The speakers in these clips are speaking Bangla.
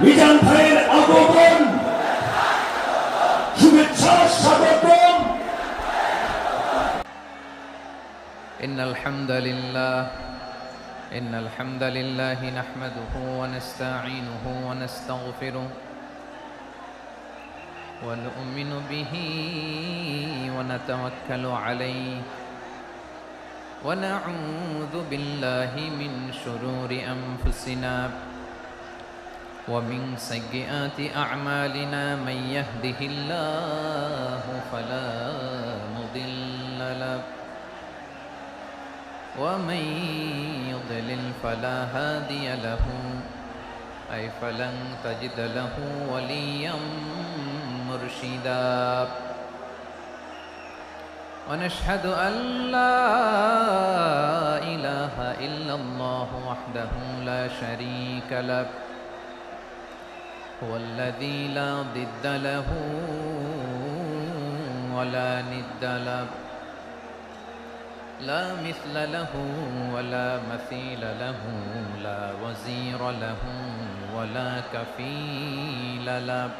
মিজান ভাইয়ের আগমন শুভেচ্ছা স্বাগতম। إن الحمد لله نحمده ونستعينه ونستغفره ونؤمن به ونتوكل عليه ونعوذ بالله من شرور أنفسنا ومن سيئات أعمالنا من يهده الله فلا مضل له ومن يضلل فلا هادي له أي فلن تجد له وليا مرشدا ونشهد أن لا إله إلا الله وحده لا شريك له هو الذي لا ضد له ولا ند له لا مثل له ولا مثيل له لا وزير له ولا كفيل له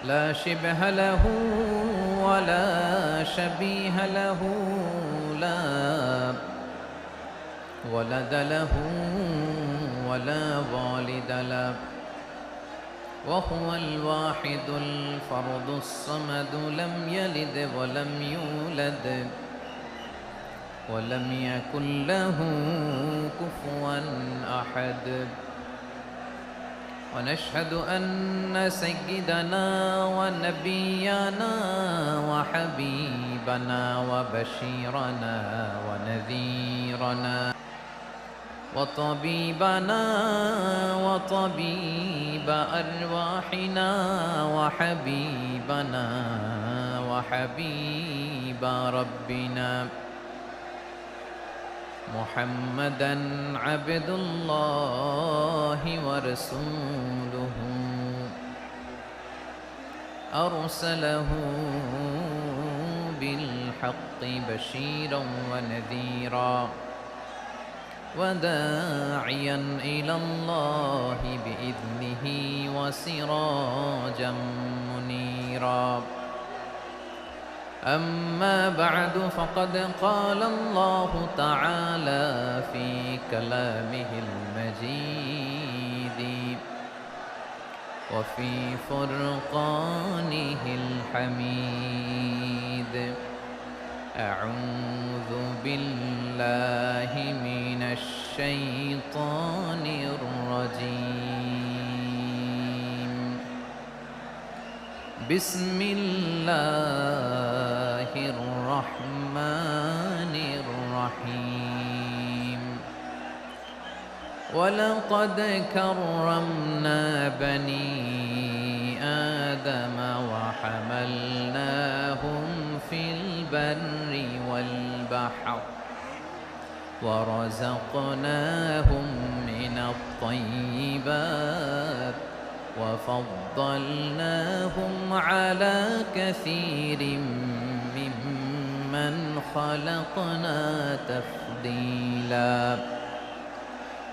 لا شبه له ولا شبيه له لا ولد له ولا والد له وهو الواحد الفرد الصمد لم يلد ولم يولد ولم يكن له كفوا أحد ونشهد أن سيدنا ونبينا وحبيبنا وبشيرنا ونذيرنا وطبيبنا وطبيب أرواحنا وحبيبنا وحبيب ربنا محمدا عبد الله ورسوله أرسله بالحق بشيرا ونذيرا وداعيا إلى الله بإذنه وسراجا منيرا أما بعد فقد قال الله تعالى في كلامه المجيد وفي فرقانه الحميد أعوذ بالله من الشيطان الرجيم بسم الله الرحمن الرحيم ولقد كرمنا بني آدم وحملناهم في البر والبحر ورزقناهم من الطيبات وفضلناهم على كثير ممن خلقنا تفضيلا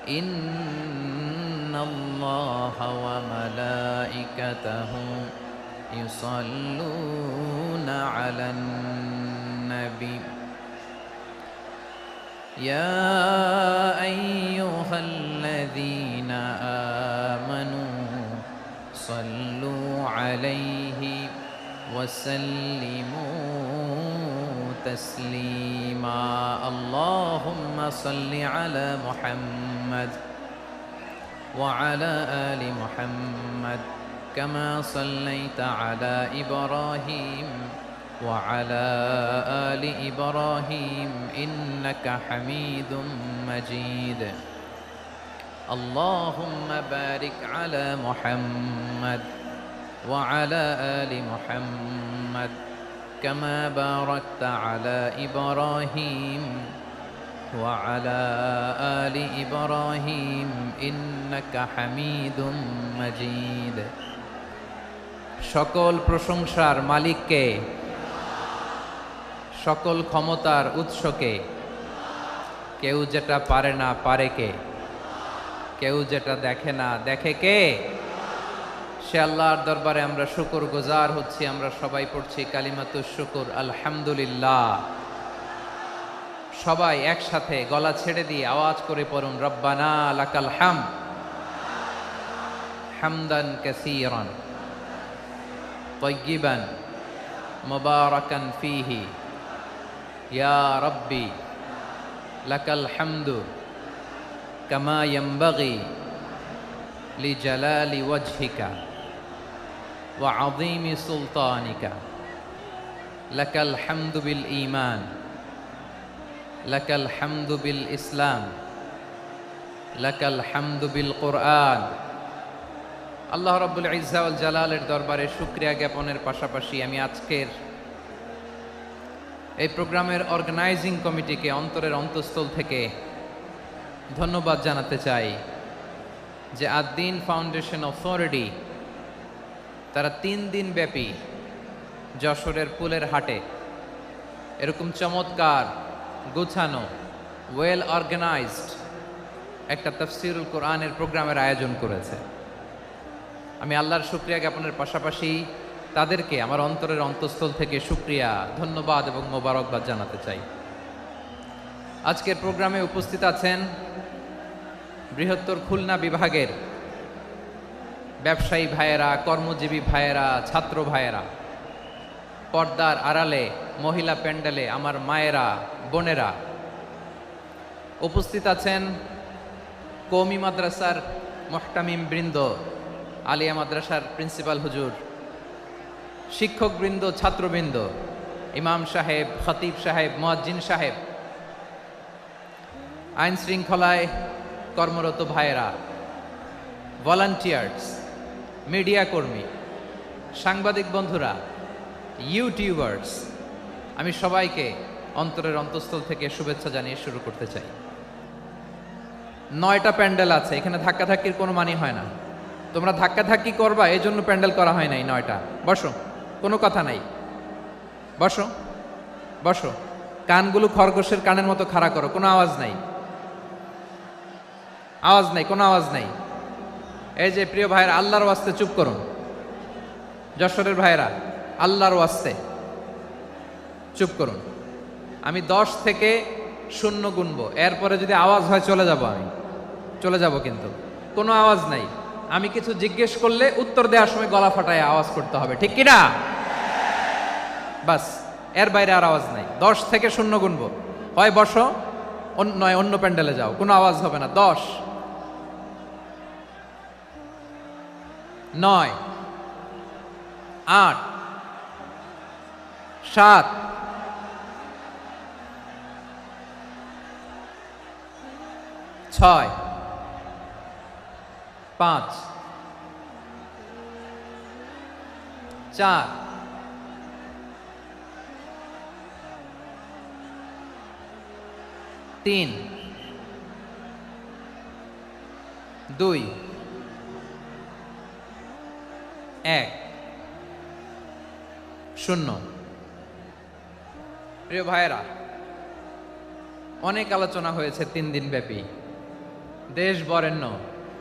إن الله وملائكته يصلون على النبي يا أيها الذين آمنوا صلوا عليه وسلموا تسليما اللهم صل على محمد وعلى آل محمد كما صليت على إبراهيم وعلى آل إبراهيم إنك حميد مجيد اللهم بارك على محمد وعلى آل محمد كما باركت على إبراهيم وعلى آل إبراهيم إنك حميد مجيد সকল প্রশংসার মালিককে, সকল ক্ষমতার উৎসকে, কেউ যেটা পারে না পারে কে? কেউ যেটা দেখে না, দেখে কে? সে আল্লাহর দরবারে আমরা শুকর গুজার হচ্ছি। আমরা সবাই পড়ছি কালিমাতুশ শুকর, আলহামদুলিল্লাহ। সবাই একসাথে গলা ছেড়ে দিয়ে আওয়াজ করে পড়ুন, রব্বানা লাকাল হামদ হামদান কাসীরান তাইয়িবান মুবারাকান ফীহি ইয়া রাব্বি লাকাল হামদু কামা ইয়ানবাগি লিজালালি ওয়াজহিকা ওয়া আযীমি সুলতানিকা লাকাল হামদু বিল ঈমান লাকাল হামদু বিল ইসলাম লাকাল হামদু বিল কুরআন। আল্লাহ রাব্বুল ইজ্জা ওয়াল জালালের দরবারে শুকরিয়া জ্ঞাপনের পাশাপাশি আমি আজকের এই প্রোগ্রামের অর্গানাইজিং কমিটিকে অন্তরের অন্তঃস্থল থেকে ধন্যবাদ জানাতে চাই যে আদ-দ্বীন ফাউন্ডেশন অথরিটি তারা 3 দিন ব্যাপী যশোরের পুলের হাটে এরকম চমৎকার গোছানো ওয়েল অর্গানাইজড একটা তাফসীরুল কোরআনের প্রোগ্রামের আয়োজন করেছে। আমি আল্লাহর শুকরিয়া জ্ঞাপনের পাশাপাশি তাদেরকে আমার অন্তরের অন্তঃস্থল থেকে শুকরিয়া, ধন্যবাদ এবং মোবারকবাদ জানাতে চাই। আজকের প্রোগ্রামে উপস্থিত আছেন বৃহত্তর খুলনা বিভাগের ব্যবসায়ী ভাইয়েরা, কর্মজীবী ভাইয়েরা, ছাত্র ভাইয়েরা, পর্দার আড়ালে, মহিলা প্যান্ডেলে আমার মায়েরা, বোনেরা। উপস্থিত আছেন কওমি মাদ্রাসার মুহতামিম বৃন্দ, আলিয়া মাদ্রাসার প্রিন্সিপাল হুজুর, শিক্ষকবৃন্দ, ছাত্রবৃন্দ, ইমাম সাহেব, খতিব সাহেব, মুয়াজ্জিন সাহেব, আইন শৃঙ্খলায় কর্মরত ভাইয়েরা, ভলান্টিয়ার্স, মিডিয়া কর্মী, সাংবাদিক বন্ধুরা, ইউটিউবার্স, আমি সবাইকে অন্তরের অন্তঃস্থল থেকে শুভেচ্ছা জানিয়ে শুরু করতে চাই। 9টা প্যান্ডেল আছে, এখানে ধাক্কাধাক্কির কোনো মানি হয় না। তোমরা ধাক্কাধাক্কি করবা এই জন্য প্যান্ডেল করা হয় নাই 9টা। বসো, কোনো কথা নাই, বসো বসো। কানগুলো খরগোশের কানের মতো খাড়া করো, কোনো আওয়াজ নাই, আওয়াজ নাই, কোনো আওয়াজ নাই। এই যে প্রিয় ভাইয়েরা, আল্লাহর ওয়াস্তে চুপ করুন। যশোরের ভাইয়েরা, আল্লাহর ওয়াস্তে চুপ করুন। আমি 10 থেকে 0 গুনবো, এরপরে যদি আওয়াজ হয় চলে যাব, আমি চলে যাব, কিন্তু কোনো আওয়াজ নাই। আমি কিছু জিজ্ঞেস করলে উত্তর দেওয়ার সময় গলা ফাটায় আওয়াজ করতে হবে, ঠিক কিনা? বাস, এর বাইরে আর আওয়াজ নাই। 10 থেকে 0 গুনবো, হয় বসো, নয় অন্য প্যান্ডেলে যাও, কোনো আওয়াজ হবে না। 10, 9, 8, 7, 6, 5, 4, 3, 2, 1, 0। প্রিয় ভাইয়েরা, অনেক আলোচনা হয়েছে 3 দিন ব্যাপী। দেশ বরেণ্য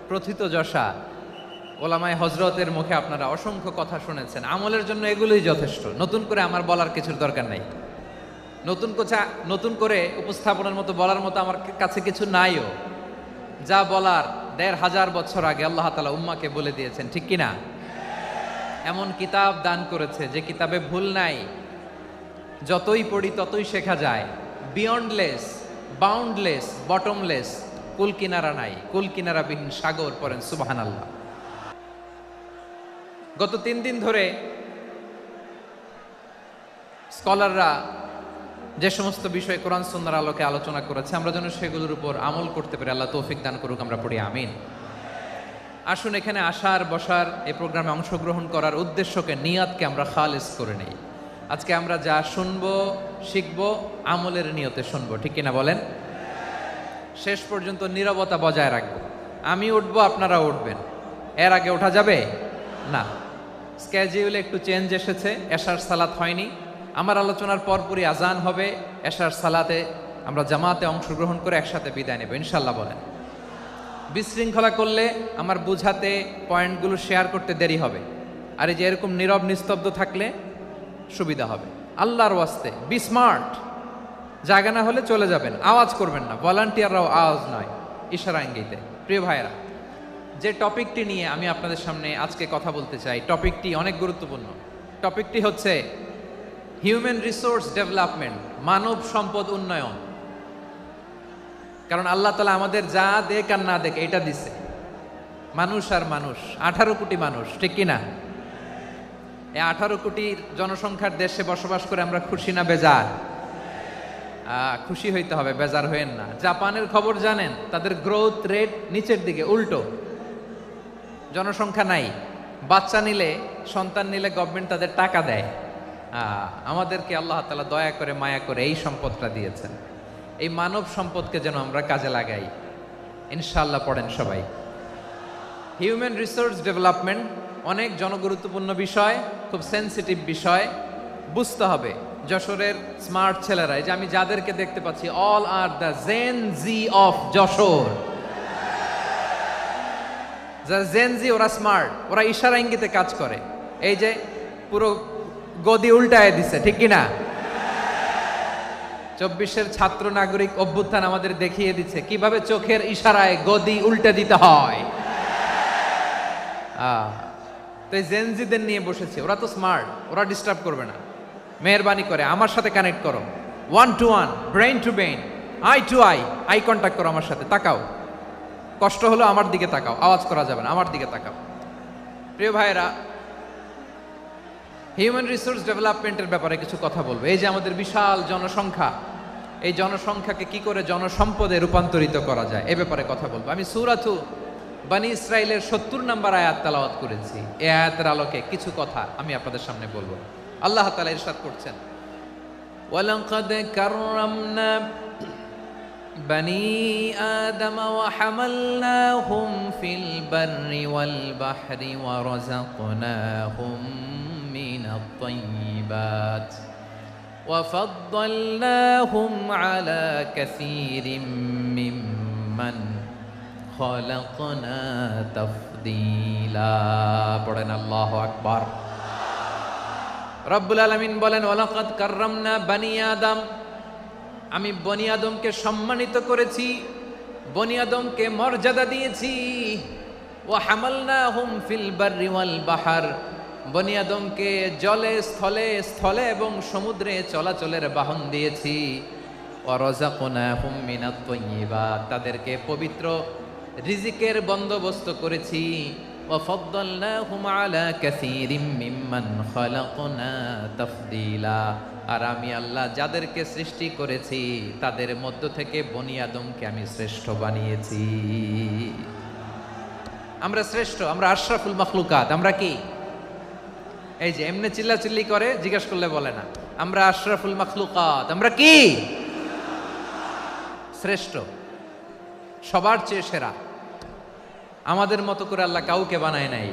প্রথিতযশা ওলামায়ে হযরতের মুখে আপনারা অসংখ্য কথা শুনেছেন। আমলের জন্য এগুলোই যথেষ্ট, নতুন করে আমার বলার কিছুর দরকার নাই। নতুন করে উপস্থাপনের মতো বলার মতো আমার কাছে কিছু নাইও। যা বলার 1500 বছর আগে আল্লাহ তাআলা উম্মাকে বলে দিয়েছেন, ঠিক কিনা? এমন কিতাব দান করেছে যে কিতাবে ভুল নাই, যতই পড়ি ততই শেখা যায়। বিয়ন্ডলেস, বাউন্ডলেস, বটমলেস, কুল কিনারা নাই, কুল কিনারাবিহীন সাগর। পড়েন সুবহানাল্লাহ। গত 3 দিন ধরে স্কলাররা যে সমস্ত বিষয় কোরআন সুন্নাহর আলোকে আলোচনা করেছে, আমরা যেন সেগুলোর উপর আমল করতে পারি। আল্লাহ তৌফিক দান করুক, আমরা পড়ি আমিন। আসুন, এখানে আসার, বসার, এই প্রোগ্রামে অংশগ্রহণ করার উদ্দেশ্যকে, নিয়াতকে আমরা খালেস করে নেই। আজকে আমরা যা শুনবো, শিখবো, আমলের নিয়তে শুনবো, ঠিক কিনা বলেন? শেষ পর্যন্ত নীরবতা বজায় রাখবো। আমি উঠবো, আপনারা উঠবেন, এর আগে ওঠা যাবে না। স্কেজিউলে একটু চেঞ্জ এসেছে, এশার সালাত হয়নি। আমার আলোচনার পরপরই আজান হবে, এশার সালাতে আমরা জামাতে অংশগ্রহণ করে একসাথে বিদায় নেব ইনশাল্লাহ। বলেন বিশৃঙ্খলা করলে আমার বুঝাতে, পয়েন্টগুলো শেয়ার করতে দেরি হবে। আর এই যে এরকম নীরব নিস্তব্ধ থাকলে সুবিধা হবে। আল্লাহর ওয়াস্তে বি স্মার্ট। জায়গা না হলে চলে যাবেন, আওয়াজ করবেন না। ভলান্টিয়াররাও আওয়াজ নয়, ইশারা ইঙ্গিতে। প্রিয় ভাইয়েরা, যে টপিকটি নিয়ে আমি আপনাদের সামনে আজকে কথা বলতে চাই, টপিকটি অনেক গুরুত্বপূর্ণ। টপিকটি হচ্ছে হিউম্যান রিসোর্স ডেভেলপমেন্ট, মানব সম্পদ উন্নয়ন। কারণ আল্লাহ তাআলা আমাদের যা দেখ আর না দেখ এটা দিছে। মানুষ আর মানুষ, 18 কোটি মানুষ, ঠিক কিনা? এই 18 কোটির জনসংখ্যার দেশে বসবাস করে আমরা খুশি না বেজার? খুশি হইতে হবে, বেজার হইেন না। জাপানের খবর জানেন? তাদের গ্রোথ রেট নিচের দিকে, উল্টো। জনসংখ্যা নাই, বাচ্চা নিলে, সন্তান নিলে গভর্নমেন্ট তাদের টাকা দেয়। আমাদেরকে আল্লাহ তাআলা দয়া করে, মায়া করে এই সম্পদটা দিয়েছেন। এই মানব সম্পদকে যেন আমরা কাজে লাগাই, ইনশাআল্লাহ। পড়েন সবাই। হিউম্যান রিসোর্স ডেভেলপমেন্ট অনেক জনগুরুত্বপূর্ণ বিষয়, খুব সেন্সিটিভ বিষয়। বুঝতে হবে যশোরের স্মার্ট ছেলেরা, এই যে আমি যাদেরকে দেখতে পাচ্ছি, all are the Gen Z of Jessore. যারা জেন জি, ওরা স্মার্ট, ওরা ইশারা ইঙ্গিতে কাজ করে। এই যে পুরো গদি উল্টায় দিছে, ঠিক কিনা? 24-এর ছাত্র নাগরিক অভ্যুত্থান আমাদের দেখিয়ে দিচ্ছে কিভাবে চোখের ইশারায় গদি উল্টে দিতে হয়। তো এই জেনজিদের নিয়ে বসেছে, ওরা তো স্মার্ট, ওরা ডিস্টার্ব করবে না। মেহরবানি করে আমার সাথে কানেক্ট করো, 1 to 1, brain to brain, eye to eye contact করো আমার সাথে। তাকাও, কষ্ট হলো আমার দিকে তাকাও, আওয়াজ করা যাবে না, আমার দিকে তাকাও। প্রিয় ভাইয়েরা, হিউম্যান রিসোর্স ডেভেলপমেন্টের ব্যাপারে কিছু কথা বলবো। এই যে আমাদের বিশাল জনসংখ্যা, এই জনসংখ্যাকে কি করে জনসম্পদে রূপান্তরিত করা যায় এ ব্যাপারে কথা বলবো। আমি সূরাতু বনী ইসরাইলের 70 নম্বর আয়াত তেলাওয়াত করেছি। এই আয়াতের আলোকে কিছু কথা আমি আপনাদের সামনে বলবো। আল্লাহ তাআলা ইরশাদ করছেন, ওয়ালাকাদ কাররামনা বনী আদম ওয়া হামালনাহুম ফিল বাররি ওয়াল বাহরি ওয়া রাযাকনাহুম মিনাত তাইয়্যিবাত ওয়া ফাদ্দালনাহুম আলা কাসীরিম মিম্মান খালাকনা তাফদীলা। পড়েন আল্লাহু আকবার। রব্বুল আলামিন বলেন, ওয়ালাকাদ কাররামনা বনী আদম, আমি বনী আদমকে সম্মানিত করেছি, বনী আদমকে মর্যাদা দিয়েছি। ওয়া হামালনাহুম ফিল বাররি ওয়াল বাহর, বনী আদমকে জলে, স্থলে, স্থলে এবং সমুদ্রে চলাচলের বাহন দিয়েছি। ওয়া রাযাকনাহুম মিনাত তাইয়্যিবাত, তাদেরকে পবিত্র রিজিকের বন্দোবস্ত করেছি। ওয়া ফাদ্দালনাহুম আলা কাসীরিম মিম্মান খালাকনা তাফদীলা, আর আমি আল্লাহ যাদেরকে সৃষ্টি করেছি তাদের মধ্য থেকে বনী আদমকে আমি শ্রেষ্ঠ বানিয়েছি। আমরা শ্রেষ্ঠ, আমরা আশরাফুল মাখলুকাত। আমরা কি? এই যে এমনি চিল্লাচিল্লি করে, জিজ্ঞেস করলে বলে না। আমরা আশরাফুল মাখলুকাত। আমরা কি? শ্রেষ্ঠ, সবার চেয়ে সেরা। আমাদের মতো করে আল্লাহ কাউকে বানায় নাই।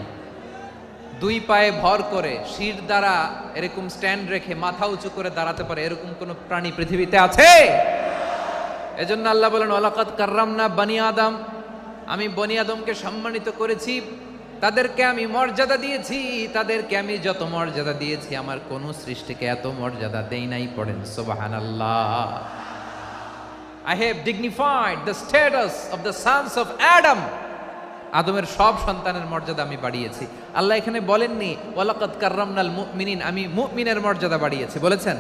2 পায়ে ভর করে, শির দ্বারা এরকম স্ট্যান্ড রেখে মাথা উঁচু করে দাঁড়াতে পারে এরকম কোন প্রাণী পৃথিবীতে আছে? এজন্য আল্লাহ বলেন, ওয়ালাকাদ কাররামনা বনী আদম, আমি বনী আদমকে সম্মানিত করেছি, তাদেরকে আমি মর্যাদা দিয়েছি। তাদেরকে আমি যত মর্যাদা দিয়েছি আমার কোন সৃষ্টিকে এত মর্যাদা দেই নাই। পড়েন সুবহানাল্লাহ। I have dignified the status of the sons of Adam. আদমের সব সন্তানের মর্যাদা আমি বাড়িয়েছি। আল্লাহ এখানে বলেননি ওয়ালাকাদ কাররামনাল মুমিনিন, আমি মুমিনের মর্যাদা বাড়িয়েছি, বলেছেন?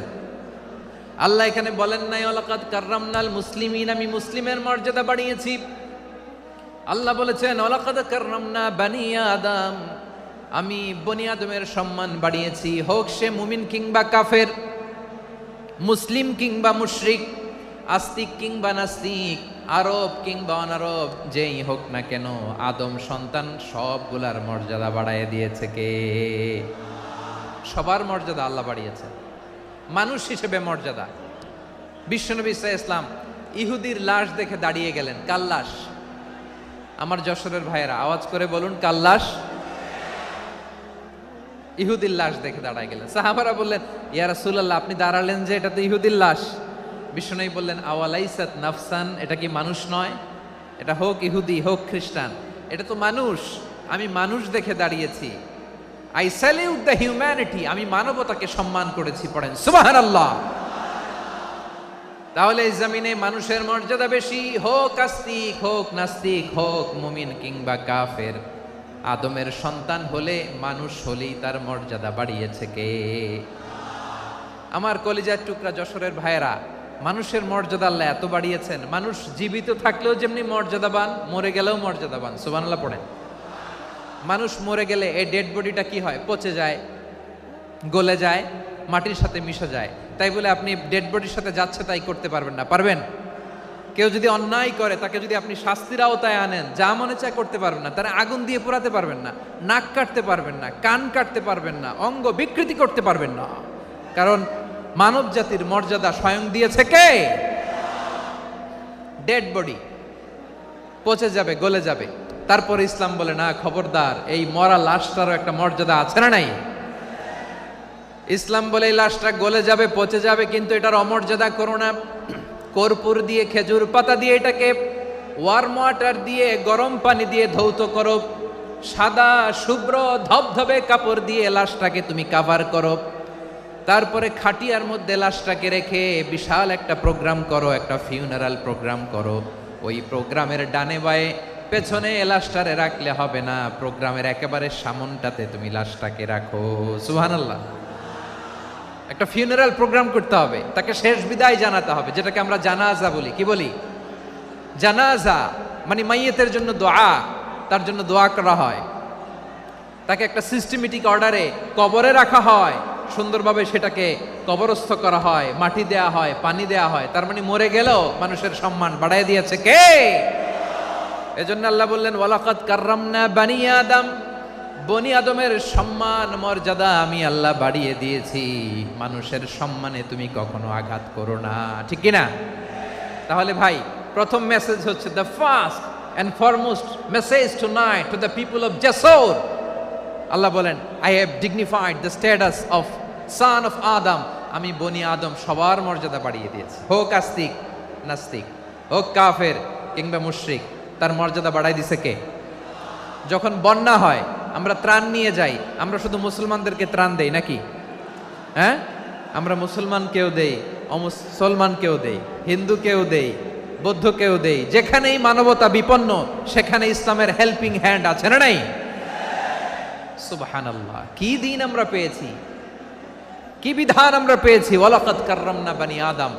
আল্লাহ এখানে বলেন নাই ওয়ালাকাদ কাররামনাল মুসলিমিন, আমি মুসলিমের মর্যাদা বাড়িয়েছি। আল্লাহ বলেছেন ওয়ালাকাদ কাররামনা বনী আদম, আমি বনী আদমের সম্মান বাড়িয়েছি। হোক সে মুমিন কিংবা কাফের, মুসলিম কিংবা মুশরিক, আস্তিক কিংবা নাস্তিক, আরব কিংবা অনারব, যেই হোক না কেন, আদম সন্তান সবগুলার মর্যাদা বাড়ায় দিয়েছে কে? সবার মর্যাদা আল্লাহ বাড়িয়েছে। মানুষ হিসেবে মর্যাদা। বিশ্বনবী ইসলাম ইহুদির লাশ দেখে দাঁড়িয়ে গেলেন। কার লাশ? আমার যশোরের ভাইয়েরা আওয়াজ করে বলুন, কার লাশ? ইহুদির লাশ দেখে দাঁড়ায় গেলেন। সাহাবারা বললেন, ইয়া রাসূলুল্লাহ, আপনি দাঁড়ালেন যে, এটা তো ইহুদির লাশ। বিষ্ণু বললেন, আওয়ালাইসাত নাফসান, এটা কি মানুষ নয়? এটা হোক ইহুদি হোক খ্রিস্টান, এটা তো মানুষ। আমি মানুষ দেখে দাঁড়িয়েছি। আই স্যালিউট দ্য হিউম্যানিটি, আমি মানবতাকে সম্মান করেছি। পড়েন সুবহানাল্লাহ। তাহলে এই জমিনে মানুষের মর্যাদা বেশি, হোক আস্তিক হোক নাস্তিক হোক মুমিন কিংবা কাফের। আদমের সন্তান হলে মানুষ হলেই তার মর্যাদা বাড়িয়েছে কে? আমার কলিজার টুকরা যশোরের ভাইয়েরা, মানুষের মর্যাদা আল্লাহ এত বাড়িয়েছেন, মানুষ জীবিত থাকলেও যেমনি মর্যাদাবান, মরে গেলেও মর্যাদাবান। সুবহানাল্লাহ পড়েন। মানুষ মরে গেলে এই ডেড বডিটা কি হয়? পচে যায়, গলে যায়, মাটির সাথে মিশে যায়। তাই বলে আপনি ডেড বডির সাথে যাচ্ছে তাই করতে পারবেন না। পারবেন? কেউ যদি অন্যায় করে তাকে যদি আপনি শাস্তির আওতায় আনেন, যা মনে চায় করতে পারবেন না। তারা আগুন দিয়ে পোড়াতে পারবেন না, নাক কাটতে পারবেন না, কান কাটতে পারবেন না, অঙ্গ বিকৃতি করতে পারবেন না। কারণ মানব জাতির মর্যাদা স্বয়ং দিয়েছে কে? ডেড বডি পচে যাবে, গলে যাবে। তারপরে ইসলাম বলে না, খবরদার, এই মরা লাশটারও একটা মর্যাদা আছে না নাই? ইসলাম বলে এই লাশটা গলে যাবে, পচে যাবে, কিন্তু এটার অমর্যাদা করো না। কর্পূর দিয়ে, খেজুর পাতা দিয়ে এটাকে ওয়ার্ম ওয়াটার দিয়ে, গরম পানি দিয়ে ধৌত করো। সাদা শুভ্র ধবধবে কাপড় দিয়ে লাশটাকে তুমি কাভার করো। তারপরে খাটিয়ার মধ্যে লাশটাকে রেখে বিশাল একটা প্রোগ্রাম করো, একটা ফিউনারাল প্রোগ্রাম করো। ওই প্রোগ্রামের ডানে বায়ে পেছনে লাশটারে রাখলে হবে না, প্রোগ্রামের একেবারে সামনটাতে তুমি লাশটাকে রাখো। সুবহানাল্লাহ। একটা ফিউনারাল প্রোগ্রাম করতে হবে, তাকে শেষ বিদায় জানাতে হবে, যেটাকে আমরা জানাজা বলি। কি বলি? জানাজা মানে মাইয়েতের জন্য দোয়া, তার জন্য দোয়া করা হয়। তাকে একটা সিস্টেমেটিক অর্ডারে কবরে রাখা হয়, সুন্দরভাবে সেটাকে কবরস্থ করা হয়, মাটি দেয়া হয়, পানি দেয়া হয়। তার মানে মরে গেলেও মানুষের সম্মান বাড়ায় দিয়েছে কে? এজন্য আল্লাহ বললেন ওয়ালাকাদ কাররামনা বানি আদম, বনি আদমের সম্মান মর্যাদা আমি আল্লাহ বাড়িয়ে দিয়েছি। মানুষের সম্মানে তুমি কখনো আঘাত করো না, ঠিক কি না? তাহলে ভাই, প্রথম মেসেজ হচ্ছে, the first and foremost message tonight to the people of Jashore. আল্লাহ বলেন, I have dignified the status of son of Adam. আমি বনি আদম সবার মর্যাদা বাড়িয়ে দিয়েছি, হোক আস্তিক নাস্তিক, হোক কাফের কিংবা মুশরিক, তার মর্যাদা বাড়াই দিছে কে? যখন বন্যা হয় আমরা ত্রাণ নিয়ে যাই, আমরা শুধু মুসলমানদেরকে ত্রাণ দেই নাকি? হ্যাঁ, আমরা মুসলমানকেও দেই, অমুসলমানকেও দেই, হিন্দুকেও দেই, বৌদ্ধকেও দেই। যেখানেই মানবতা বিপন্ন সেখানে ইসলামের হেল্পিং হ্যান্ড আছে না নাই? সুবহানাল্লাহ। কি দিন আমরা পেয়েছি, কি বিধান আমরা পেয়েছি। ওয়ালাকাদ কাররামনা বানি আদম,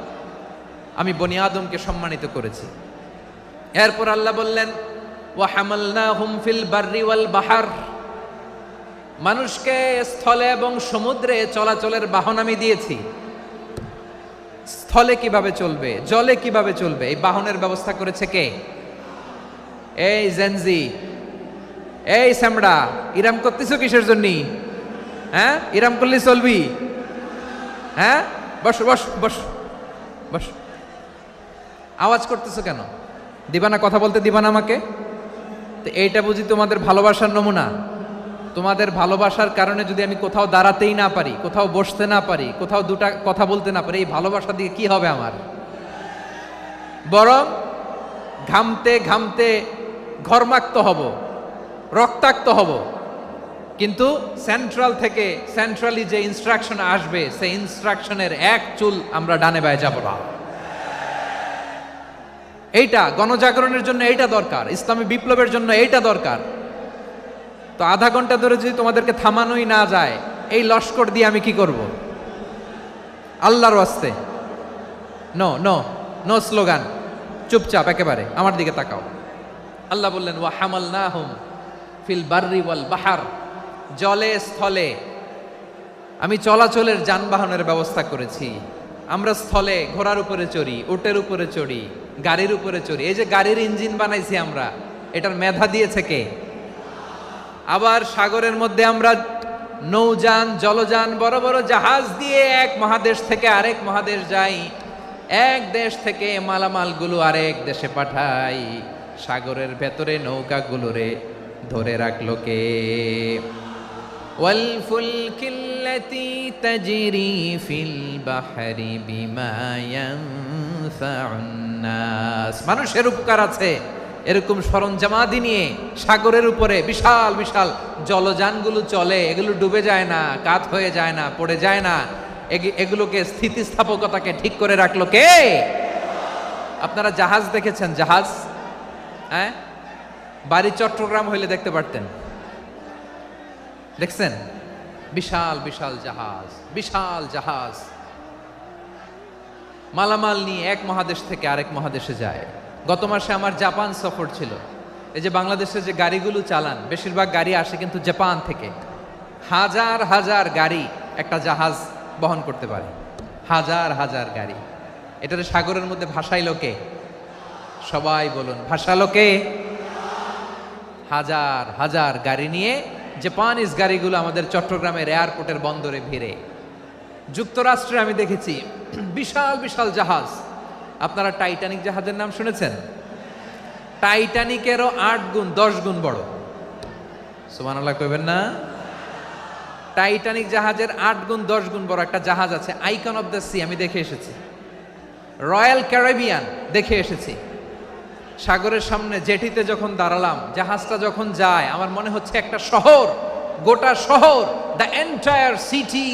আমি বনি আদমকে সম্মানিত করেছি। এরপর আল্লাহ বললেন ওয়া হামালনাহুম ফিল বাররি ওয়াল বাহর, মানুষকে স্থলে এবং সমুদ্রে চলাচলের বাহন আমি দিয়েছি। স্থলে কিভাবে চলবে, জলে কিভাবে চলবে, এই বাহনের ব্যবস্থা করেছে কে? এই জেনজি, এই স্যামড়া, ইরাম করতেছো কিসের জন্য? হ্যাঁ, ইরাম করলে চলবি? হ্যাঁ, বস বস বস বস। আওয়াজ করতেছো কেন? দিবানা, কথা বলতে দিবানা আমাকে? তো এইটা বুঝি তোমাদের ভালোবাসার নমুনা? তোমাদের ভালোবাসার কারণে যদি আমি কোথাও দাঁড়াতেই না পারি, কোথাও বসতে না পারি, কোথাও দুটা কথা বলতে না পারি, এই ভালোবাসা দিয়ে কি হবে আমার? বরং ঘামতে ঘামতে ঘর্মাক্ত হব, রক্তাক্ত হব। কিন্তু সেন্ট্রাল থেকে, সেন্ট্রালি যে ইনস্ট্রাকশন আসবে, সেই ইনস্ট্রাকশনের এক চুল আমরা ডানে বায়ে যাব না। এইটা গণজাগরণের জন্য এইটা দরকার, ইসলামী বিপ্লবের জন্য এইটা দরকার। তো আধা ঘন্টা ধরে যদি তোমাদেরকে থামানোই না যায়, এই লস্কর দিয়ে আমি কি করব? আল্লাহর ওয়াস্তে নো নো নো স্লোগান, চুপচাপ একেবারে আমার দিকে তাকাও। আল্লাহ বললেন ওয়া হামালনাহুম ফিল বাররি ওয়াল বাহর, জলে স্থলে আমি চলাচলের যানবাহনের ব্যবস্থা করেছি। আমরা স্থলে ঘোড়ার উপরে চড়ি, উটের উপরে চড়ি, গাড়ির উপরে চড়ি। এই যে গাড়ির ইঞ্জিন বানাইছি আমরা, এটার মেধা দিয়েছে কে? আবার সাগরের মধ্যে আমরা নৌযান, জলযান, বড় বড় জাহাজ দিয়ে এক মহাদেশ থেকে আরেক মহাদেশ যাই, এক দেশ থেকে মালামালগুলো আরেক দেশে পাঠাই। সাগরের ভেতরে নৌকাগুলোরে ধরে রাখলো কে? ওয়াল ফুলকিল্লাতি তাজরি ফিল বাহরি বিমা ইয়ানফাউন নাস, মানুষের উপকার আছে এরকম সরঞ্জামাদি নিয়ে সাগরের উপরে বিশাল বিশাল জলযানগুলো চলে, এগুলো ডুবে যায় না, কাত হয়ে যায় না, পড়ে যায় না, এগুলোকে স্থিতিস্থাপকতাকে ঠিক করে রাখলো কে? আপনারা জাহাজ দেখেছেন? জাহাজ, হ্যাঁ, বাড়ি চট্টগ্রাম হইলে দেখতে পারতেন, দেখছেন? বিশাল বিশাল জাহাজ, বিশাল জাহাজ মালামাল নিয়ে এক মহাদেশ থেকে আরেক মহাদেশে যায়। গত মাসে আমার জাপান সফর ছিল। এই যে বাংলাদেশে যে গাড়িগুলো চালান, বেশিরভাগ গাড়ি আসে কিন্তু জাপান থেকে। হাজার হাজার গাড়ি একটা জাহাজ বহন করতে পারে, হাজার হাজার গাড়ি। এটাতে সাগরের মধ্যে ভাসাইলো কে? সবাই বলুন, ভাসালো কে? হাজার হাজার গাড়ি নিয়ে জাপানিজ গাড়িগুলো আমাদের চট্টগ্রামের এয়ারপোর্টের বন্দরে ভিড়ে। যুক্তরাষ্ট্রে আমি দেখেছি বিশাল বিশাল জাহাজ। আপনারা টাইটানিক জাহাজের নাম শুনেছেন? টাইটানিকেরও 8 গুণ 10 গুণ বড়। সুবহানাল্লাহ কইবেন না? টাইটানিক জাহাজের 8 গুণ 10 গুণ বড় একটা জাহাজ আছে, আইকন অফ দ্য সি, আমি দেখে এসেছি। রয়্যাল ক্যারিবিয়ান দেখে এসেছি। সাগরের সামনে জেটিতে যখন দাঁড়ালাম, জাহাজটা যখন যায়, আমার মনে হচ্ছে একটা শহর, গোটা শহর, the entire city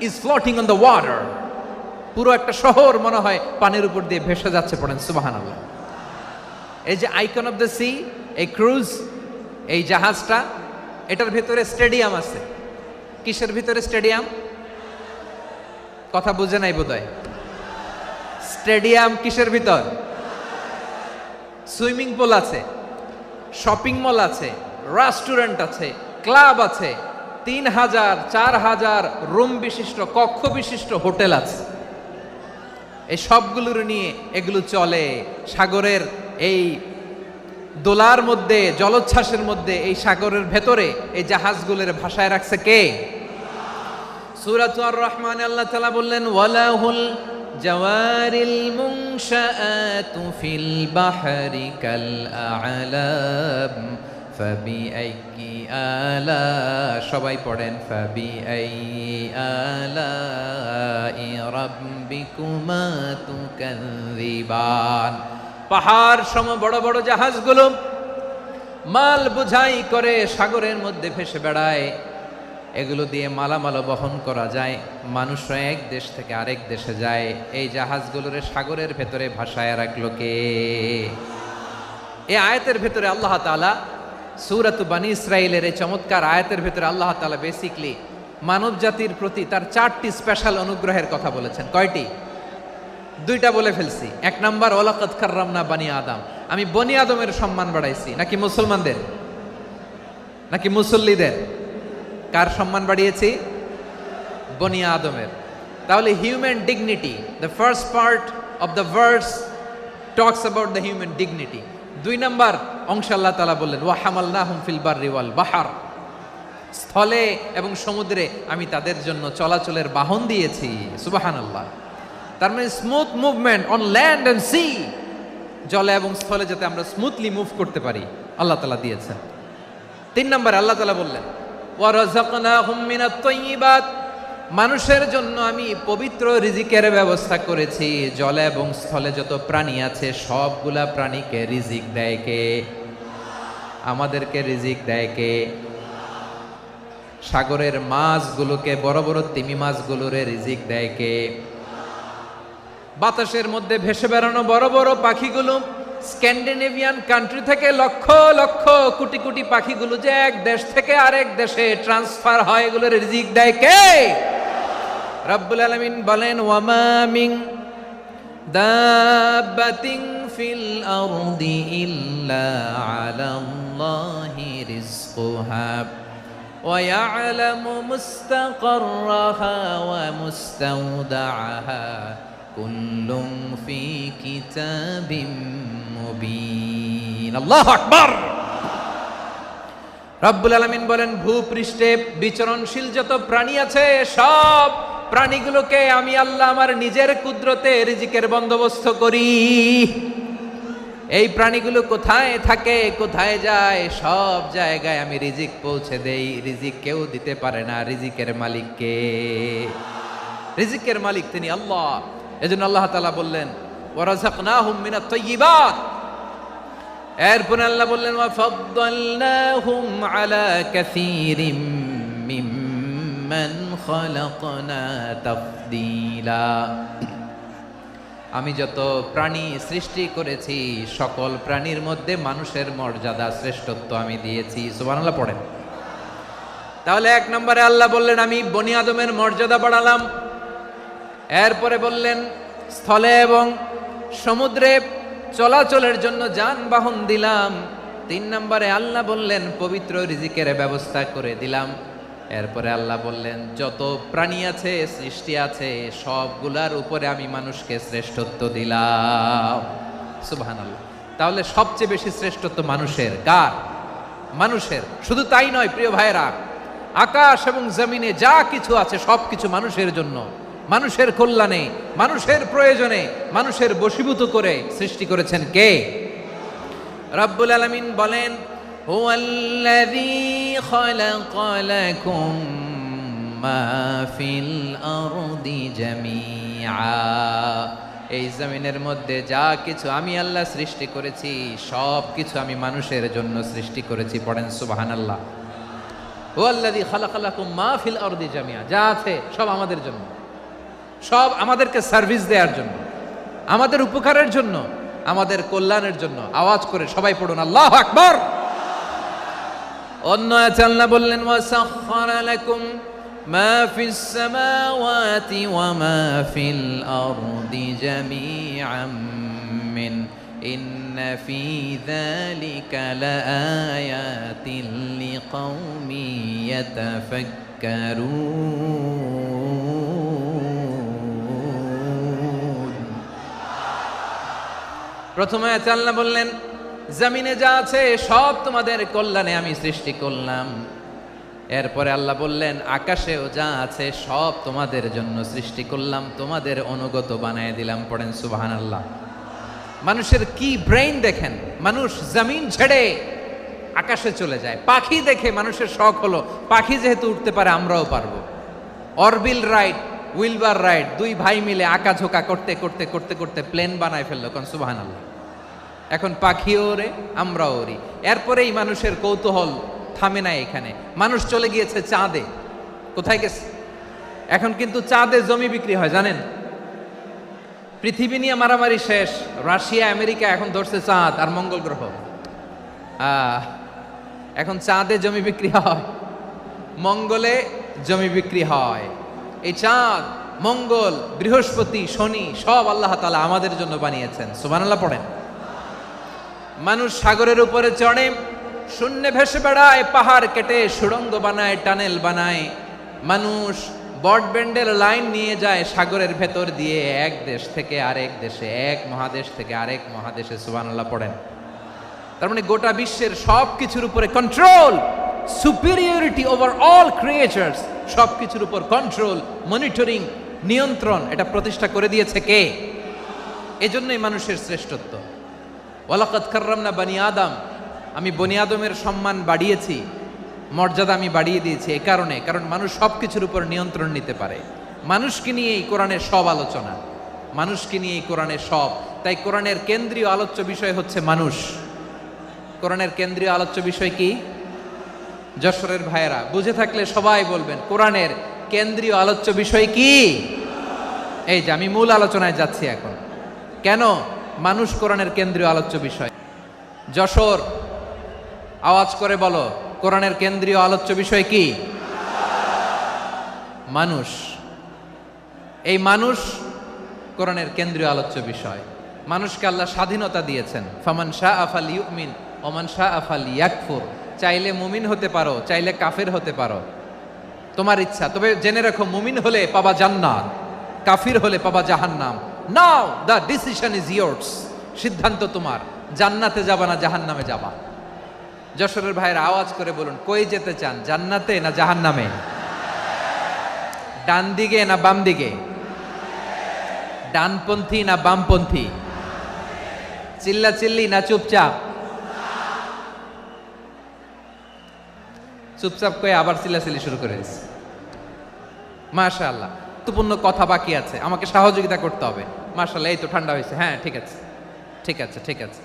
is floating on the water. পুরো একটা শহর মনে হয় পানির উপর দিয়ে ভেসে যাচ্ছে। পড়েন সুবহানাল্লাহ। এই যে আইকন অফ দ্য সি, এই ক্রুজ, এই জাহাজটা, এটার ভিতরে স্টেডিয়াম আছে। কিসের ভিতরে স্টেডিয়াম? কথা বুঝে নাই বোধহয়। স্টেডিয়াম কিসের ভিতর? সুইমিং পুল আছে, শপিং মল আছে, রেস্টুরেন্ট আছে, ক্লাব আছে, 3000 4000 রুম বিশিষ্ট, কক্ষ বিশিষ্ট হোটেল আছে। এই সবগুলোর নিয়ে এগুলো চলে সাগরের এই দোলার মধ্যে, জলোচ্ছ্বাসের মধ্যে। এই সাগরের ভেতরে এই জাহাজগুলোর ভাষায় রাখছে কে? সূরাতুর আর রহমানে আল্লাহ তাআলা বললেন, ওয়ালাহুল জাওয়ারিল মুনশাআতু ফিল বাহরি কাল আ'লাম ফাবিআইয়ি আলা, সবাই পড়েন, ফাবিআইয়ি আলাই রাব্বিকুমা তুকাযযিবান। পাহাড় সম বড় বড় জাহাজগুলো মাল বোঝাই করে সাগরের মধ্যে ভেসে বেড়ায়। এগুলো দিয়ে মালামাল বহন করা যায়, মানুষরা এক দেশ থেকে আরেক দেশে যায়। এই জাহাজগুলোর সাগরের ভেতরে ভাসায় রাখলো কে? এই আয়াতের ভেতরে আল্লাহ তাআলা সূরাত বানী ইসরাঈলের এই চমৎকার আয়াতের ভেতরে আল্লাহ তাআলা বেসিকলি মানব জাতির প্রতি তার 4টি স্পেশাল অনুগ্রহের কথা বলেছেন। কয়টি? 2টা বলে ফেলছি। 1 নাম্বার, ওয়ালাকাদ কাররামনা বানি আদম, আমি বনি আদমের সম্মান বাড়াইছি। নাকি মুসলমানদের? নাকি মুসল্লিদের? কার সম্মান বাড়িয়েছি? বনি আদমের। তাহলে human dignity, the first part of the verse talks about the human dignity. 2 number অংশে আল্লাহ তাআলা বললেন, ওয়া হামালনাহুম ফিল বাররি ওয়াল বাহর, স্থলে এবং সমুদ্রে আমি তাদের জন্য চলাচলের বাহন দিয়েছি। সুবহানাল্লাহ। তার মানে smooth movement on land and sea, জলে এবং স্থলে যাতে আমরা স্মুথলি মুভ করতে পারি আল্লাহ তাআলা দিয়েছেন। 3 নম্বরে আল্লাহ তাআলা বললেন, ওয়া রাযাকনাহুম মিনাত তাইয়্যিবাত, মানুষের জন্য আমি পবিত্র রিজিকের ব্যবস্থা করেছি। জলে এবং স্থলে যত প্রাণী আছে সবগুলা প্রাণীকে রিজিক দেয় কে? আমাদেরকে রিজিক দেয় কে? সাগরের মাছগুলোকে, বড় বড় তিমি মাছগুলোরে রিজিক দেয় কে? বাতাসের মধ্যে ভেসে বেড়ানো বড় বড় পাখিগুলো, স্ক্যান্ডিনেভিয়ান কান্ট্রি থেকে লক্ষ লক্ষ কোটি কোটি পাখিগুলো যে এক দেশ থেকে আরেক দেশে ট্রান্সফার হয়, এগুলোর রিজিক দেয় কে? রব্বুল আলামিন বলেন, ওয়ামা মিন দাব্বাতিন ফিল আরদি ইল্লা আলাল্লাহি রিজকুহা ওয়া ইয়ালামু মুস্তাকাররাহা ওয়া মুস্তাওদাআহা কুল্লুম ফি কিতাবিম মুবিন। আল্লাহু আকবার। রব্বুল আলামিন বলেন, ভূপৃষ্ঠে বিচরণশীল যত প্রাণী আছে সব প্রাণীগুলোকে আমি আল্লাহ আমার নিজের কুদরতে রিজিকের বন্দোবস্ত করি। এই প্রাণীগুলো কোথায় থাকে, কোথায় যায়, সব জায়গায় আমি রিজিক পৌঁছে দেই। রিজিক কেউ দিতে পারে না, রিজিকের মালিক কে? রিজিকের মালিক তিনি আল্লাহ। এজন্য আল্লাহ তাআলা বললেন, ওয়া রাযাকনাহুম মিনাত তাইয়্যিবাত, এরপরে আল্লাহ বললেন ওয়া ফাদ্দালনাহুম আলা কাসীরিম মিম্মান খালাকনা তাফদীলা। আমি যত প্রাণী সৃষ্টি করেছি সকল প্রাণীর মধ্যে মানুষের মর্যাদা শ্রেষ্ঠত্ব আমি দিয়েছি। সুবহানাল্লাহ পড়েন। তাহলে এক নম্বরে আল্লাহ বললেন আমি বনি আদমের মর্যাদা বাড়ালাম। এরপরে বললেন স্থলে এবং সমুদ্রে চলাচলের জন্য যানবাহন দিলাম। 3 নম্বরে আল্লাহ বললেন পবিত্র রিজিকের ব্যবস্থা করে দিলাম। এরপরে আল্লাহ বললেন যত প্রাণী আছে সৃষ্টি আছে সবগুলার উপরে আমি মানুষকে শ্রেষ্ঠত্ব দিলাম। সুবহানাল্লাহ। তাহলে সবচেয়ে বেশি শ্রেষ্ঠত্ব মানুষের। কার? মানুষের। শুধু তাই নয় প্রিয় ভাইরা, আকাশ এবং জমিনে যা কিছু আছে সবকিছু মানুষের জন্য, মানুষের কল্যাণে, মানুষের প্রয়োজনে, মানুষের বশীভূত করে সৃষ্টি করেছেন কে? রব্বুল আলামিন বলেন হুয়াল্লাযী খালাকা লাকুম মা ফিল আরদি জামিআ। এই জমিনের মধ্যে যা কিছু আমি আল্লাহ সৃষ্টি করেছি সব কিছু আমি মানুষের জন্য সৃষ্টি করেছি। পড়েন সুবহানাল্লাহ। হুয়াল্লাযী খালাকা লাকুম মা ফিল আরদি জামিআ। যা আছে সব আমাদের জন্য, সব আমাদেরকে সার্ভিস দেওয়ার জন্য, আমাদের উপকারের জন্য, আমাদের কল্যাণের জন্য। আওয়াজ করে সবাই পড়ুন আল্লাহু আকবার। অন্য আয়াতে আল্লাহ বললেন ওয়াসাখখারা লাকুম মা ফিস সামাওয়াতি ওয়া মা ফিল আরদি জামিআম মিন ইন্না ফি যালিকা লাআয়াতিন লিকাউমি ইয়াতাফাক্কারুন। প্রথমে আয়াতে আল্লাহ বললেন জমিনে যা আছে সব তোমাদের কল্যাণে আমি সৃষ্টি করলাম। এরপরে আল্লাহ বললেন আকাশেও যা আছে সব তোমাদের জন্য সৃষ্টি করলাম, তোমাদের অনুগত বানায় দিলাম। পড়েন সুবহানাল্লাহ। মানুষের কি ব্রেইন দেখেন, মানুষ জমিন ছেড়ে আকাশে চলে যায়। পাখি দেখে মানুষের শখ হলো পাখি যেহেতু উঠতে পারে আমরাও পারবো। অরবিল রাইড, উইলবার রাইড, 2 ভাই মিলে আঁকাঝোঁকা করতে করতে করতে করতে প্লেন বানায় ফেললো। কোন সুবহানাল্লাহ। এখন পাখিও ওরে আমরাও ওরি। এরপরেই মানুষের কৌতূহল থামে না এখানে। মানুষ চলে গিয়েছে চাঁদে। কোথায় গেছে? এখন কিন্তু চাঁদে জমি বিক্রি হয় জানেন। পৃথিবী নিয়ে মারামারি শেষ। রাশিয়া আমেরিকা এখন ধরছে চাঁদ আর মঙ্গল গ্রহ। এখন চাঁদে জমি বিক্রি হয়, মঙ্গলে জমি বিক্রি হয়। এই চাঁদ, মঙ্গল, বৃহস্পতি, শনি সব আল্লাহ তাআলা আমাদের জন্য বানিয়েছেন। সুবহানাল্লাহ পড়েন। মানুষ সাগরের উপরে চড়ে, শূন্যে ভেসে বেড়ায়, পাহাড় কেটে সুড়ঙ্গ বানায়, টানেল বানায়। মানুষ ব্রডব্যান্ডের লাইন নিয়ে যায় সাগরের ভেতর দিয়ে, এক দেশ থেকে আরেক দেশে, এক মহাদেশ থেকে আরেক মহাদেশে। সুবহানাল্লাহ পড়েন। তার মানে গোটা বিশ্বের সব কিছুর উপরে control, superiority over all creatures, সব কিছুর উপর কন্ট্রোল, মনিটরিং, নিয়ন্ত্রণ এটা প্রতিষ্ঠা করে দিয়েছে কে? এজন্যই মানুষের শ্রেষ্ঠত্ব। ওয়ালাকাদ কাররামনা বানি আদম। আমি বনি আদমের সম্মান বাড়িয়েছি, মর্যাদা আমি বাড়িয়ে দিয়েছি এই কারণে, কারণ মানুষ সব কিছুর উপর নিয়ন্ত্রণ নিতে পারে। মানুষকে নিয়ে এই কোরআনের সব আলোচনা, মানুষকে নিয়ে এই কোরআনের সব। তাই কোরআনের কেন্দ্রীয় আলোচ্য বিষয় হচ্ছে মানুষ। কোরআনের কেন্দ্রীয় আলোচ্য বিষয় কি? যশোরের ভাইয়েরা বুঝে থাকলে সবাই বলবেন কোরআনের কেন্দ্রীয় আলোচ্য বিষয় কি? এই যে আমি মূল আলোচনায় যাচ্ছি এখন। কেন মানুষ কোরআনের কেন্দ্রীয় আলোচ্য বিষয়? যশোর আওয়াজ করে বলো, কোরআনের কেন্দ্রীয় আলোচ্য বিষয় কি? মানুষ। এই মানুষ কোরআনের কেন্দ্রীয় আলোচ্য বিষয়। মানুষকে আল্লাহ স্বাধীনতা দিয়েছেন। ফামান শাআ ফালইউমিন ওয়া মান শাআ ফালইয়াকফুর। চাইলে মুমিন হতে পারো, চাইলে কাফের হতে পারো, তোমার ইচ্ছা। তবে জেনে রাখো মুমিন হলে পাবা জান্নাত, কাফির হলে পাবা জাহান্নাম। নাও দ্য ডিসিশন ইজ ইয়ার্স। সিদ্ধান্ত তোমার, জান্নাতে যাবা না জাহান্নামে যাবা। যশোরের ভাইয়েরা আওয়াজ করে বলুন, কই যেতে চান, জান্নাতে না জাহান্নামে? ডান দিকে না বাম দিকে? ডানপন্থী না বামপন্থী? চিল্লা চিল্লি না চুপচাপ? চুপচাপ কয়ে আবার চিল্লাচিল্লি শুরু করে দিচ্ছে। মাশাআল্লাহ, গুরুত্বপূর্ণ কথা বাকি আছে, আমাকে সহযোগিতা করতে হবে। মাশাআল্লাহ, এই তো ঠান্ডা হয়েছে। হ্যাঁ ঠিক আছে ঠিক আছে ঠিক আছে।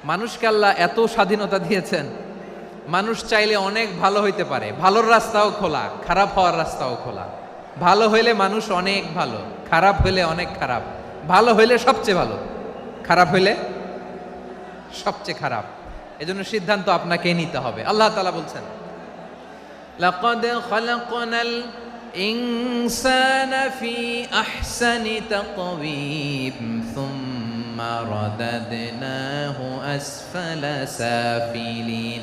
মানুষকে আল্লাহ এত স্বাধীনতা দিয়েছেন, মানুষ চাইলে অনেক ভালো হইতে পারে। ভালোর রাস্তাও খোলা, খারাপ হওয়ার রাস্তাও খোলা। ভালো হইলে মানুষ অনেক ভালো, খারাপ হইলে অনেক খারাপ। ভালো হইলে সবচেয়ে ভালো, খারাপ হইলে সবচেয়ে খারাপ। এজন্য সিদ্ধান্ত আপনাকে নিতে হবে। আল্লাহ তাআলা বলছেন, লাকাদ খালাকনাল ইনসানা ফি আহসানি তাকওয়িম সুম্মা রাদাদনাহু আসফালা সাফিলিন।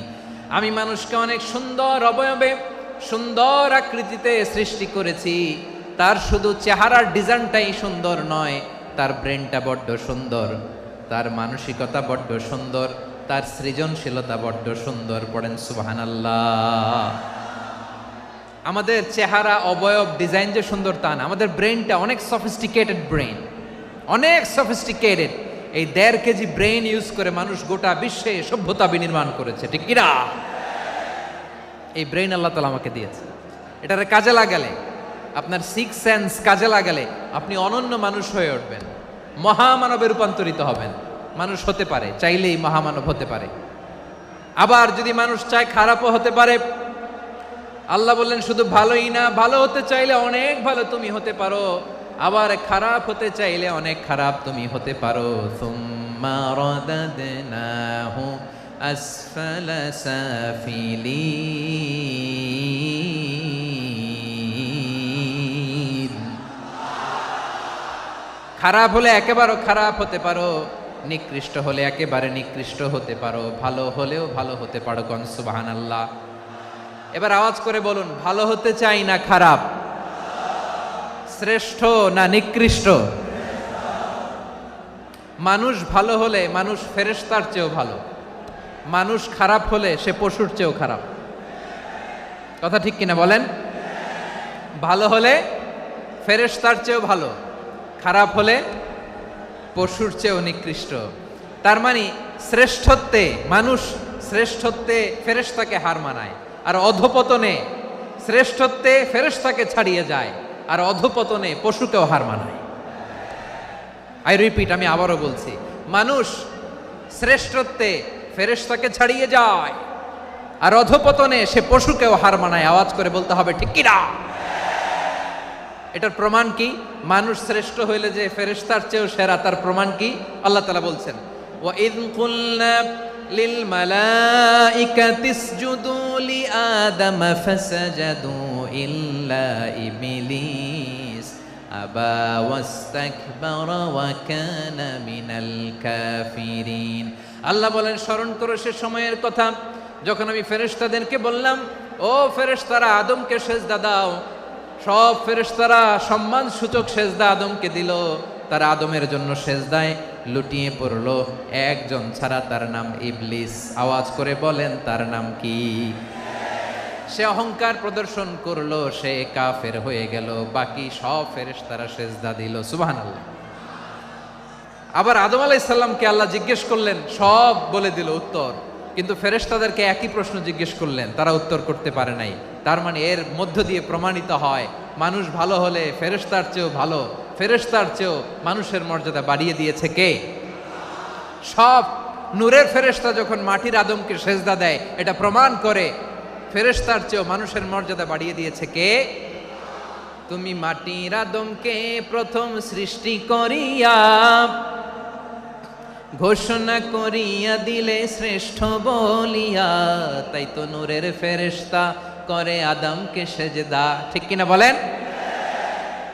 আমি মানুষকে অনেক সুন্দর অবয়বে, সুন্দর আকৃতিতে সৃষ্টি করেছি। তার শুধু চেহারার ডিজাইনটাই সুন্দর নয়, তার ব্রেনটা বড্ড সুন্দর, তার মানসিকতা বড্ড সুন্দর, তার সৃজনশীলতা বড্ড সুন্দর। পড়েন সুবহানাল্লাহ। আমাদের চেহারা, অবয়ব, ডিজাইন যে সুন্দর তা না, আমাদের ব্রেনটা অনেক সফিস্টিকেটেড ব্রেন, অনেক সফিস্টিকেটেড। এই 1.5 কেজি ব্রেন ইউজ করে মানুষ গোটা বিশ্বে সভ্যতা বিনির্মাণ করেছে, ঠিক কিনা? এই ব্রেন আল্লাহ তাআলা আমাকে দিয়েছে। এটারে কাজে লাগালে, আপনার 6 সেন্স কাজে লাগালে আপনি অনন্য মানুষ হয়ে উঠবেন, মহামানবে রূপান্তরিত হবেন। মানুষ হতে পারে, চাইলেই মহামানব হতে পারে। আবার যদি মানুষ চায় খারাপও হতে পারে। আল্লাহ বললেন শুধু ভালোই না, ভালো হতে চাইলে অনেক ভালো তুমি হতে পারো, আবার খারাপ হতে চাইলে অনেক খারাপ তুমি হতে পারো। সুম্মা রাদাদনাহু আসফালা সাফিলিন। খারাপ হলে একেবারে খারাপ হতে পারো, নিকৃষ্ট হলে একেবারে নিকৃষ্ট হতে পারো, ভালো হলেও ভালো হতে পারো। কোন সুবহানাল্লাহ। এবার আওয়াজ করে বলুন, ভালো হতে চাই না খারাপ, শ্রেষ্ঠ না নিকৃষ্ট? মানুষ ভালো হলে মানুষ ফেরেশতার চেয়েও ভালো, মানুষ খারাপ হলে সে পশুর চেয়েও খারাপ। কথা ঠিক কিনা বলেন? ভালো হলে ফেরেশতার চেয়েও ভালো, খারাপ হলে পশুর চেয়েও নিকৃষ্ট। তার মানে শ্রেষ্ঠত্বে মানুষ, শ্রেষ্ঠত্বে ফেরেশতাকে হার মানায়, আর অধপতনে শ্রেষ্ঠত্বে ফেরেশতাকে ছাড়িয়ে যায়, আর অধপতনে পশুকেও হার মানায়। আই রিপিট, আমি আবারও বলছি, মানুষ শ্রেষ্ঠত্বে ফেরেশতাকে ছাড়িয়ে যায়, আর অধপতনে সে পশুকেও হার মানায়। আওয়াজ করে বলতে হবে ঠিক কিনা? এটার প্রমাণ কি? মানুষ শ্রেষ্ঠ হইলে যে ফেরেশতার চেয়েও সেরা, তার প্রমাণ কি? আল্লাহ তাআলা বলছেন, ওয়া ইয কুলনা লিল মালাইকাতি ইসজুদু লি আদম ফাসাজাদু ইল্লা ইবলিস আবা ওয়াস্তাকবারা ওয়া কানা মিনাল কাফিরিন। আল্লাহ বলেন, স্মরণ করো সে সময়ের কথা যখন আমি ফেরেশতাদেরকে বললাম, ও ফেরেশতারা আদমকে সেজদা দাও। সব ফেরেশতারা সম্মান সূচক সেজদা আদমকে দিল, তারা আদমের জন্য সেজদায় লুটিয়ে পড়লো, একজন ছাড়া, তার নাম ইবলিস। আওয়াজ করে বলেন তার নাম কি? সে অহংকার প্রদর্শন করলো, সে কাফের হয়ে গেল, বাকি সব ফেরেশতারা সেজদা দিল। সুবহানাল্লাহ। আবার আদম আলাইহিস সালামকে আল্লাহ জিজ্ঞেস করলেন, সব বলে দিল উত্তর, কিন্তু ফেরেশতাদেরকে একই প্রশ্ন জিজ্ঞেস করলেন, তারা উত্তর করতে পারে নাই। তার মানে এর মধ্য দিয়ে প্রমাণিত হয়, মানুষ ভালো হলে ফেরেশতার চেয়েও ভালো, ফেরেশতার চেয়েও মানুষের মর্যাদা বাড়িয়ে দিয়েছে কে? সব নূরের ফেরেশতা যখন মাটির আদমকে সেজদা দেয়, এটা প্রমাণ করে ফেরেশতার চেয়েও মানুষের মর্যাদা বাড়িয়ে দিয়েছে কে? তুমি মাটির আদমকে প্রথম সৃষ্টি করিয়া ঘোষণা করিয়া দিলে শ্রেষ্ঠ বলিয়া, তাই তো নূরের ফেরেশতা করে আদমকে সেজদা। ঠিক কিনা বলেন?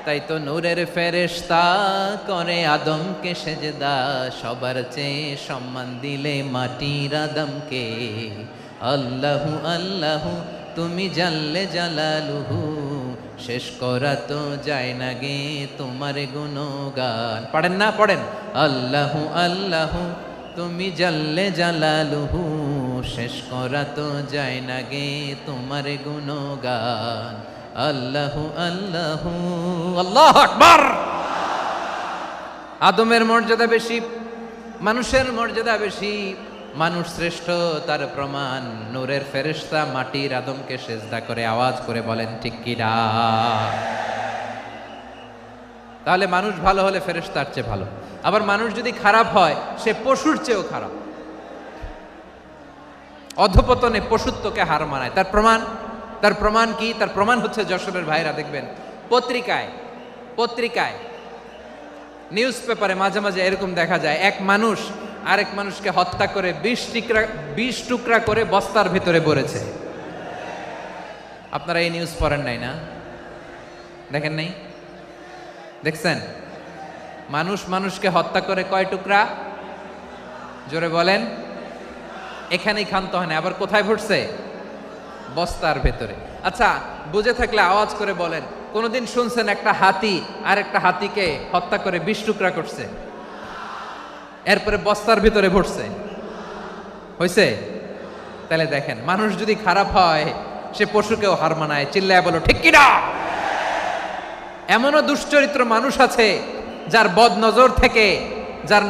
তাই তো নূরের ফেরেশতা করে আদমকে সেজদা, সবার চেয়ে সম্মান দিলে মাটির আদমকে। আল্লাহু আল্লাহু তুমি জাল্লে জালালুহু, শেষ করা তো যায় না গে তোমার গুণগান। পড়েন না? পড়েন। আল্লাহু আল্লাহু তুমি জাল্লে জালালুহু, শেষ করা তো যায় না গে তোমার গুণগান। আল্লাহু আল্লাহু, আল্লাহু আকবার। আদমের মর্যাদা বেশি, মানুষের মর্যাদা বেশি, মানুষ শ্রেষ্ঠ তার প্রমাণ নূরের ফেরেশতা মাটির আদমকে সেজদা করে। আওয়াজ করে বলেন ঠিক কিনা? তাহলে মানুষ ভালো হলে ফেরেশতার চেয়ে ভালো, আবার মানুষ যদি খারাপ হয় সে পশুর চেয়েও খারাপ। অধপতনে পশুত্বকে হার মানায়। তার প্রমাণ কি? তার প্রমাণ হচ্ছে যশোরের ভাইরা দেখবেন পত্রিকায় নিউজ পেপারে মাঝে মাঝে এরকম দেখা যায়, এক মানুষ আরেক মানুষকে হত্যা করে 20 টুকরা করে বস্তার ভিতরে ভরেছে। আপনারা এই নিউজ পড়েন নাই না? দেখেন নাই? দেখছেন? মানুষ মানুষকে হত্যা করে কয় টুকরা? জোরে বলেন। এখানেই ক্ষান্ত হয় না, আবার কোথায় ভরছে? বস্তার ভেতরে। আচ্ছা, বুঝে থাকলে আওয়াজ করে বলেন, কোনদিন শুনছেন একটা হাতি আর একটা হাতিকে হত্যা করে 20 টুকরা করছে, এরপরে বস্তার ভিতরে ভরছে? হয়েছে? তাহলে দেখেন, মানুষ যদি খারাপ হয় সে পশুকেও হার মানায়। চিল্লায় বলো ঠিক কিনা? এমনও দুশ্চরিত্র মানুষ আছে যার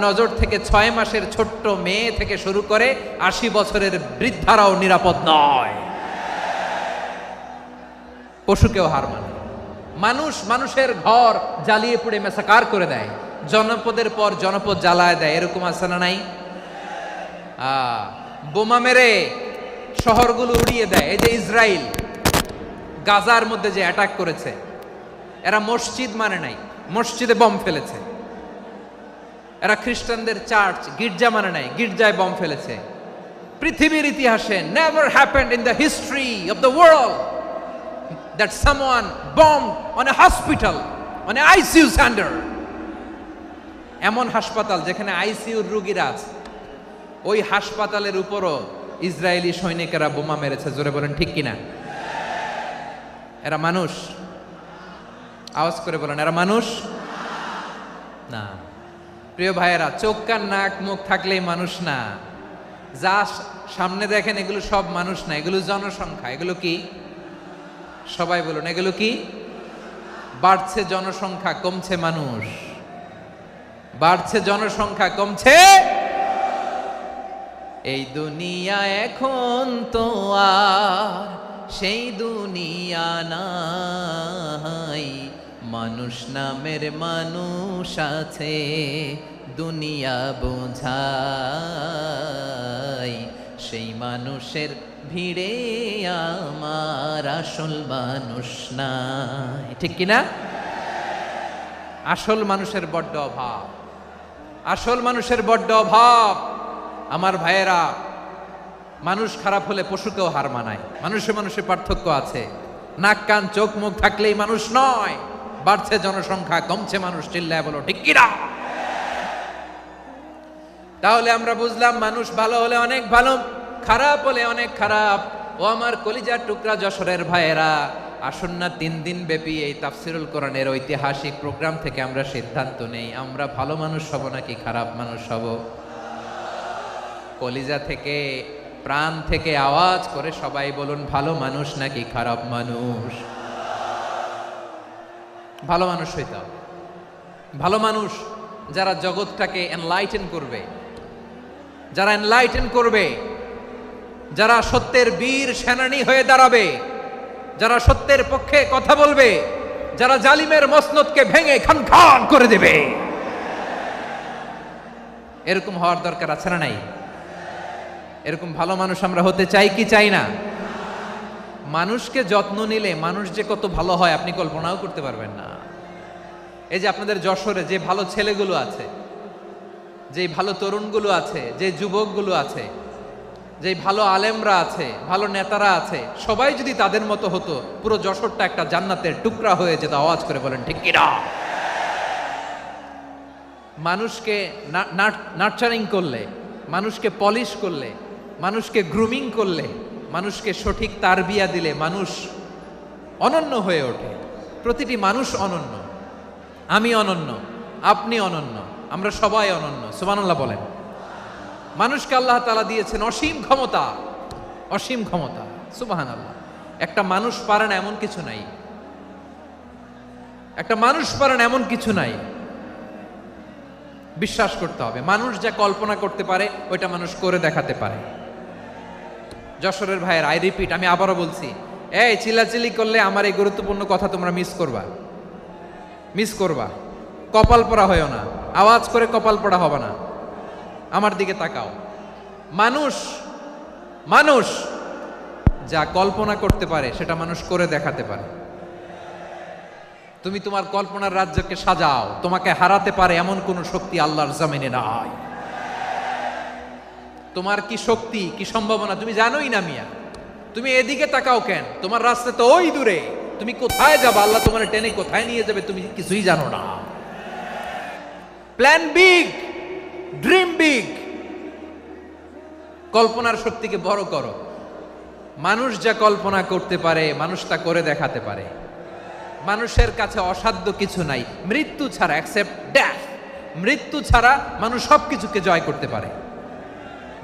নজর থেকে 6 মাসের ছোট্ট মেয়ে থেকে শুরু করে 80 বছরের বৃদ্ধারাও নিরাপদ নয়। পশুকেও হার মানে। মানুষের ঘর জ্বালিয়ে পুড়ে মেসাকার করে দেয়, জনপদের পর জনপদ জ্বালায় দেয়। এরকম আছে না নাই? বোমা মেরে শহরগুলো উড়িয়ে দেয়। এই যে ইসরায়েল গাজার মধ্যে যে অ্যাটাক করেছে, এরা মসজিদ মানে নাই, মসজিদে বম ফেলেছে। এরা খ্রিস্টানদের চার্চ গির্জা মানে নাই, গির্জায় বম ফেলেছে। পৃথিবীর ইতিহাসে never happened in the history of the world that someone bombed on a hospital, on a ICU center. এমন হাসপাতাল যেখানে আইসিইউর রোগীরা আছে, ওই হাসপাতালের উপরও ইসরায়েলি সৈনিকেরা বোমা মেরেছে। জোরে বলেন ঠিক কিনা? এরা মানুষ? আওয়াজ করে বলেন, এরা মানুষ না। প্রিয় ভাইয়েরা, চোখ কান নাক মুখ থাকলেই মানুষ না। যা সামনে দেখেন এগুলো সব মানুষ না, এগুলো জনসংখ্যা। এগুলো কি? সবাই বলুন, এগুলো কি? বাড়ছে জনসংখ্যা, কমছে মানুষ। বাড়ছে জনসংখ্যা, কমছে। এই দুনিয়া এখন তো আর সেই দুনিয়া নাই, মানুষ নামের মানুষ আছে দুনিয়া বোঝাই, সেই মানুষের ভিড়ে আমার আসল মানুষ নাই। ঠিক কিনা? আসল মানুষের বড্ড অভাব, আসল মানুষের বড্ড অভাব। আমার ভাইয়েরা, মানুষ খারাপ হলে পশুকেও হার মানায়। মানুষে পার্থক্য আছে। নাক কান চোখ মুখ থাকলেই মানুষ নয়। বাড়ছে জনসংখ্যা, কমছে মানুষ। চিল্লায় বলো ঠিক কিনা? তাহলে আমরা বুঝলাম, মানুষ ভালো হলে অনেক ভালো, খারাপ হলে অনেক খারাপ। ও আমার কলিজার টুকরা যশোরের ভাইয়েরা, আসুন না 3 দিন ব্যাপী এই তাফসিরুল কোরআনের ঐতিহাসিক প্রোগ্রাম থেকে আমরা সিদ্ধান্ত নেই, আমরা ভালো মানুষ হব নাকি খারাপ মানুষ হব। কলিজা থেকে, প্রাণ থেকে আওয়াজ করে সবাই বলুন, ভালো মানুষ নাকি খারাপ মানুষ? ভালো মানুষ হইতে হবে। ভালো মানুষ যারা জগৎটাকে এনলাইটেন করবে, যারা এনলাইটেন করবে, যারা সত্যের বীর সেনানী হয়ে দাঁড়াবে, যারা সত্যের পক্ষে কথা বলবে, যারা জালিমের মসনদকে ভেঙে খান খান করে দেবে। এরকম হওয়ার দরকার আছে না নাই? এরকম ভালো মানুষ আমরা হতে চাই কি চাই না? মানুষকে যত্ন নিলে মানুষ যে কত ভালো হয় আপনি কল্পনাও করতে পারবেন না। এই যে আপনাদের যশোরে যে ভালো ছেলেগুলো আছে, যে ভালো তরুণগুলো আছে, যে যুবকগুলো আছে, যে ভালো আলেমরা আছে, ভালো নেতারা আছে, সবাই যদি তাদের মতো হতো, পুরো যশোরটা একটা জান্নাতের টুকরা হয়ে যেত। আওয়াজ করে বলেন ঠিক কিনা? মানুষকে নার্চারিং করলে, মানুষকে পলিশ করলে, মানুষকে গ্রুমিং করলে, মানুষকে সঠিক তারবিয়া দিলে মানুষ অনন্য হয়ে ওঠে। প্রতিটি মানুষ অনন্য। আমি অনন্য, আপনি অনন্য, আমরা সবাই অনন্য। সুবহানাল্লাহ বলেন। মানুষকে আল্লাহ তাআলা দিয়েছেন অসীম ক্ষমতা, অসীম ক্ষমতা। সুবহানাল্লাহ। একটা মানুষ পারে না এমন কিছু নাই, একটা মানুষ পারে না এমন কিছু নাই। বিশ্বাস করতে হবে, মানুষ যা কল্পনা করতে পারে ওইটা মানুষ করে দেখাতে পারে। যশোরের ভাইয়ের, আই রিপিট, আমি আবারও বলছি, এই চিল্লাচিল্লি করলে আমার এই গুরুত্বপূর্ণ কথা তোমরা মিস করবা। কপাল পড়া হয়েও না, আওয়াজ করে কপাল পড়া হবে না। আমার দিকে তাকাও। মানুষ মানুষ যা কল্পনা করতে পারে সেটা মানুষ করে দেখাতে পারে। তুমি তোমার কল্পনার রাজ্যকে সাজাও, তোমাকে হারাতে পারে এমন কোন শক্তি আল্লাহর জমিনে নাই। তোমার কি শক্তি, কি সম্ভাবনা তুমি জানোই না মিয়া। তুমি এদিকে তাকাও কেন? তোমার রাস্তা তো ওই দূরে। তুমি কোথায় যাবে, আল্লাহ তোমার টেনে কোথায় নিয়ে যাবে তুমি কিছুই জানো না। প্ল্যান বিগ, ড্রিম বিগ, কল্পনার শক্তিকে বড় করো। মানুষ যা কল্পনা করতে পারে মানুষ তা করে দেখাতে পারে। মানুষের কাছে অসাধ্য কিছু নাই মৃত্যু ছাড়া, এক্সেপ্ট ডেথ। মৃত্যু ছাড়া মানুষ সবকিছুকে জয় করতে পারে।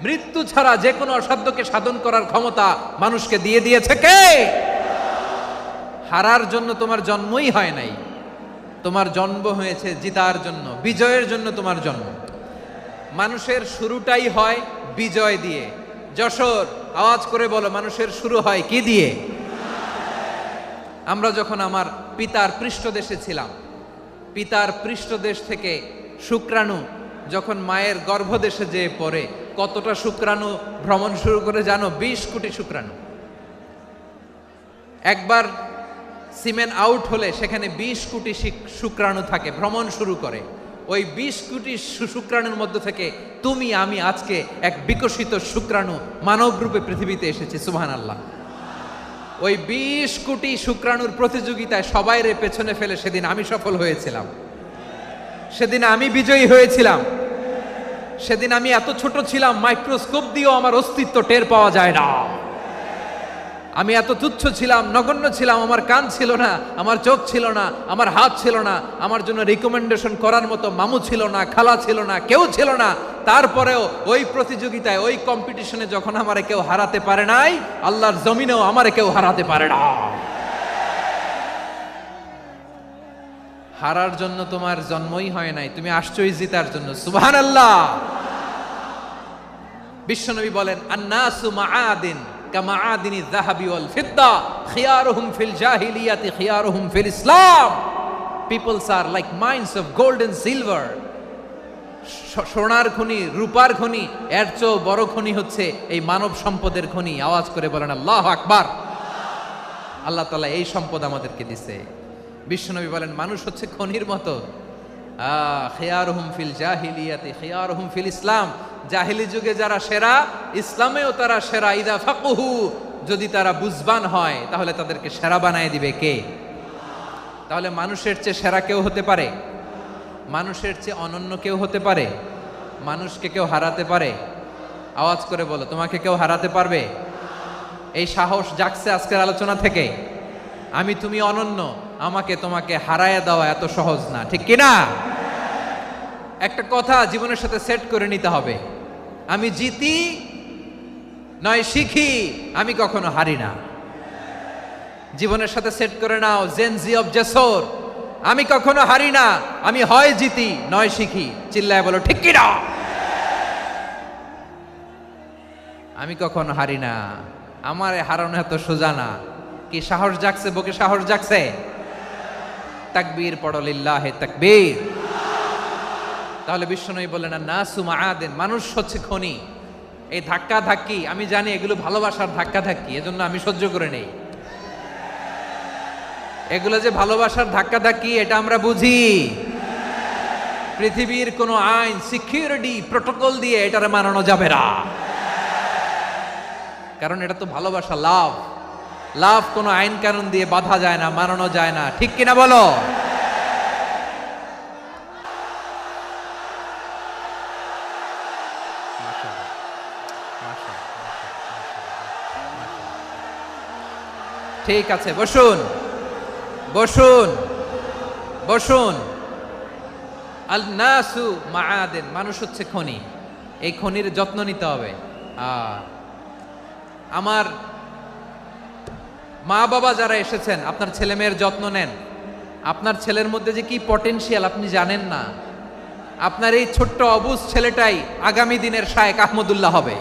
মৃত্যু ছাড়া যে কোনো অসাধ্যকে সাধন করার ক্ষমতা মানুষকে দিয়ে দিয়েছে কে? হারার জন্য তোমার জন্মই হয় নাই, তোমার জন্ম হয়েছে জিতার জন্য, বিজয়ের জন্য তোমার জন্ম। মানুষের শুরুটাই হয় বিজয় দিয়ে। যশোর আওয়াজ করে বলো, মানুষের শুরু হয় কি দিয়ে? আমরা যখন আমার পিতার পৃষ্ঠদেশে ছিলাম, পিতার পৃষ্ঠদেশ থেকে শুক্রাণু যখন মায়ের গর্ভদেশে যেয়ে পড়ে, কতটা শুক্রাণু ভ্রমণ শুরু করে জানো? 20 কোটি শুক্রাণু। একবার সিমেন আউট হলে সেখানে 20 কোটি শুক্রাণু থাকে, ভ্রমণ শুরু করে। ওই 20 কোটি শুক্রাণুর মধ্য থেকে তুমি আমি আজকে এক বিকশিত শুক্রাণু মানব রূপে পৃথিবীতে এসেছি। সুবহানাল্লাহ। ওই 20 কোটি শুক্রাণুর প্রতিযোগিতায় সবাইরে পেছনে ফেলে সেদিন আমি সফল হয়েছিলাম, সেদিন আমি বিজয়ী হয়েছিলাম। সেদিন আমি এত ছোট ছিলাম, মাইক্রোস্কোপ দিয়েও আমার অস্তিত্ব টের পাওয়া যায় না। আমি এত তুচ্ছ ছিলাম, নগণ্য ছিলাম। আমার কান ছিল না, আমার চোখ ছিল না, আমার হাত ছিল না, আমার জন্য রিকমেন্ডেশন করার মতো মামু ছিল না, খালা ছিল না, কেউ ছিল না। তারপরেও ওই প্রতিযোগিতায়, ওই কম্পিটিশনে যখন আমারে কেউ হারাতে পারে নাই, আল্লাহর জমিনেও আমারে কেউ হারাতে পারে না। হারার জন্য তোমার জন্মই হয় নাই, তুমি আসছই জিতার জন্য। সুবহানাল্লাহ। বিশ্বনবী বলেন, আন্নাসু মাআদিন কামাআদিনি যাহাবি ওয়াল ফিদ্দা খিয়ারুহুম ফিল জাহিলিয়াতি খিয়ারুহুম ফিল ইসলাম। Peoples are like mines of gold and silver. সোনার খনি, রূপার খনি, এর চেয়েও বড় খনি হচ্ছে এই মানব সম্পদের খনি। আওয়াজ করে বলেন আল্লাহু আকবার। আল্লাহ তাআলা এই সম্পদ আমাদেরকে দিয়েছে। বিশ্বনবী বলেন, মানুষ হচ্ছে খনির মতো। খিয়ারুহুম ফিল জাহিলিয়াতি খিয়ারুহুম ফিল ইসলাম। জাহিলি যুগে যারা সেরা, ইসলামেও তারা সেরা। ইদা ফাকুহু, যদি তারা বুঝবান হয় তাহলে তাদেরকে সেরা বানায় দিবে কে? তাহলে মানুষের চেয়ে সেরা কেউ হতে পারে? মানুষের চেয়ে অনন্য কেউ হতে পারে? মানুষকে কেউ হারাতে পারে? আওয়াজ করে বলো, তোমাকে কেউ হারাতে পারবে? এই সাহস জাগছে আজকের আলোচনা থেকে। আমি তুমি অনন্য, আমাকে তোমাকে হারায় দেওয়া এত সহজ না, ঠিক কিনা? একটা কথা জীবনের সাথে সেট করে নিতে হবে, আমি জিতি নয় শিখি, আমি কখনো হারি না। জীবনের সাথে সেট করে নাও, জেনজি অফ যশোর, আমি কখনো হারি না, আমি হয় জিতি নয় শিখি। চিল্লায় বলো ঠিক কিনা? আমি কখনো হারি না, আমার হারানো এত সোজা না। কি সাহস জাগছে? বুকে সাহস জাগছে? তাকবীর পড়ো, লিল্লাহে তাকবীর। তাহলে বিশ্বনবী বললেন, নাসু মাআদিন, মানুষ হচ্ছে খনি। এই ধাক্কা ধাক্কি আমি জানি এগুলো ভালোবাসার ধাক্কা ধাক্কি, এজন্য আমি সহ্য করে নেই। এগুলো যে ভালোবাসার ধাক্কা ধাক্কি এটা আমরা বুঝি। পৃথিবীর কোনো আইন, সিকিউরিটি প্রটোকল দিয়ে এটারে মানানো যাবে না, কারণ এটা তো ভালোবাসা, লাভ। লাভ কোনো আইন কানুন দিয়ে বাধা যায় না, মানানো যায় না, ঠিক কিনা বলো? ঠিক আছে, বসুন বসুন বসুন। আল নাসু মাআদিন, মানুষ হচ্ছে খনি। এই খনির যত্ন নিতে হবে। আমার মা বাবা যারা এসেছেন, আপনার ছেলে মেয়ের যত্ন নেন। আপনার ছেলের মধ্যে যে কি পটেনশিয়াল আপনি জানেন না। আপনার এই ছোট্ট অবুজ ছেলেটাই আগামী দিনের শায়েখ আহমদুল্লাহ হবে।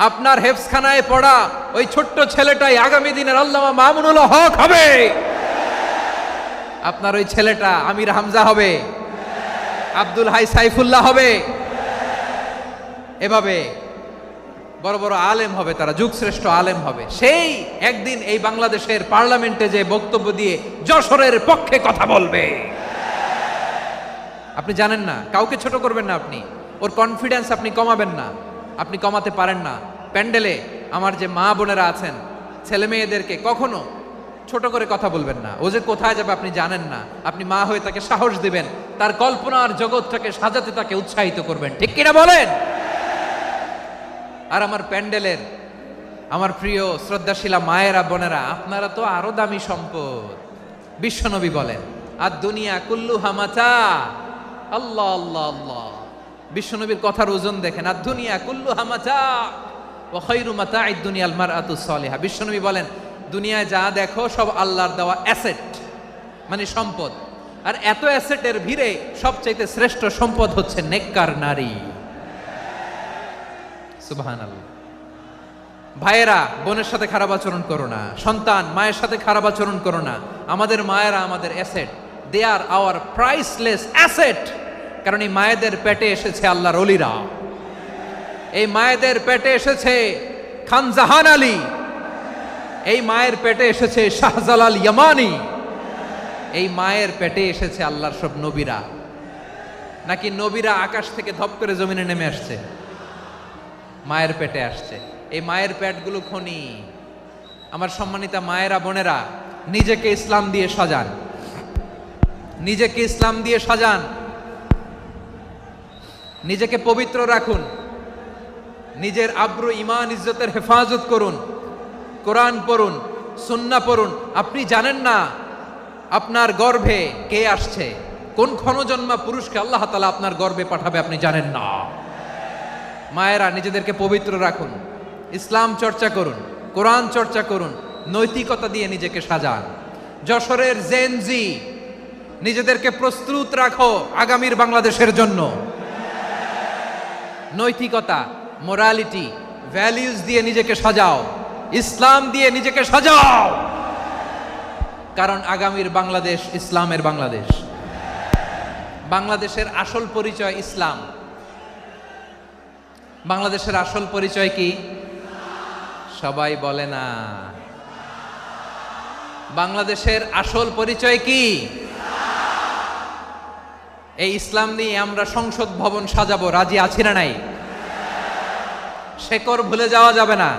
আপনার হেফজখানায় পড়া ওই ছোট্ট ছেলেটাই আগামী দিনের আল্লামা মামুনুল হক হবে। আপনার ওই ছেলেটা আমির হামজা হবে, আব্দুল হাই সাইফুল্লাহ হবে। এভাবে বড় বড় আলেম হবে, তারা যুগশ্রেষ্ঠ আলেম হবে। সেই একদিন এই বাংলাদেশের পার্লামেন্টে যে বক্তব্য দিয়ে যশোরের পক্ষে কথা বলবে। আপনি জানেন না, কাউকে ছোট করবেন না, আপনি ওর কনফিডেন্স আপনি কমাবেন না, আপনি কমাতে পারেন না। প্যান্ডেলে আমার যে মা বোনেরা আছেন, ছেলে মেয়েদেরকে কখনো ছোট করে কথা বলবেন না। ও যে কোথায় যাবে আপনি জানেন না, আপনি মা হয়ে তাকে সাহস দিবেন, তার কল্পনার জগৎটাকে সাজাতে তাকে উৎসাহিত করবেন, ঠিক কিনা বলেন? আর আমার প্যান্ডেলের আমার প্রিয় শ্রদ্ধাশীলা মায়েরা বোনেরা, আপনারা তো আরো দামি সম্পদ। বিশ্বনবী বলেন, আর দুনিয়া কুল্লু হামাচা। আল্লাহ আল্লাহ আল্লাহ, বিশ্বনবীর কথার ওজন দেখেন। আর দুনিয়া কুল্লু হামাচা ওয়া খায়রু মাতা'আদ দুনিয়াল মারআতু সালিহা। বিশ্বনবী বলেন, দুনিয়ায় যা দেখো সব আল্লাহর দেওয়া অ্যাসেট, মানে সম্পদ। আর এত অ্যাসেটের ভিড়ে সবচাইতে শ্রেষ্ঠ সম্পদ হচ্ছে নেককার নারী। সুবহানাল্লাহ। ভাইয়েরা বোনের সাথে খারাপ আচরণ করো না, সন্তান মায়ের সাথে খারাপ আচরণ করো না। আমাদের মায়েরা আমাদের asset, they are our priceless asset. কারণ এই মায়েদের পেটে এসেছে আল্লাহর ওলিরা, এই মায়েদের পেটে এসেছে খান জাহান আলী, এই মায়ের পেটে এসেছে শাহজালাল ইয়ামানি, এই মায়ের পেটে এসেছে আল্লাহর সব নবীরা। নাকি নবীরা আকাশ থেকে ধপ করে জমিনে নেমে আসছে? মায়ের পেটে আসছে। এই মায়ের পেটগুলো খনি। আমার সম্মানিতা মায়েরা বোনেরা, নিজেকে ইসলাম দিয়ে সাজান, নিজেকে ইসলাম দিয়ে সাজান, নিজেকে পবিত্র রাখুন, নিজের আব্রু ইমান ইজ্জতের হেফাজত করুন, কোরআন পড়ুন, সুন্নাহ পড়ুন। আপনি জানেন না আপনার গর্ভে কে আসছে, কোন ক্ষণজন্মা পুরুষকে আল্লাহ তাআলা আপনার গর্ভে পাঠাবে আপনি জানেন না। মায়েরা নিজেদেরকে পবিত্র রাখুন, ইসলাম চর্চা করুন, কোরআন চর্চা করুন, নৈতিকতা দিয়ে নিজেকে সাজান। যশোরের জেনজি, নিজেদেরকে প্রস্তুত রাখো আগামীর বাংলাদেশের জন্য। নৈতিকতা, মোরালিটি, ভ্যালিউজ দিয়ে নিজেকে সাজাও, ইসলাম দিয়ে নিজেকে সাজাও। কারণ আগামীর বাংলাদেশ ইসলামের বাংলাদেশ। বাংলাদেশের আসল পরিচয় ইসলাম। বাংলাদেশের আসল পরিচয় কি? সবাই বলে না। বাংলাদেশের আসল পরিচয় কি? এই ইসলাম নিয়ে আমরা সংসদ ভবন সাজাবো, রাজি আছি না নাই? শেকড় ভুলে যাওয়া যাবে না।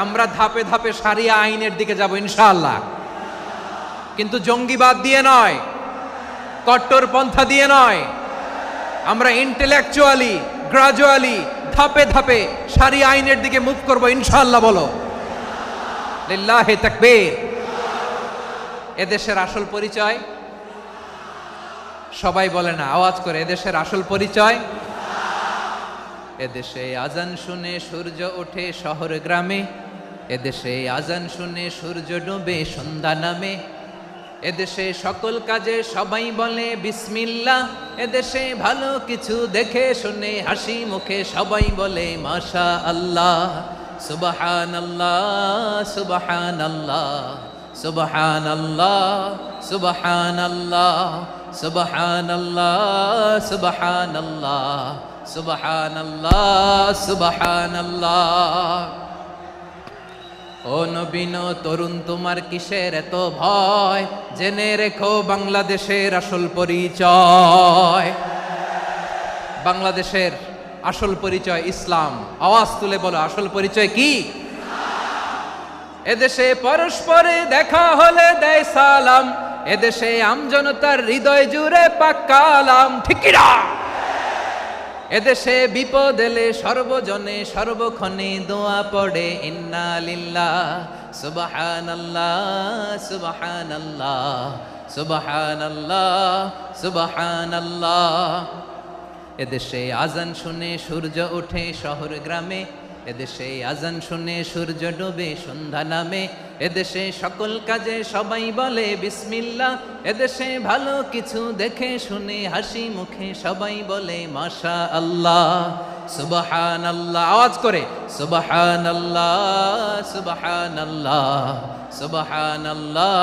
আমরা ধাপে ধাপে শারিয়া আইনের দিকে যাব ইনশাআল্লাহ, কিন্তু জঙ্গিবাদ দিয়ে নয়, কট্টরপন্থা দিয়ে নয়। আমরা ইন্টেলেকচুয়ালি, গ্রাজুয়ালি, ধাপে ধাপে শারিয়া আইনের দিকে মুভ করব ইনশাআল্লাহ। বলো লিল্লাহি তাকবীর। এদেশের আসল পরিচয় সবাই বলে না, আওয়াজ করে, এদেশের আসল পরিচয়। এদেশে আজান শুনে সূর্য ওঠে শহর গ্রামে, এদেশে আজান শুনে সূর্য ডুবে সন্ধ্যা নামে, এদেশে সকল কাজে সবাই বলে বিসমিল্লাহ, এদেশে ভালো কিছু দেখে শুনে হাসি মুখে সবাই বলে মাশা আল্লাহ। সুবহানাল্লাহ সুবহানাল্লাহ সুবহানাল্লাহ সুবহানাল্লাহ সুবহানাল্লাহ সুবহানাল্লাহ সুবহানাল্লাহ সুবহানাল্লাহ। ও নবীন তরুণ, তোমার কিসের এত ভয়? জেনে রেখো বাংলাদেশের আসল পরিচয়। বাংলাদেশের আসল পরিচয় ইসলাম। আওয়াজ তুলে বলো, আসল পরিচয় কি? এদেশে পরস্পরে দেখা হলে দেয় সালাম, এদেশে আমজনতার হৃদয় জুড়ে পাক্কালাম, ঠিক কি না? এদেশে বিপদ এলে সর্বজনে সর্বক্ষণে দোয়া পড়ে ইন্না লিল্লাহ সুবহানাল্লাহ সুবহানাল্লাহ সুবহানাল্লাহ সুবহানাল্লাহ। এদেশে আজান শুনে সূর্য ওঠে শহর গ্রামে, এদেশে আজান শুনে সূর্য ডুবে সন্ধ্যা নামে, এদেশে সকল কাজে সবাই বলে বিসমিল্লাহ, এদেশে ভালো কিছু দেখে শুনে হাসি মুখে সবাই বলে মাশা আল্লাহ সুবহানাল্লাহ। আওয়াজ করে সুবহানাল্লাহ সুবহানাল্লাহ সুবহানাল্লাহ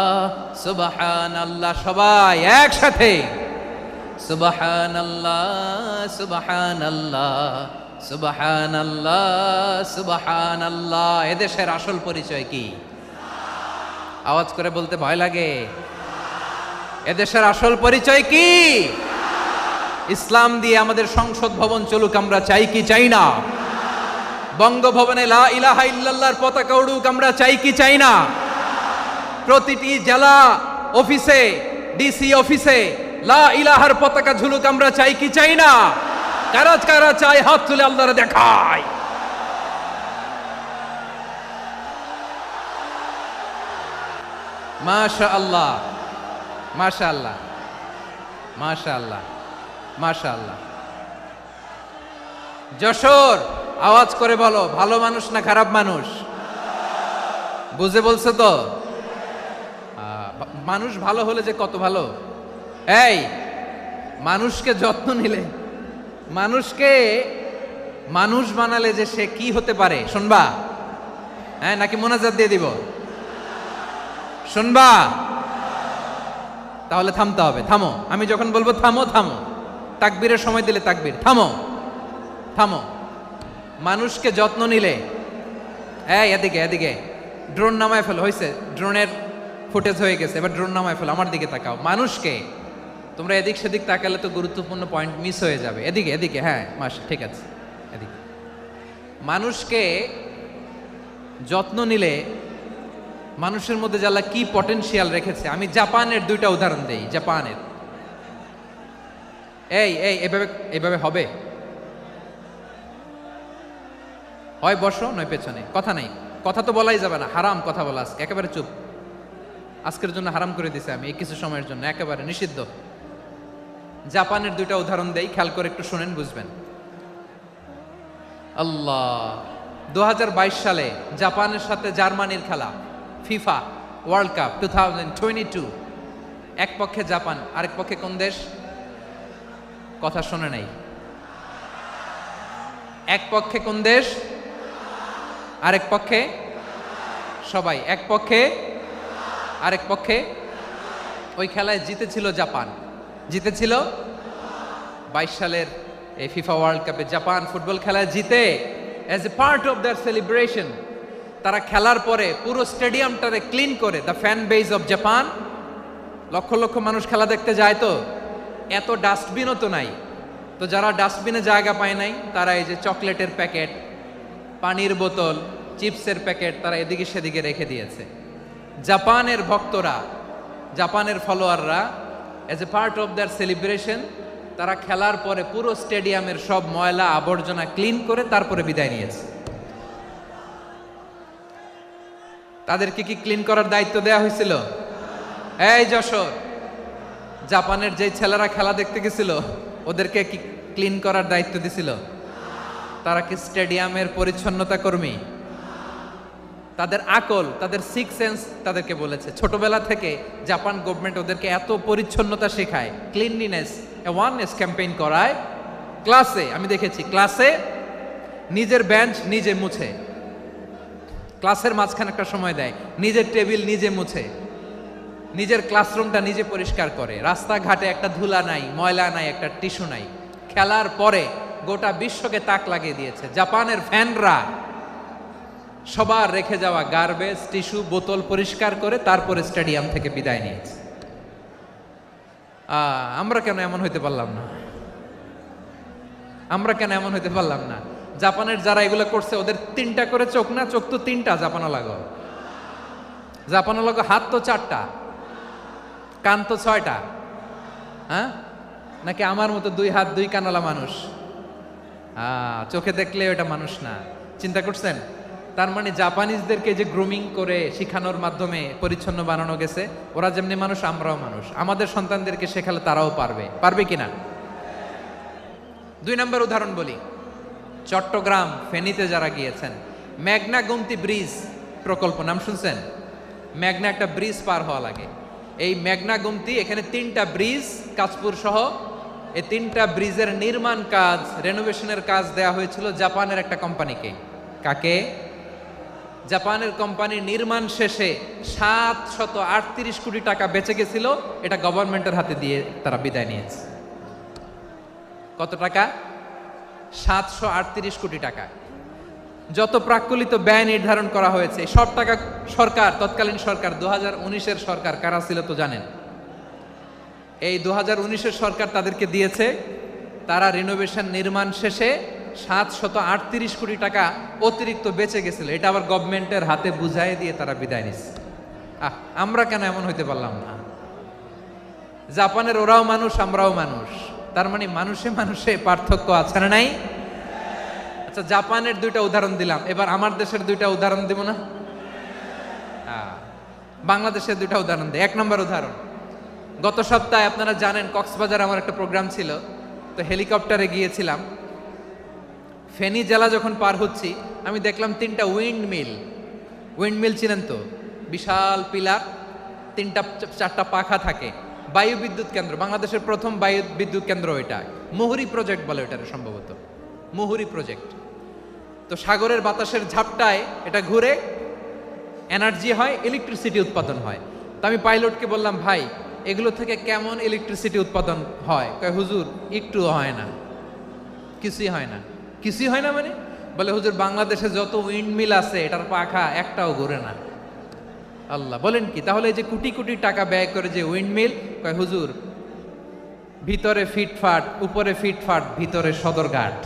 সুবহানাল্লাহ। সবাই একসাথে সুবহানাল্লাহ সুবহানাল্লাহ সুবহানাল্লাহ, সুবহানাল্লাহ। এদেশের আসল পরিচয় কি? আওয়াজ করে বলতে ভয় লাগে। এদেশের আসল পরিচয় কি? ইসলাম দিয়ে আমাদের সংসদ ভবন চলুক, আমরা চাই কি চাই না? বঙ্গভবনে লা ইলাহা ইল্লাল্লাহর পতাকা উড়ুক, আমরা চাই কি চাই না? প্রতিটি জেলা অফিসে, ডিসি অফিসে লা ইলাহার পতাকা ঝুলুক, আমরা চাই কি চাই না? কারা কারা চাই হাত তুলে আল্লাহরে দেখায়। মাশাআল্লাহ, মাশাআল্লাহ, মাশাআল্লাহ, মাশাআল্লাহ। যশোর, আওয়াজ করে বলো, ভালো মানুষ না খারাপ মানুষ? বুঝে বলছো তো? মানুষ ভালো হলে যে কত ভালো। এই মানুষকে যত্ন নিলে, মানুষকে মানুষ বানালে যে সে কি হতে পারে শুনবা? হ্যাঁ, নাকি মোনাজাত দিয়ে দিব? শুনবা? তাহলে থামতে হবে। থামো, আমি যখন বলবো থামো থামো। তাকবীরের সময় দিলে তাকবীর। থামো থামো। মানুষকে যত্ন নিলে, এই এদিকে এদিকে, ড্রোন নামায় ফেলো। হয়েছে, ড্রোনের ফুটেজ হয়ে গেছে, এবার ড্রোন নামায় ফেলো। আমার দিকে তাকাও। মানুষকে, তোমরা এদিক সেদিক তাকালে তো গুরুত্বপূর্ণ পয়েন্ট মিস হয়ে যাবে। এদিকে এদিকে, হ্যাঁ মাস ঠিক আছে, এদিকে। মানুষকে যত্ন নিলে মানুষের মধ্যে যারা কি পটেনশিয়াল রেখেছে। আমি জাপানের দুইটা উদাহরণ দেই। জাপানের, এই এই এভাবে এভাবে হবে, হয় বসো নয় পেছনে, কথা নাই। কথা তো বলাই যাবে না, হারাম কথা বলা। আজকে একেবারে চুপ। আজকের জন্য হারাম করে দিছে আমি, এই কিছু সময়ের জন্য একেবারে নিষিদ্ধ। জাপানের দুইটা উদাহরণ দেই, খেয়াল করে একটু শুনেন, বুঝবেন। আল্লাহ, 2022 সালে জাপানের সাথে জার্মানির খেলা, ফিফা ওয়ার্ল্ড কাপ 2022। এক পক্ষে জাপান, আরেক পক্ষে কোন দেশ? কথা শোনে নাই। এক পক্ষে কোন দেশ? আরেক পক্ষে সবাই। এক পক্ষে, আরেক পক্ষে। ওই খেলায় জিতেছিল জাপান, জিতেছিল 22 সালের এই ফিফা ওয়ার্ল্ড কাপে। জাপান ফুটবল খেলায় জিতে, as a part of their celebration তারা খেলার পরে পুরো স্টেডিয়ামটারে ক্লিন করে। The fan base of Japan, লক্ষ লক্ষ মানুষ খেলা দেখতে যায়, তো এত ডাস্টবিনও তো নাই। তো যারা ডাস্টবিনে জায়গা পায় নাই, তারা এই যে চকলেটের প্যাকেট, পানির বোতল, চিপসের প্যাকেট তারা এদিকে সেদিকে রেখে দিয়েছে। জাপানের ভক্তরা, জাপানের ফলোয়াররা, as a part of their celebration তারা খেলার পরে পুরো স্টেডিয়ামের সব ময়লা আবর্জনা ক্লিন করে তারপরে বিদায় নিয়েছে। তাদেরকে কি ক্লিন করার দায়িত্ব দেয়া হয়েছিল? এই যশোর, জাপানের যে ছেলেরা খেলা দেখতে গেছিল ওদেরকে কি ক্লিন করার দায়িত্ব দিছিল? তারা কি স্টেডিয়ামের পরিচ্ছন্নতা কর্মী? তাদের আকল, তাদের সিক্স সেন্স তাদেরকে বলেছে। ছোটবেলা থেকে জাপান গভর্নমেন্ট ওদেরকে এত পরিচ্ছন্নতা শেখায়, ক্লিনলিনেস অ্যাওয়ারনেস ক্যাম্পেইন করায়। ক্লাসে আমি দেখেছি, ক্লাসে নিজের বেঞ্চ নিজে মুছে, ক্লাসের মাঝখানে একটা সময় দেয়, নিজের টেবিল নিজে মুছে, নিজের ক্লাসরুমটা নিজে পরিষ্কার করে। রাস্তাঘাটে একটা ধুলা নাই, ময়লা নাই, একটা টিস্যু নাই। খেলার পরে গোটা বিশ্বকে তাক লাগিয়ে দিয়েছে। জাপানের ফ্যানরা সবার রেখে যাওয়া গার্বেজ, টিস্যু, বোতল পরিষ্কার করে তারপরে স্টেডিয়াম থেকে বিদায় নিয়েছে। আমরা কেন এমন হইতে পারলাম না? আমরা কেন এমন হইতে পারলাম না? জাপানের যারা এগুলো করছে ওদের 3টা করে চোখ না? চোখ তো 3টা। জাপানো লাগো, জাপানো লাগো। হাত তো 4টা, কান তো 6টা। হ্যাঁ, নাকি আমার মতো 2 হাত 2 কানওয়ালা মানুষ? চোখে দেখলে ওটা মানুষ না। চিন্তা করছেন? তার মানে জাপানিজদেরকে যে গ্রুমিং করে শিখানোর মাধ্যমে পরিচ্ছন্ন বানানো গেছে। ওরা যেমনি মানুষ, আমরাও মানুষ। আমাদের সন্তানদেরকে শেখালে তারাও পারবে। পারবে কিনা? 2 নম্বর উদাহরণ বলি। চট্টগ্রাম ফেনীতে যারা গিয়েছেন, মেঘনা গোমতী ব্রিজ প্রকল্প নাম শুনছেন? মেঘনা একটা ব্রিজ পার হওয়া লাগে। এই মেঘনা গোমতী, এখানে 3টা ব্রিজ, কাঁচপুর সহ এই 3টা ব্রিজের নির্মাণ কাজ, রেনোভেশনের কাজ দেয়া হয়েছিল জাপানের একটা কোম্পানিকে। কাকে? জাপানের কোম্পানি। নির্মাণ শেষে 738 কোটি টাকা বেঁচে গেছিল, এটা গভর্নমেন্টের হাতে দিয়ে তারা বিদায় নিয়েছে। কত টাকা? 738 কোটি টাকা। যত প্রাক্কলিত ব্যয় নির্ধারণ করা হয়েছে সব টাকা সরকার, তৎকালীন সরকার 2019-এর সরকার কারা ছিল তো জানেন? এই 2019-এর সরকার তাদেরকে দিয়েছে। তারা রিনোভেশন নির্মাণ শেষে 738 কোটি টাকা অতিরিক্ত বেঁচে গেছিল। এটা আবার গভর্নমেন্টের হাতে বুঝাই দিয়ে তারা বিদায় নিচ্ছে। আমরা কেন এমন হইতে পারলাম না? জাপানের ওরাও মানুষ, আমরাও মানুষ, তার মানে মানুষে মানুষে পার্থক্য আছে না নাই? আচ্ছা, জাপানের দুইটা উদাহরণ দিলাম, এবার আমার দেশের দুইটা উদাহরণ দিব না? বাংলাদেশের দুইটা উদাহরণ দিই। 1 নম্বর উদাহরণ, গত সপ্তাহে আপনারা জানেন কক্সবাজার আমার একটা প্রোগ্রাম ছিল, তো হেলিকপ্টারে গিয়েছিলাম। ফেনী জেলা যখন পার হচ্ছি আমি দেখলাম 3টা উইন্ডমিল চিনেন তো? বিশাল পিলার, 3টা-4টা পাখা থাকে। বায়ু বিদ্যুৎ কেন্দ্র, বাংলাদেশের প্রথম বায়ু বিদ্যুৎ কেন্দ্র এটা। মুহুরী প্রজেক্ট বলে এটার, সম্ভবত মুহুরী প্রজেক্ট। তো সাগরের বাতাসের ঝাপটায় এটা ঘুরে এনার্জি হয়, ইলেকট্রিসিটি উৎপাদন হয়। তো আমি পাইলটকে বললাম, ভাই এগুলো থেকে কেমন ইলেকট্রিসিটি উৎপাদন হয়? কয় হুজুর একটুও হয় না, কিছুই হয় না। কিছুই হয় না মানে? বলে হুজুর বাংলাদেশে যত উইন্ডমিল আছে এটার পাখা একটাও ঘুরে না। আল্লাহ, বলেন কি? তাহলে এই যে কোটি কোটি টাকা ব্যয় করে যে উইন্ডমিল, কয় হুজুর ভিতরে ফিটফাট, উপরে ফিটফাট, ভিতরে সদরঘাট।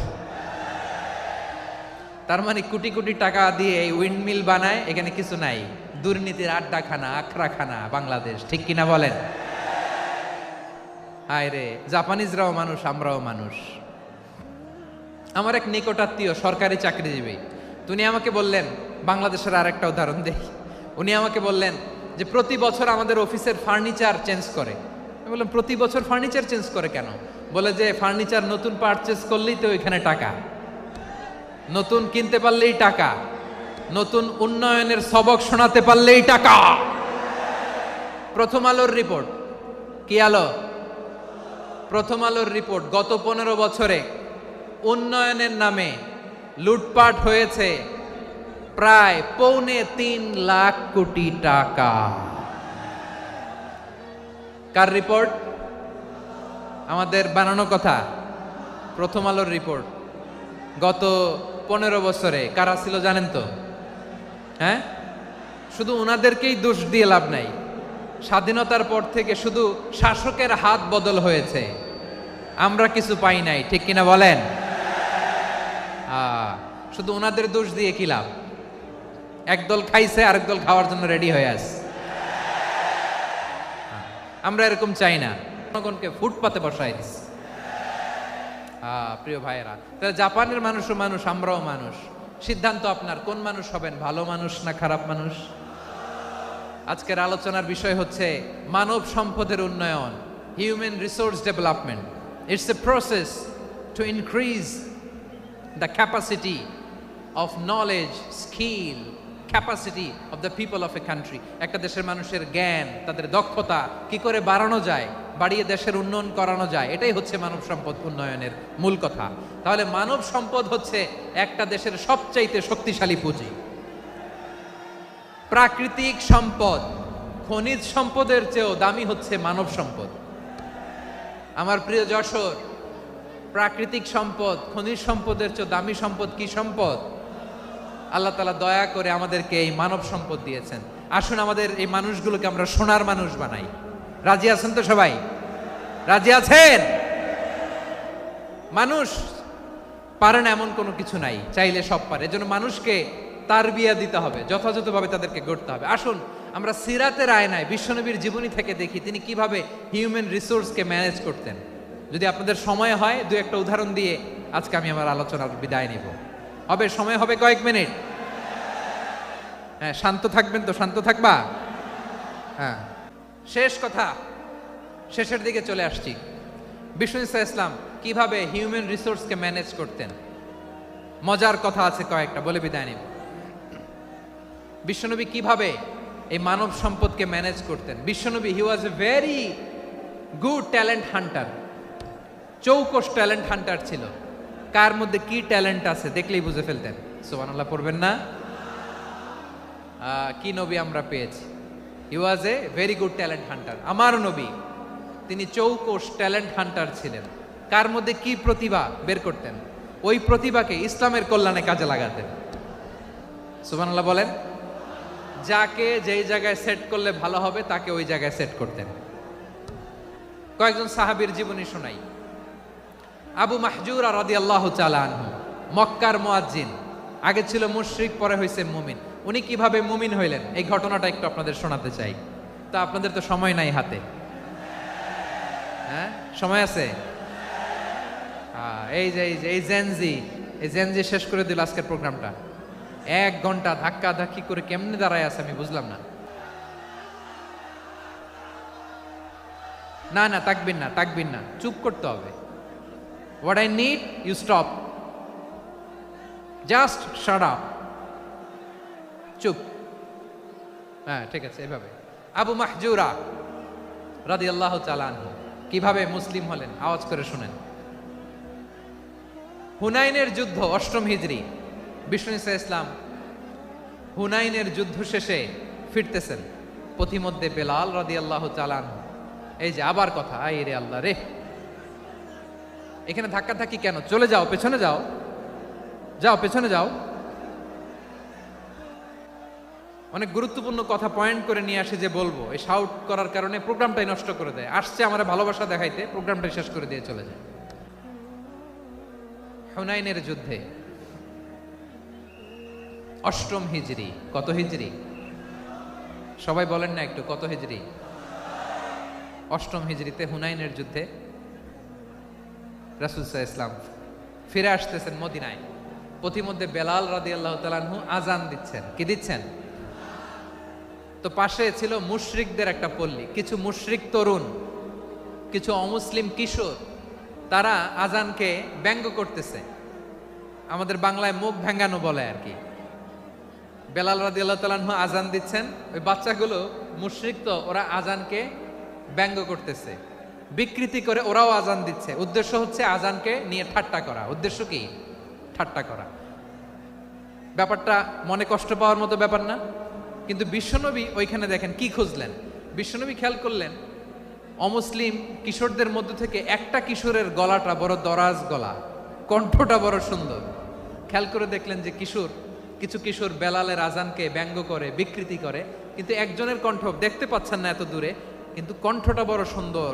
তার মানে কোটি কোটি টাকা দিয়ে এই উইন্ডমিল বানায়, এখানে কিছু নাই। দুর্নীতির আড্ডাখানা, আখড়াখানা বাংলাদেশ, ঠিক কিনা বলেন? হায় রে, জাপানিজরাও মানুষ, আমরাও মানুষ। আমার এক নিকটাত্মীয় সরকারি চাকরিজীবী, উনি আমাকে বললেন, বাংলাদেশের আরেকটা উদাহরণ দেখি। উনি আমাকে বললেন যে প্রতি বছর আমাদের অফিসের ফার্নিচার চেঞ্জ করে। আমি বললাম প্রতি বছর ফার্নিচার চেঞ্জ করে কেন? বলে যে ফার্নিচার নতুন পারচেজ করলেই তো ওইখানে টাকা, নতুন কিনতে পারলেই টাকা, নতুন উন্নয়নের সবক শোনাতে পারলেই টাকা। প্রথম আলোর রিপোর্ট, কি আলো? প্রথম আলোর রিপোর্ট, গত 15 বছরে উন্নয়নের নামে লুটপাট হয়েছে প্রায় 3.25 লাখ কোটি টাকা। কার রিপোর্ট? আমাদের বানানো কথা। প্রথম আলোর রিপোর্ট। গত 15 বছরে কারা ছিল জানেন তো? হ্যাঁ, শুধু ওনাদেরকেই দোষ দিয়ে লাভ নাই। স্বাধীনতার পর থেকে শুধু শাসকের হাত বদল হয়েছে, আমরা কিছু পাই নাই, ঠিক কিনা বলেন? শুধু ওনাদের দোষ দিয়ে কি লাভ? একদল খাইছে, আরেক দল খাওয়ার জন্য রেডি হয়ে আছে। আমরা এরকম চাই না, জনগণকে ফুটপাতে বসাই দিস। প্রিয় ভাইয়েরা, তাহলে জাপানের মানুষও মানুষ, আমরাও মানুষ। সিদ্ধান্ত আপনার, কোন মানুষ হবেন, ভালো মানুষ না খারাপ মানুষ? আজকের আলোচনার বিষয় হচ্ছে মানব সম্পদের উন্নয়ন, human resource development. It's a process to increase the capacity of knowledge, skill, capacity of the people of a country. একটা দেশের মানুষের জ্ঞান, তাদের দক্ষতা কি করে বাড়ানো যায়, বাড়িয়ে দেশের উন্নয়ন করানো যায়, এটাই হচ্ছে মানব সম্পদ উন্নয়নের মূল কথা। তাহলে মানব সম্পদ হচ্ছে একটা দেশের সবচাইতে শক্তিশালী পুঁজি। প্রাকৃতিক সম্পদ, খনিজ সম্পদের চেয়েও দামি হচ্ছে মানব সম্পদ। আমার প্রিয় যশোর, প্রাকৃতিক সম্পদ, খনিজ সম্পদের চেয়ে দামি সম্পদ কি সম্পদ? আল্লাহ তাআলা দয়া করে আমাদেরকে এই মানব সম্পদ দিয়েছেন। আসুন আমাদের এই মানুষগুলোকে আমরা সোনার মানুষ বানাই। রাজি আছেন তো সবাই? রাজি আছেন? মানুষ পারে না এমন কোনো কিছু নাই, চাইলে সব পারে। এজন্য মানুষকে তারবিয়া দিতে হবে, যথাযথভাবে তাদেরকে গড়তে হবে। আসুন আমরা সিরাতের আয়নায় বিশ্বনবীর জীবনী থেকে দেখি তিনি কিভাবে হিউম্যান রিসোর্সকে ম্যানেজ করতেন। যদি আপনাদের সময় হয়, দু একটা উদাহরণ দিয়ে আজকে আমি আমার আলোচনার বিদায় নিব। হবে সময় হবে কয়েক মিনিট? হ্যাঁ, শান্ত থাকবেন তো? শান্ত থাকবা? হ্যাঁ, শেষ কথা, শেষের দিকে চলে আসছি। বিষ্ণু ইসলাম কিভাবে হিউম্যান রিসোর্সকে ম্যানেজ করতেন, মজার কথা আছে কয়েকটা, বলে বিদায় নিব। বিশ্বনবী কিভাবে এই মানব সম্পদকে ম্যানেজ করতেন। বিশ্বনবী, he was a very good talent hunter, চৌকস ট্যালেন্ট হান্টার ছিল। কার মধ্যে কি ট্যালেন্ট আছে দেখলেই বুঝে ফেলতেন। সুবহানাল্লাহ পড়বেন না? কি নবী আমরা পেয়েছি! He was a very good talent hunter. আমার নবী, তিনি চৌকস ট্যালেন্ট হান্টার ছিলেন। কার মধ্যে কি প্রতিভা বের করতেন। ওই প্রতিভাকে ইসলামের কল্যাণে কাজে লাগাতেন। সুবহানাল্লাহ বলেন। যাকে যেই জায়গায় সেট করলে ভালো হবে তাকে ওই জায়গায় সেট করতেন। কয়েকজন সাহাবীর জীবনী শোনাই। আবু মাহজুরা রাদিয়াল্লাহু তাআলা আনহু, মক্কার মুয়াজ্জিন, আগে ছিল মুশরিক, পরে হইছে মুমিন। উনি কিভাবে মুমিন হইলেন এই ঘটনাটা একটু আপনাদের শোনাতে চাই। তা আপনাদের তো সময় নাই হাতে, হ্যাঁ সময় আছে? এই জেনজি শেষ করে দিল আজকের প্রোগ্রামটা। 1 ঘন্টা ধাক্কা ধাক্কি করে কেমনে দাঁড়ায় আছে আমি বুঝলাম না। না না, তাকবিন না, চুপ করতে হবে। What I need you stop, just shut up, চুপ। হ্যাঁ ঠিক আছে, এভাবে। আবু মাহজুরা রাদিয়াল্লাহু তাআলা আনহু কিভাবে মুসলিম হলেন আওয়াজ করে শুনেন। হুনাইনের যুদ্ধ 8ম হিজরি, বিষ্ণু ঈসা ইসলাম হুনাইনের যুদ্ধ শেষে ফিরতেছেন। পথিমধ্যে বেলাল রাদিয়াল্লাহু তাআলা আনহু, এই যে আবার কথা, আই রে আল্লাহ রে, এখানে ধাক্কা ধাক্কি কেন? চলে যাও, পেছনে যাও, পেছনে যাও। অনেক গুরুত্বপূর্ণ কথা পয়েন্ট করে নিয়ে আসে যে বলবো, এই শাউট করার কারণে প্রোগ্রামটাই নষ্ট করে দেয়। আসছে আমার ভালোবাসা দেখাইতে, প্রোগ্রামটাই শেষ করে দিয়ে চলে যায়। হুনাইনের যুদ্ধে 8ম হিজরি, কত হিজরি সবাই বলেন না একটু, কত হিজরি? 8ম হিজরিতে হুনাইনের যুদ্ধে রাসূল সাল্লাল্লাহু আলাইহি ওয়াসাল্লাম ফিরে আসতেছেন মদিনায়। পথিমধ্যে বেলাল রাদিয়াল্লাহু তাআলা আনহু আজান দিচ্ছেন। কি দিচ্ছেন? তো পাশে ছিল মুশরিকদের একটা পল্লী, কিছু মুশরিক তরুণ, কিছু অমুসলিম কিশোর, তারা আজানকে ব্যঙ্গ করতেছে। আমাদের বাংলায় মুখ ভেঙ্গানো বলে আর কি। বেলাল রাদিয়াল্লাহু তাআলা আনহু আজান দিচ্ছেন, ওই বাচ্চাগুলো মুশরিক, তো ওরা আজানকে ব্যঙ্গ করতেছে, বিকৃতি করে ওরাও আজান দিচ্ছে। উদ্দেশ্য হচ্ছে আজানকে নিয়ে ঠাট্টা করা। উদ্দেশ্য কি? ঠাট্টা করা। ব্যাপারটা মনে কষ্ট পাওয়ার মতো ব্যাপার না? কিন্তু বিশ্বনবী ওইখানে দেখেন কি খুঁজলেন। বিশ্বনবী খেয়াল করলেন অমুসলিম কিশোরদের মধ্য থেকে একটা কিশোরের গলাটা বড় দরাজ গলা, কণ্ঠটা বড় সুন্দর। খেয়াল করে দেখলেন যে কিছু কিশোর বেলালের আজানকে ব্যঙ্গ করে, বিকৃতি করে, কিন্তু একজনের কণ্ঠ দেখতে পাচ্ছেন না এত দূরে, কিন্তু কণ্ঠটা বড় সুন্দর,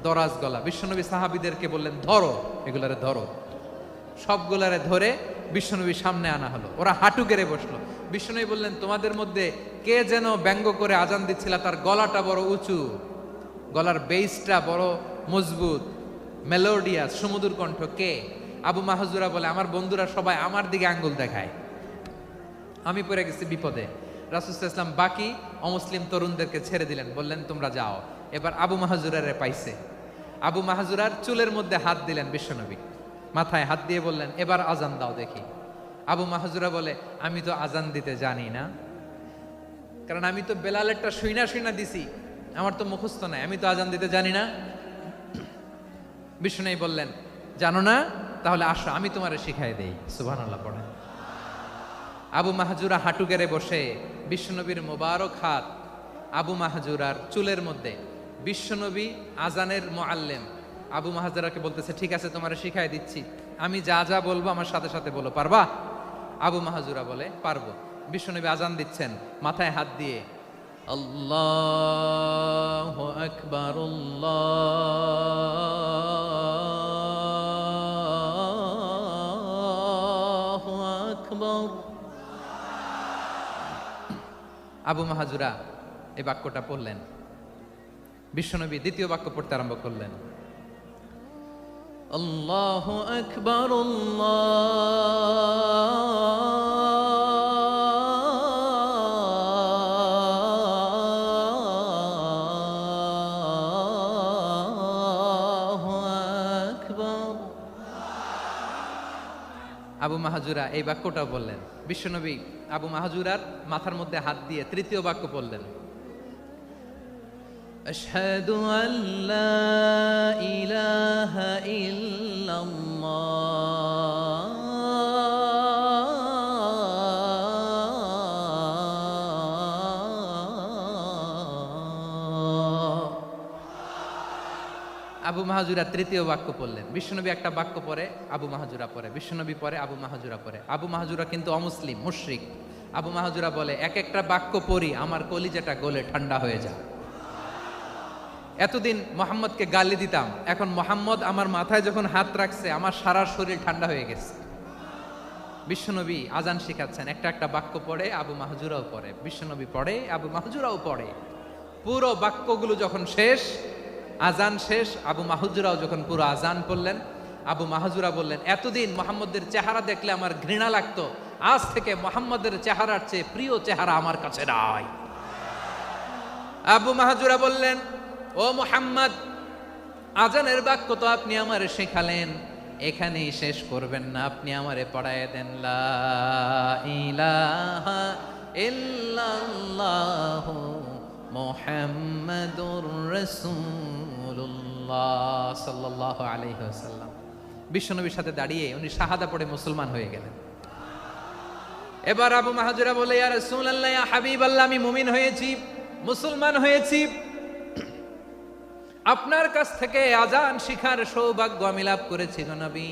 দরাজ গলা। বিশ্বনবী সাহাবীদেরকে বললেন, ধরো এগুলারে, ধরো। সবগুলারে ধরে বিশ্বনবীর সামনে আনা হলো। ওরা হাঁটু গেড়ে বসলো। বিশ্বনবী বললেন, তোমাদের মধ্যে কে যেন ব্যঙ্গ করে আজান দিচ্ছিল, তার গলাটা বড় উঁচু, গলার বেসটা বড় মজবুত, মেলোডিয়াস, সুমধুর কণ্ঠ, কে? আবু মাহজুরা বলে, আমার বন্ধুরা সবাই আমার দিকে আঙ্গুল দেখায়, আমি পড়ে গেছি বিপদে। রাসূল সাল্লাল্লাহু আলাইহি ওয়াসাল্লাম বাকি অমুসলিম তরুণদেরকে ছেড়ে দিলেন, বললেন তোমরা যাও। এবার আবু মাহজুরারে পাইছে। আবু মাহজুরার চুলের মধ্যে হাত দিলেন বিশ্বনবী, মাথায় হাত দিয়ে বললেন, এবার আজান দাও দেখি। আবু মাহজুরা বলে, আমি তো আজান দিতে জানি না, কারণ আমি তো বেলালেরটা শুইনা দিছি, আমার তো মুখস্থ নাই, আমি তো আজান দিতে জানি না। বিষ্ণু বললেন, জানো না? তাহলে আসো, আমি তোমারে শিখাই দেই। সুবহানাল্লাহ পড়েন। আবু মাহজুরা হাঁটু গেড়ে বসে, বিশ্বনবীর মোবারক হাত আবু মাহজুরার চুলের মধ্যে। বিশ্বনবী আজানের মুআল্লিম আবু মাহজুরাকে বলতেছে, ঠিক আছে তোমারে শিখাই দিচ্ছি, আমি যা যা বলবো আমার সাথে সাথে বলো, পারবা? আবু মাহজুরা বলে, পারবো। বিশ্বনবী আজান দিচ্ছেন মাথায় হাত দিয়ে, আল্লাহু আকবার, আল্লাহু আকবার। আবু মাহজুরা এই বাক্যটা পড়লেন। বিশ্বনবী দ্বিতীয় বাক্য পড়তে আরম্ভ করলেন, আল্লাহু আকবার, আল্লাহু আকবার। আবু মাহজুরা এই বাক্যটা বললেন। বিশ্বনবী আবু মাহজুরার মাথার মধ্যে হাত দিয়ে তৃতীয় বাক্য বললেন, আশহাদু আল্লা ইলাহা ইল্লাল্লাহ। আবু মাহাজুরা তৃতীয় বাক্য পড়লেন। বিশ্বনবী একটা বাক্য পরে আবু মাহাজুরা পরে, বিশ্বনবী পরে আবু মাহাজুরা পরে। আবু মাহাজুরা কিন্তু অমুসলিম, মুশরিক। আবু মাহাজুরা বলে, এক একটা বাক্য পড়ি আমার কলিজাটা গলে ঠান্ডা হয়ে যায়। এতদিন মোহাম্মদকে গালি দিতাম, এখন মোহাম্মদ আমার মাথায় যখন হাত রাখছে আমার সারা শরীর ঠান্ডা হয়ে গেছে। বিশ্বনবী আজান শিখাচ্ছেন, একটা একটা বাক্য পড়ে আবু মাহাজুরাও পড়ে, বিশ্বনবী পড়ে আবু মাহাজুরাও পড়ে। পুরো বাক্যগুলো যখন শেষ, আজান শেষ, আবু মাহাজুরাও যখন পুরো আজান পড়লেন, আবু মাহাজুরা বললেন, এতদিন মোহাম্মদের চেহারা দেখলে আমার ঘৃণা লাগতো, আজ থেকে মোহাম্মদের চেহারার চেয়ে প্রিয় চেহারা আমার কাছে নাই। আবু মাহাজুরা বললেন, ও মুহাম্মদ, আজানের বাক্য তো আপনি আমারে শেখালেন, এখানেই শেষ করবেন না, আপনি আমারে পড়ায় দেন লা ইলাহা ইল্লাল্লাহু মুহাম্মাদুর রাসূলুল্লাহ সাল্লাল্লাহু আলাইহি ওয়াসাল্লাম। বিশ্বনবীর সাথে দাঁড়িয়ে উনি শাহাদা পড়ে মুসলমান হয়ে গেলেন। এবার আবু মাহাজুরা বলে, ইয়া রাসূলুল্লাহ, ইয়া হাবিবাল্লাহ, আমি মুমিন হয়েছি, মুসলমান হয়েছি, আপনার কাছ থেকে আজান শিখার সৌভাগ্য আমি লাভ করেছি গো নবী।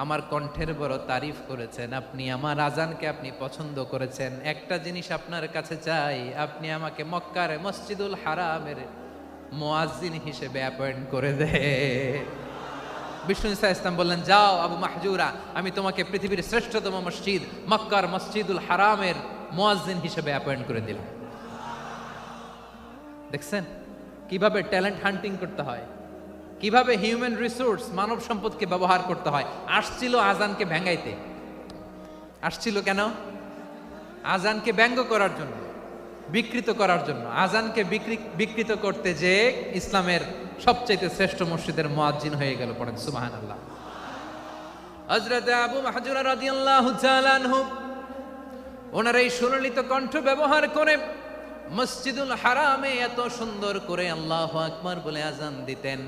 আমার কণ্ঠের বড় তারিফ করেছেন আপনি, আমার আজানকে আপনি পছন্দ করেছেন। একটা জিনিস আপনার কাছে চাই, আপনি আমাকে মক্কার মসজিদুল হারামের মুয়াজ্জিন হিসেবে অ্যাপয়েন্ট করে দে। বিষ্ণু ইসা ইসলাম বললেন, যাও আবু মাহজুরা, আমি তোমাকে পৃথিবীর শ্রেষ্ঠতম মসজিদ মক্কার মসজিদুল হারামের মুয়াজ্জিন হিসেবে অ্যাপয়েন্ট করে দিলাম। দেখছেন কিভাবে ট্যালেন্ট হান্টিং করতে হয়, কিভাবে হিউম্যান রিসোর্স মানব সম্পদকে ব্যবহার করতে হয়। আসছিল আজানকে ভেঙ্গাইতে, আসছিল কেন? আজানকে ব্যঙ্গ করার জন্য, বিকৃত করার জন্য। আজানকে বিকৃত করতে যে ইসলামের সবচেয়ে শ্রেষ্ঠ মসজিদের মুয়াজ্জিন হয়ে গেল। পড়েন সুবহানাল্লাহ। হযরত আবু মাহজুরা রাদিয়াল্লাহু তাআলা আনহু ওনার এই সুললিত কণ্ঠ ব্যবহার করে মসজিদুল হারামে এত সুন্দর করে আল্লাহু আকবার বলে আজান দিতেন,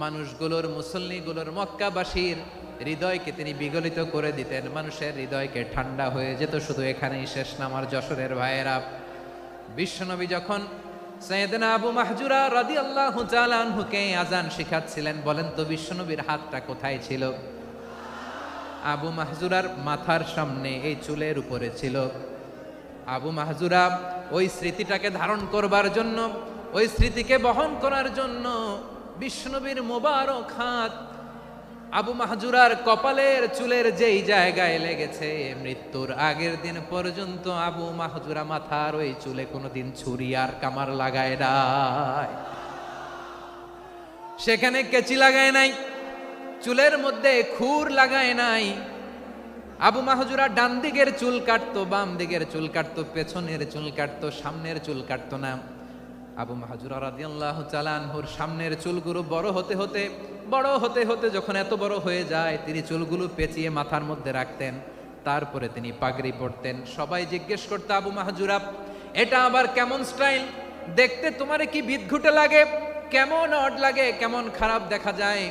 মানুষগুলোর, মুসল্লিগুলোর, মক্কাবাসীর হৃদয়কে তিনি বিগলিত করে দিতেন, মানুষের হৃদয়কে ঠান্ডা হয়ে যেত। শুধু এখানেই শেষ না আমার যশোরের ভাইয়েরা, বিশ্বনবী যখন সাইয়েদনা আবু মাহজুরা রাদিয়াল্লাহু তাআলা আনহুকে আজান শিখাচ্ছিলেন, বলেন তো বিশ্বনবীর হাতটা কোথায় ছিল? আবু মাহজুরার মাথার সামনে, এই চুলের উপরে ছিল। আবু মাহজুরা ওই স্মৃতিটাকে ধারণ করবার জন্য, ওই স্মৃতিকে বহন করার জন্য বিশ্বনবীর মোবারক হাত আবু মাহজুরার কপালের চুলের যেই জায়গায় লেগেছে, মৃত্যুর আগের দিন পর্যন্ত আবু মাহজুরা মাথার ওই চুলে কোনোদিন ছুরি আর কামার লাগায় নাই, সেখানে কেচি লাগায় নাই, চুলের মধ্যে খুর লাগায় নাই। আবু মাহজুরা ডান দিকের চুল কাটতো, বাম দিকের চুল কাটতো, পেছনের চুল কাটতো, সামনের চুল কাটতো না। আবু মাহজুরা রাদিয়াল্লাহু তাআলা আনহুর সামনের চুলগুলো বড় হতে হতে যখন এত বড় হয়ে যায়, তিনি চুলগুলো পেঁচিয়ে মাথার মধ্যে রাখতেন, তারপরে তিনি পাগড়ি পরতেন। সবাই জিজ্ঞেস করতো, আবু মাহজুরা, এটা আবার কেমন স্টাইল? দেখতে তোমারে কি বিদঘুটে লাগে? কেমন অড লাগে, কেমন খারাপ দেখা যায়?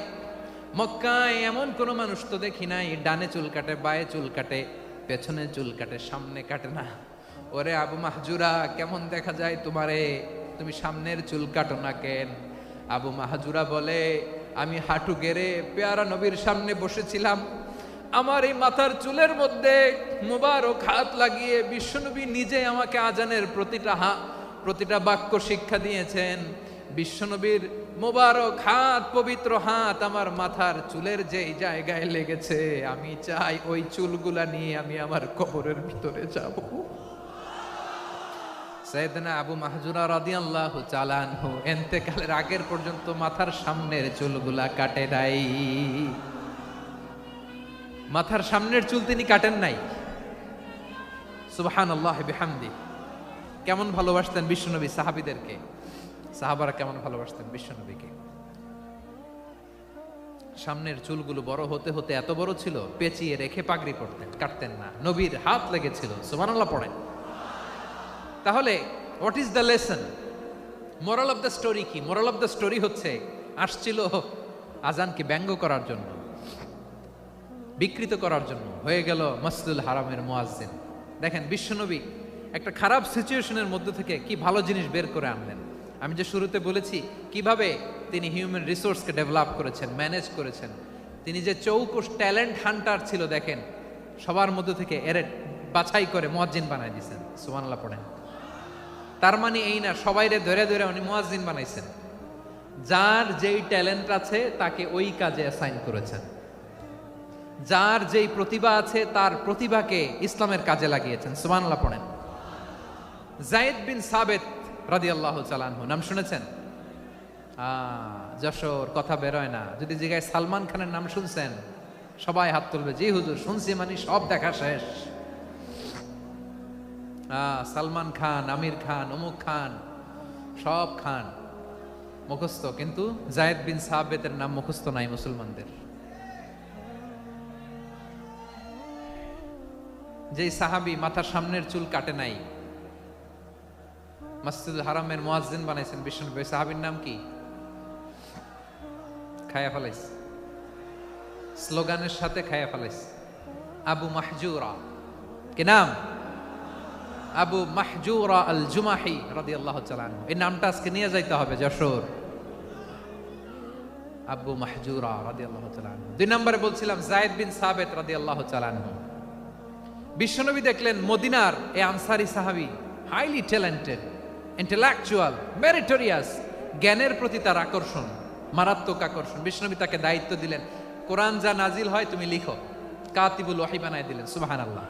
মক্কায় এমন কোনো মানুষ তো দেখি নাই, ডানে চুল কাটে, বায়ে চুল কাটে, পেছনে চুল কাটে, সামনে কাটে না। ওরে আবু মাহজুরা, কেমন দেখা যায় তোমারে? তুমি সামনের চুল কাটো না কেন? আবু মাহজুরা বলে, আমি হাঁটু গেড়ে পেয়ারা নবীর সামনে বসেছিলাম, আমার এই মাথার চুলের মধ্যে মুবারক হাত লাগিয়ে বিশ্বনবী নিজে আমাকে আজানের প্রতিটা বাক্য শিক্ষা দিয়েছেন। বিশ্বনবীর মোবারক হাত, পবিত্র হাত আমার মাথার চুলের যেই জায়গায় লেগেছে, আমি চাই ওই চুলগুলা নিয়ে আমি আমার কবরের ভিতরে যাব। সাইয়েদনা আবু মাহজুরা রাদিয়াল্লাহু তাআলা আনহু ইন্তেকালের আগের পর্যন্ত মাথার সামনের চুলগুলা কাটে নাই, মাথার সামনের চুল তিনি কাটেন নাই। সুবহানাল্লাহ বিহামদি। কেমন ভালোবাসতেন বিশ্বনবী সাহাবীদেরকে, সাহাবারা কেমন ভালোবাসতেন বিশ্বনবীকে। সামনের চুলগুলো বড় হতে হতে এত বড় ছিল, পেঁচিয়ে রেখে পাগড়ি পরতেন, কাটতেন না। নবীর হাত লেগেছিল, সুবহানাল্লাহ পড়েন। তাহলে what is the lesson? Moral of the story কি? মোরাল অফ দ্য স্টোরি হচ্ছে, আসছিল আজানকে ব্যঙ্গ করার জন্য, বিকৃত করার জন্য, হয়ে গেল মসজিদুল হারামের মুয়াজ্জিন। দেখেন বিশ্বনবী একটা খারাপ সিচুয়েশনের মধ্যে থেকে কি ভালো জিনিস বের করে আনলেন। আমি যে শুরুতে বলেছি কিভাবে তিনি হিউম্যান রিসোর্সকে ডেভেলপ করেছেন, ম্যানেজ করেছেন। তিনি যে চৌকস ট্যালেন্ট হান্টার ছিল, দেখেন সবার মধ্য থেকে এর বাছাই করে মুয়াজ্জিন বানাই দিয়েছেন। সুবহানাল্লাহ পড়েন। তার মানে এই না সবাইরে ধরে ধরে উনি মুয়াজ্জিন বানাইছেন। যার যেই ট্যালেন্ট আছে তাকে ওই কাজে অ্যাসাইন করেছেন। যার যেই প্রতিভা আছে তার প্রতিভাকে ইসলামের কাজে লাগিয়েছেন। সুবহানাল্লাহ পড়েন। যায়েদ বিন সাবিত রাদিয়াল্লাহু তাআলা আনহু নাম শুনেছেন? যশোর কথা বেরোয় না। যদি জিগায় সালমান খানের নাম শুনছেন, সবাই হাত তুলবে, জি হুজুর শুনছি, মানে সব দেখা শেষ। সালমান খান, আমির খান, অমুক খান, সব খান মুখস্থ, কিন্তু যায়েদ বিন সাবিতের নাম মুখস্থ নাই মুসলমানদের। যেই সাহাবী মাথার সামনের চুল কাটে নাই, মসজিদুল হারামের মুয়াজ্জিন বানাইছেন বিশ্বনবী, সাহাবীর নাম কি? খায়া ফেলাইছে, স্লোগানের সাথে খায়া ফেলাইছে। আবু মাহজুরা, কি নাম? আবু মাহজুরা আল জুমাহি রাদিয়াল্লাহু তাআলা আনহু। এই নামটা আজকে নিয়ে যাইতে হবে যশোর। আবু মাহজুরা রাদিয়াল্লাহু তাআলা আনহু। 2 নম্বরে বলছিলাম যায়েদ বিন সাবিত রাদিয়াল্লাহু তাআলা আনহু। বিশ্বনবী দেখলেন মদিনার এই আনসারী সাহাবী হাইলি ট্যালেন্টেড, ইন্টেলেকচুয়াল, মেরিটোরিয়াস, জ্ঞানের প্রতি তার আকর্ষণ, মারাত্মক আকর্ষণ। বিশ্বনবী তাকে দায়িত্ব দিলেন, কোরআন যা নাজিল হয় তুমি লিখো, কাতিবুল ওয়াহি বানায় দিলেন। সুবহানাল্লাহ।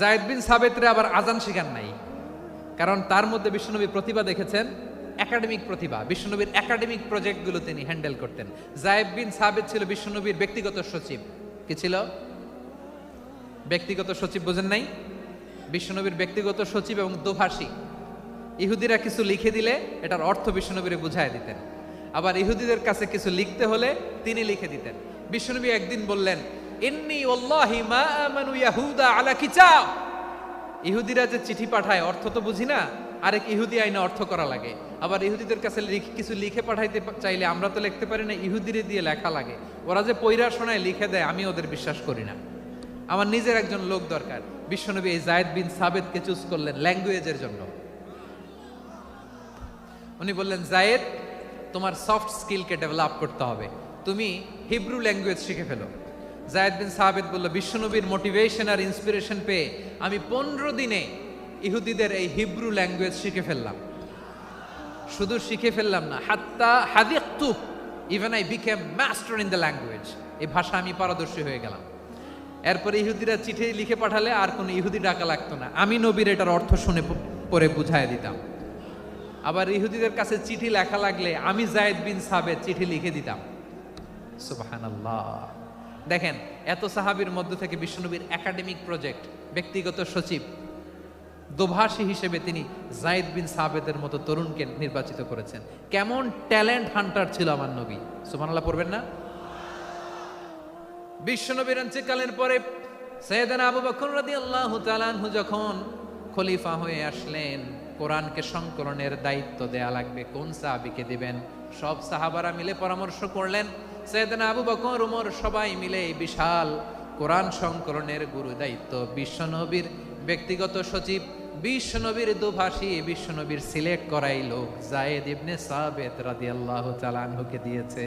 যায়েদ বিন সাবিতরে আবার আজান শেখান নাই, কারণ তার মধ্যে বিশ্বনবী প্রতিভা দেখেছেন, একাডেমিক প্রতিভা। বিশ্বনবীর একাডেমিক প্রজেক্টগুলো তিনি হ্যান্ডেল করতেন। যায়েদ বিন সাবিত ছিল বিশ্বনবীর ব্যক্তিগত সচিব। কি ছিল? ব্যক্তিগত সচিব। বোঝেন নাই? বিশ্বনবীর ব্যক্তিগত সচিব এবং দোভাষী। ইহুদিরা কিছু লিখে দিলে এটার অর্থ বিশ্বনবীরে বুঝায় দিতেন, আবার ইহুদিদের কাছে কিছু লিখতে হলে তিনি লিখে দিতেন। বিশ্বনবী একদিন বললেন, ইন্নী ওয়াল্লাহি মা আমানু ইয়াহুদা আলা কিতাব। ইহুদিরা যে চিঠি পাঠায় অর্থ তো বুঝি না, আরেক ইহুদি আইনে অর্থ করা লাগে। আবার ইহুদিদের কাছে কিছু লিখে পাঠাইতে চাইলে আমরা তো লিখতে পারি না, ইহুদিরে দিয়ে লেখা লাগে। ওরা যে পয়রা শোনায় লিখে দেয়, আমি ওদের বিশ্বাস করি না। আমার নিজের একজন লোক দরকার। বিশ্বনবী এই যায়েদ বিন সাবিতকে চুজ করলেন ল্যাঙ্গুয়েজের জন্য। উনি বললেন, যায়েদ তোমার সফট স্কিলকে ডেভেলপ করতে হবে, তুমি হিব্রু ল্যাঙ্গুয়েজ শিখে ফেলো। যায়েদ বিন সাবিত বলল, বিশ্বনবীর মোটিভেশন আর ইন্সপিরেশন পেয়ে আমি 15 দিনে ইহুদিদের এই হিব্রু ল্যাঙ্গুয়েজ শিখে ফেললাম। শুধু শিখে ফেললাম না, হাত্তা হাদিকতু, even I became master in the language. এই ভাষা আমি পারদর্শী হয়ে গেলাম। এরপরে ইহুদিরা চিঠি লিখে পাঠালে আর কোনো ইহুদি ডাকা লাগতো না, আমি নবীর এটার অর্থ শুনে পরে বুঝায় দিতাম। আবার ইহুদিদের কাছে চিঠি লেখা লাগলে আমি যায়েদ বিন সাবিত চিঠি লিখে দিতাম। সুবহানাল্লাহ। দেখেন, এত সাহাবীর মধ্য থেকে বিশ্বনবীর একাডেমিক প্রজেক্ট, ব্যক্তিগত সচিব, দোভাষী হিসেবে তিনি যায়েদ বিন সাবিতের মতো তরুণকে নির্বাচিত করেছেন। কেমন ট্যালেন্ট হান্টার ছিল আমার নবী। সুবহানাল্লাহ পড়বেন না? বিশ্বনবীর ইন্তেকালের পরে সাইয়েদনা আবু বকর রাদিয়াল্লাহু তাআলা আনহু যখন খলিফা হয়ে আসলেন, কোরআনকে সংকলনের দায়িত্ব দেয়া লাগবে, কোন সাহাবীকে দিবেন? সব সাহাবারা মিলে পরামর্শ করলেন। সাইয়েদনা আবু বকর, ওমর সবাই মিলে এই বিশাল কোরআন সংকলনের গুরু দায়িত্ব বিশ্বনবীর ব্যক্তিগত সচিব, বিশ্বনবীর দোভাষী, বিশ্বনবীর সিলেক্ট করাই লোক যায়েদ ইবনে সাবিত রাদিয়াল্লাহু তাআলা আনহুকে দিয়েছে।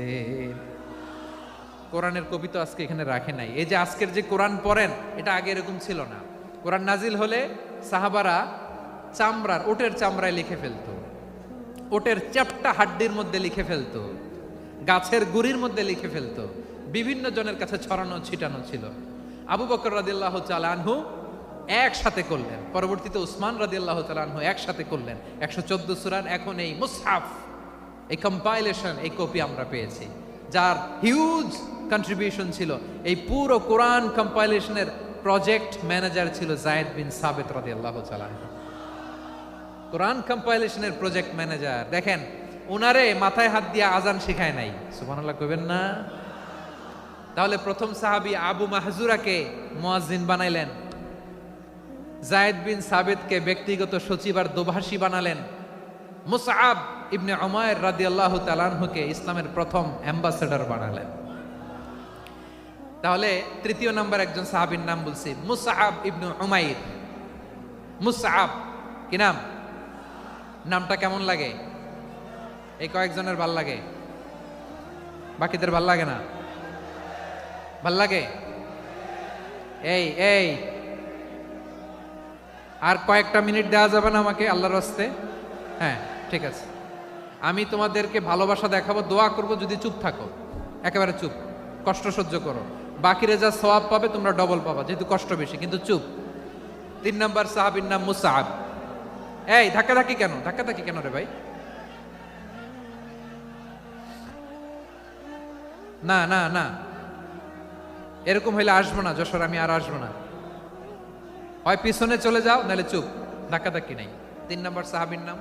কোরআনের কবি তো আজকে এখানে রাখে নাই। এই যে আজকের যে কোরআন পড়েন, এটা আগে এরকম ছিল না। কোরআন নাজিল হলে সাহাবারা চামড়ার, ওটের চামড়ায় লিখে ফেলতো, ওটের চ্যাপ্টা হাড্ডির মধ্যে লিখে ফেলতো, গাছের গুড়ির মধ্যে লিখে ফেলতো। বিভিন্ন জনের কাছে ছড়ানো ছিটানো ছিল। আবু বকর রাদিয়াল্লাহু তাআলা আনহু একসাথে করলেন, পরবর্তীতে উসমান রাদিয়াল্লাহু তাআলা আনহু একসাথে করলেন। 114 সূরার এখন এই মুসহাফ, এই কম্পাইলেশন, এই কপি আমরা পেয়েছি, যার হিউজ কন্ট্রিবিউশন ছিল। এই পুরো কোরআন কম্পাইলেশনের প্রজেক্ট ম্যানেজার ছিল যায়েদ বিন সাবিত রাদিয়াল্লাহু তাআলা আনহু। কোরআন কম্পাইলেশনের প্রজেক্ট ম্যানেজার। দেখেন, ওনারে মাথায় হাত দিয়ে আজান শিখায় নাই। সুবহানাল্লাহ কইবেন না? তাহলে প্রথম সাহাবী আবু মাহজুরাকে মুয়াজ্জিন বানাইলেন, যায়েদ বিন সাবিতকে ব্যক্তিগত সচিব আর দোভাষী বানালেন, মুসআব ইবনে উমাইর রাদিয়াল্লাহু তাআলা আনহুকে ইসলামের প্রথম অ্যাম্বাসেডর বানালেন। তাহলে তৃতীয় নাম্বার একজন সাহাবীর নাম বলছি, মুসআব ইবনে উমাইর। মুসআব কি নাম? নামটা কেমন লাগে? এই কয়েকজনের ভাল লাগে, বাকিদের ভাল লাগে না? ভাল লাগে? এই এই আর কয়েকটা মিনিট দেওয়া যাবে না আমাকে আল্লাহর রাস্তে? হ্যাঁ ঠিক আছে, আমি তোমাদেরকে ভালোবাসা দেখাবো, দোয়া করব যদি চুপ থাকো, একেবারে চুপ, কষ্ট সহ্য করো, বাকিরা যা সওয়াব পাবে তোমরা ডবল পাবা, যেহেতু কষ্ট বেশি, কিন্তু চুপ। 3 নম্বর সাহাবীর নাম মুসআব। এই ধাক্কাধাক্কি কেন, ধাক্কাধাক্কি কেন রে ভাই? না না না, এরকম হইলে আসবো না যশোর, আমি আর আসবো না। হয় পিছনে চলে যাও, নাহলে চুপ, ধাক্কাধাক্কি নাই। 3 নম্বর সাহাবীর নাম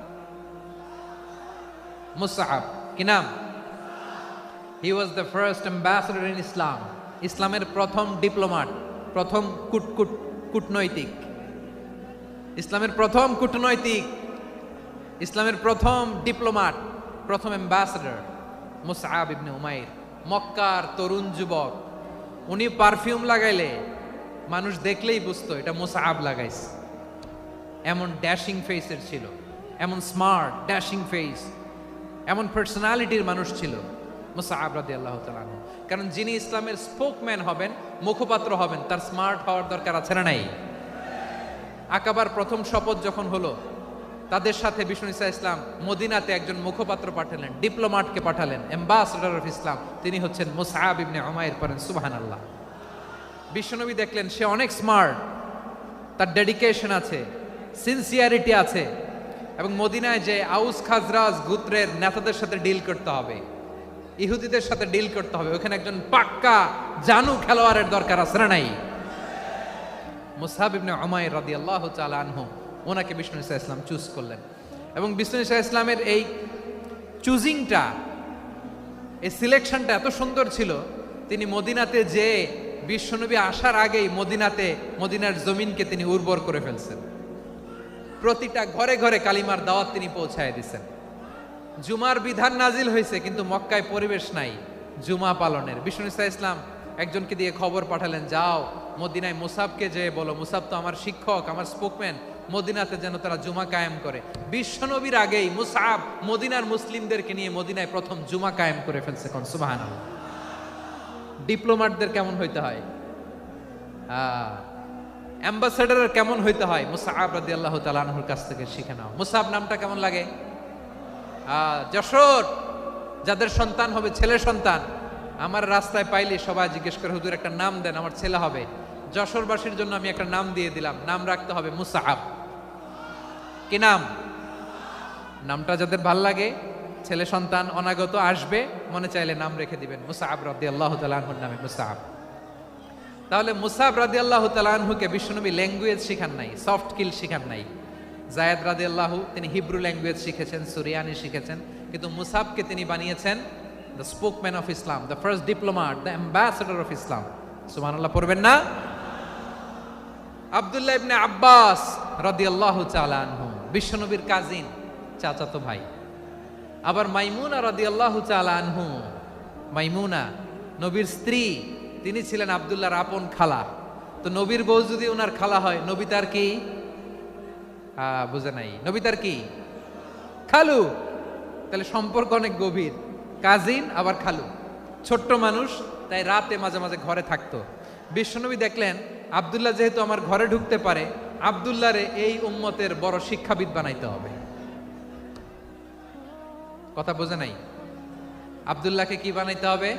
মুসআব। কি নাম? He was the first ambassador in Islam. ইসলামের প্রথম ডিপ্লোম্যাট, প্রথম কূটনৈতিক, ইসলামের প্রথম কূটনৈতিক, ইসলামের প্রথম ডিপ্লোম্যাট, প্রথম অ্যাম্বাসেডর মুসআব ইবনে উমাইর। মক্কার তরুণ যুবক, উনি পারফিউম লাগাইলে মানুষ দেখলেই বুঝতো এটা মুসআব লাগাইছে। এমন ড্যাশিং ফেসের ছিল, এমন স্মার্ট ড্যাশিং ফেস, এমন পার্সোনালিটির মানুষ ছিল মুসআব রাদিয়াল্লাহু তাআলা আনহু। কারণ যিনি ইসলামের স্পোকম্যান হবেন, মুখপাত্র হবেন, তার স্মার্ট হওয়ার দরকার আছে না নাই? আকাবার প্রথম শপথ যখন হলো, তাদের সাথে বিষ্ণু ঈসা ইসলাম মদিনাতে একজন মুখপাত্র পাঠালেন, ডিপ্লোম্যাটকে পাঠালেন, অ্যাম্বাসেডর অফ ইসলাম, তিনি হচ্ছেন মুসআব ইবনে উমাইর। পড়েন সুবহানাল্লাহ। বিশ্বনবী দেখলেন সে অনেক স্মার্ট, তার ডেডিকেশন আছে, সিনসিয়ারিটি আছে, এবং মদিনায় যে আউস খাজরাজ গোত্রের নেতাদের সাথে ডিল করতে হবে, ইহুদিদের সাথে ডিল করতে হবে, ওখানে একজন পাক্কা জানু খেলোয়াড়ের দরকার আছে না নাই? মুসআব ইবনে উমাইর রাদিয়াল্লাহু তাআলা আনহু, ওনাকে বিষ্ণু ঈসা ইসলাম চুজ করলেন। এবং বিষ্ণু ঈসা ইসলামের এই চুজিংটা, এই সিলেকশনটা এত সুন্দর ছিল, তিনি মদিনাতে যে বিশ্বনবী আসার আগেই মদিনার জমিনকে তিনি উর্বর করে ফেলছেন। প্রতিটা ঘরে ঘরে কালিমার দাওয়াত তিনি পৌঁছায় দিচ্ছেন। জুমার বিধান নাজিল হয়েছে, কিন্তু মক্কায় পরিবেশ নাই জুমা পালনের। বিষ্ণু ঈসা ইসলাম একজনকে দিয়ে খবর পাঠালেন, যাও মদিনায় মুসাবকে যে বলো, মুসাব তো আমার শিক্ষক, আমার স্পোকম্যান, মদিনাতে যেন তারা জুমা কায়েম করে। বিশ্বনবীর আগেই মুসআব মদিনার মুসলিমদেরকে নিয়ে মদিনায় প্রথম জুমা কায়েম করে ফেলছে। কোন সুবহানাল্লাহ। ডিপ্লোম্যাটদের কেমন হইতে হয়, অ্যাম্বাসেডারের কেমন হইতে হয়, মুসআব রাদিয়াল্লাহু তাআলা আনহুর কাছ থেকে শিখে নাও। মুসআব নামটা কেমন লাগে? যশোর যাদের সন্তান হবে, ছেলে সন্তান, আমার রাস্তায় পাইলে সবাই জিজ্ঞেস করে, হুজুর একটা নাম দেন, আমার ছেলে হবে। যশোরবাসীর জন্য আমি একটা নাম দিয়ে দিলাম, নাম রাখতে হবে মুসআব। কি নাম? নামটা যাদের ভাল লাগে, ছেলে সন্তান অনাগত আসবে, মনে চাইলে নাম রেখে দিবেন মুসআব রাদিয়াল্লাহু তাআলা আনহুর নামে মুসআব। তাহলে মুসআব রাদিয়াল্লাহু তাআলা আনহুকে বিশ্বনবী ল্যাঙ্গুয়েজ শিখান নাই, সফট স্কিল শিখান নাই। যায়েদ রাদিয়াল্লাহু তিনি হিব্রু ল্যাঙ্গুয়েজ শিখেছেন, সুরিয়ানি শিখেছেন, কিন্তু মুসআবকে তিনি বানিয়েছেন the spokesman of Islam, the first diplomat, the ambassador of Islam. সুবহানাল্লাহ পড়বেন না? আব্দুল্লাহ ইবনে আব্বাস রাদিয়াল্লাহু তাআলা আনহু বিশ্বনবীর কাজিন, চাচাতো ভাই। আবার মাইমুনা রাদিয়াল্লাহু তাআলা আনহু, মাইমুনা নবীর স্ত্রী, তিনি ছিলেন আব্দুল্লাহর আপন খালা। তো নবীর বউ যদি ওনার খালা হয়, নবী তার কি? বুঝে নাই, নবী তার কি? খালু। তাহলে সম্পর্ক অনেক গভীর, কাজিন আবার খালু। ছোট্ট মানুষ, তাই রাতে মাঝে মাঝে ঘরে থাকতো। বিশ্বনবী দেখলেন আব্দুল্লাহ যেহেতু আমার ঘরে ঢুকতে পারে, আব্দুল্লাহরে এই উম্মতের বড় শিক্ষাবিদ বানাইতে হবে। কথা বোঝে নাই? আব্দুল্লাহকে কি বানাইতে হবে?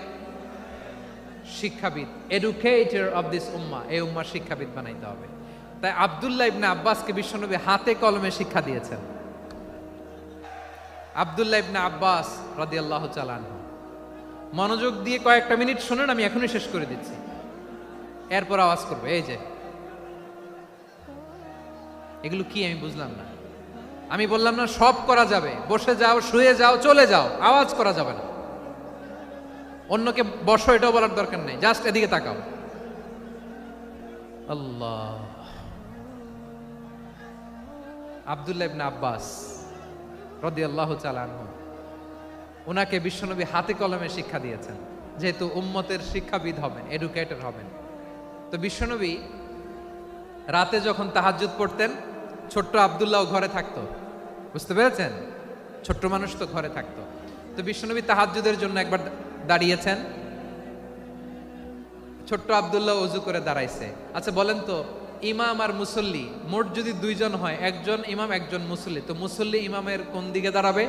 শিক্ষাবিদ, এডুকেটর অফ দিস উম্মাহ, এই উম্মার শিক্ষাবিদ বানাইতে হবে। তাই আব্দুল্লাহ ইবনে আব্বাসকে বিশ্বনবী হাতে কলমে শিক্ষা দিয়েছেন। আব্দুল্লাহ ইবনে আব্বাস রাদিয়াল্লাহু তাআলা আনহু, মনোযোগ দিয়ে কয়েকটা মিনিট শুনুন, আমি এখনই শেষ করে দিচ্ছি, এরপর আওয়াজ করবে। এই যে এগুলো কি আমি বুঝলাম না। আমি বললাম না সব করা যাবে, বসে যাও, শুয়ে যাও, চলে যাও, আওয়াজ করা যাবে না। অন্যকে বসো এটাও বলার দরকার নেই, জাস্ট এদিকে তাকাও। আল্লাহ। আব্দুল্লাহ ইবনে আব্বাস রাদিয়াল্লাহু তাআলা আনহু, ওনাকে বিশ্বনবী হাতে কলমে শিক্ষা দিয়েছেন, যেহেতু উম্মতের শিক্ষাবিদ হবেন, এডুকেটর হবেন। তো বিশ্বনবী রাতে যখন তাহাজ্জুদ পড়তেন, ছোট্ট আব্দুল্লাহ ঘরে থাকতো। বুঝতে পেরেছেন? ছোট্ট মানুষ তো ঘরে থাকতো। তো বিশ্বনবী তাহাজ্জুদের জন্য একবার দাঁড়িয়েছেন, ছোট্ট আব্দুল্লাহ ওযু করে দাঁড়াইছে। আচ্ছা বলেন তো, ইমাম আর মুসল্লি মোট যদি দুইজন হয়, একজন ইমাম একজন মুসল্লি, তো মুসল্লি ইমামের কোন দিকে দাঁড়াবে?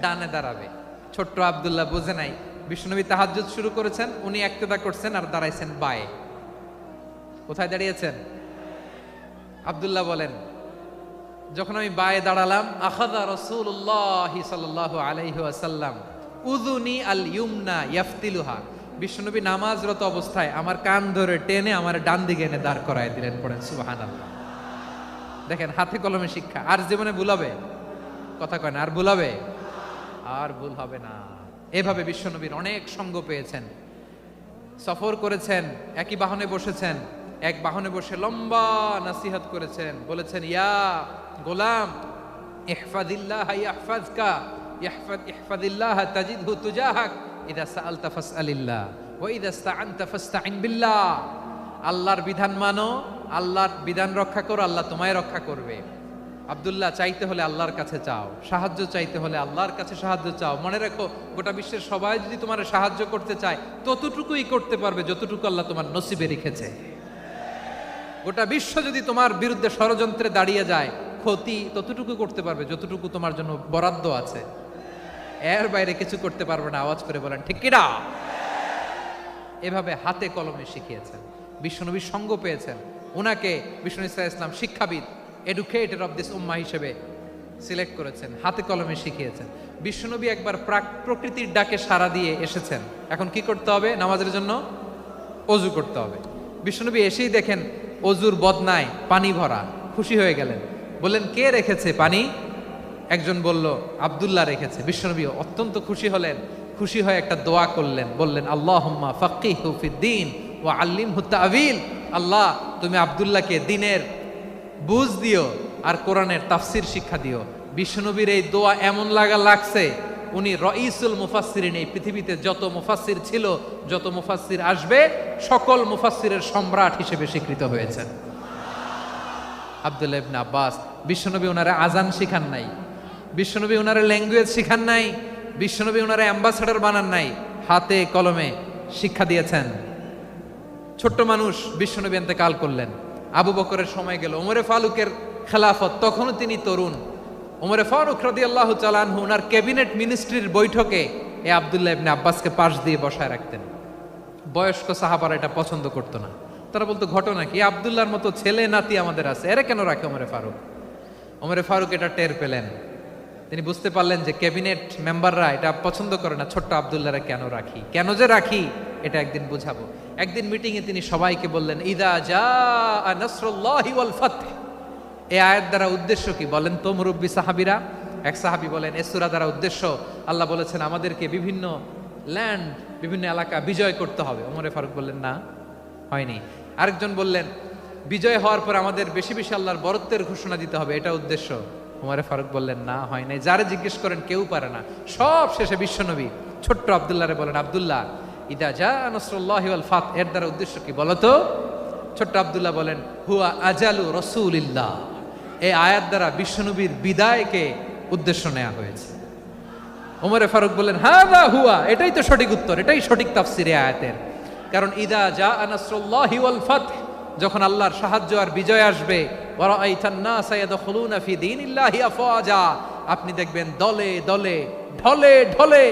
ডানে দাঁড়াবে। ছোট্ট আব্দুল্লাহ বুঝে নাই, বিশ্বনবী তাহাজ্জুদ শুরু করেছেন, উনি একতেদা করছেন আর দাঁড়াইছেন বায়ে। কোথায় দাঁড়িয়েছেন? আব্দুল্লাহ বলেন, যখন আমি বায়ে দাঁড়ালাম, আখাযা রাসূলুল্লাহ সাল্লাল্লাহু আলাইহি ওয়াসাল্লাম উযুনি আল ইউমনা ইয়াফতিলুহা, বিশ্বনবী নামাজরত অবস্থায় আমার কান ধরে টেনে আমার ডান দিকে এনে দাঁড় করায় দিলেন। পড়েন সুবহানাল্লাহ। দেখেন, হাতে কলমে শিক্ষা। আর জীবনে ভুলাবে? কথা কয় না, আর ভুলাবে? আর ভুল হবে না। এভাবে বিশ্বনবীর অনেক সঙ্গ পেয়েছেন, সফর করেছেন, একই বাহনে বসেছেন, এক বাহনে বসে লম্বা নাসিহত করেছেন, বলেছেন, ইয়া গোলাম ইহফাজিল্লাহ ইয়াহফাজকা, ইহফাজিল্লাহ তাজিদহু তুজাহাক, ইযা সাআলতা ফাসআলিল্লাহ ওয়া ইযা ইসতাআনতা ফাসতাইন বিল্লাহ। আল্লাহর বিধান মানো, আল্লাহর বিধান রক্ষা করো, আল্লাহ তোমায় রক্ষা করবে। আব্দুল্লাহ, চাইতে হলে আল্লাহর কাছে চাও, সাহায্য চাইতে হলে আল্লাহর কাছে সাহায্য চাও। মনে রাখো, গোটা বিশ্বের সবাই যদি তোমার সাহায্য করতে চায়, ততটুকুই করতে পারবে যতটুকু আল্লাহ তোমার নসিবে রেখেছে। গোটা বিশ্ব যদি তোমার বিরুদ্ধে ষড়যন্ত্রে দাঁড়িয়ে যায়, ক্ষতি ততটুকু করতে পারবে যতটুকু তোমার জন্য বরাদ্দ আছে, এর বাইরে কিছু করতে পারবে না। আওয়াজ করে বলেন ঠিক কিনা? এভাবে হাতে কলমে শিখিয়েছেন, বিশ্বনবীর সঙ্গ পেয়েছেন। ওনাকে বিষ্ণু ইসলাম শিক্ষাবিদ, এডুকেটর অফ দিস উম্মাহ হিসেবে সিলেক্ট করেছেন, হাতে কলমে শিখিয়েছেন। বিশ্বনবী একবার প্রকৃতির ডাকে সাড়া দিয়ে এসেছেন, এখন কি করতে হবে? নামাজের জন্য অজু করতে হবে। বিশ্বনবী এসেই দেখেন অজুর বদনায় পানি ভরা, খুশি হয়ে গেলেন, বললেন, কে রেখেছে পানি? একজন বলল, আব্দুল্লাহ রেখেছে। বিশ্বনবী অত্যন্ত খুশি হলেন, খুশি হয়ে একটা দোয়া করলেন, বললেন, আল্লাহুম্মা ফাক্কিহু ফিদ্দীন ওয়া আল্লিমহু তা'ওয়ীল, আল্লাহ তুমি আব্দুল্লাহকে দ্বীনের বুঝ দিও আর কোরআনের তাফসির শিক্ষা দিও। বিশ্বনবীর এই দোয়া এমন লাগছে, উনি রাইসুল মুফাসসিরিন, এই পৃথিবীতে যত মুফাসসির ছিল, যত মুফাসসির আসবে, সকল মুফাসসিরের সম্রাট হিসেবে স্বীকৃত হয়েছেন আব্দুল্লাহ ইবনে আব্বাস। বিশ্বনবী ওনারে আজান শিখান নাই, বিশ্বনবী ওনারে ল্যাঙ্গুয়েজ শিখান নাই, বিশ্বনবী ওনারে অ্যাম্বাসাডর বানান নাই, হাতে কলমে শিক্ষা দিয়েছেন। ছোট্ট মানুষ, বিশ্বনবী ইন্তেকাল করলেন, আবু বকরের সময় গেল, ওমরে ফারুকের খেলাফত, তখনও তিনি তরুণ। ওমরে ফারুক রাদিয়াল্লাহু তাআলা আনহু ওনার ক্যাবিনেট মিনিস্ট্রির বৈঠকে এই আব্দুল্লাহ ইবনে আব্বাসকে পাশ দিয়ে বসায় রাখতেন। বয়স্ক সাহাবারা এটা পছন্দ করতো না, তারা বলতো, ঘটনা কি? আব্দুল্লাহর মতো ছেলে নাতি আমাদের আছে, এরা কেন রাখে ওমরে ফারুক? ওমরে ফারুক এটা টের পেলেন, তিনি বুঝতে পারলেন যে ক্যাবিনেট মেম্বাররা এটা পছন্দ করে না, ছোট্ট আব্দুল্লাহরা কেন রাখি, কেন যে রাখি, এটা একদিন বুঝাবো। একদিন মিটিংয়ে তিনি সবাইকে বললেন, ইদা জাআ নাসরুল্লাহি ওয়াল ফাতহ। এই আয়াত দ্বারা উদ্দেশ্য কি বলেন তো মুরব্বী সাহাবীরা? এক সাহাবী বলেন, এই সূরা দ্বারা উদ্দেশ্য, আল্লাহ বলেছেন আমাদেরকে বিভিন্ন ল্যান্ড, বিভিন্ন এলাকা বিজয় করতে হবে। ওমরে ফারুক বললেন, না, হয়নি। আরেকজন বললেন, বিজয় হওয়ার পর আমাদের বেশি বেশি আল্লাহর বরত্বের ঘোষণা দিতে হবে, এটা উদ্দেশ্য। ওমরে ফারুক বললেন, না, হয় নাই। যারে জিজ্ঞেস করেন কেউ পারে না। সব শেষে বিশ্বনবী ছোট্ট আব্দুল্লাহরে বলেন, আব্দুল্লাহ, ইদা জাআ নাসরুল্লাহি ওয়াল ফাতহ, এর দ্বারা উদ্দেশ্য কি বলো তো? ছোট্ট আব্দুল্লাহ বলেন, হুয়া আজালু রাসূলিল্লাহ। এই আয়াত দ্বারা বিশ্বনবীর বিদায়কে উদ্দেশ্য নেওয়া হয়েছে। ওমরে ফারুক বললেন, হাযা হুয়া, এটাই তো সঠিক উত্তর, এটাই সঠিক তাফসীর এই আয়াতের। কারণ ইদা জাআ নাসরুল্লাহি ওয়াল ফাতহ, যখন আল্লাহর সাহায্য আর বিজয় আসবে, ওয়া রাআইতান নাসা ইয়াদখুলুনা ফি দীনিল্লাহি আফওয়াজা, আপনি দেখবেন দলে দলে, ঢলে ঢলে,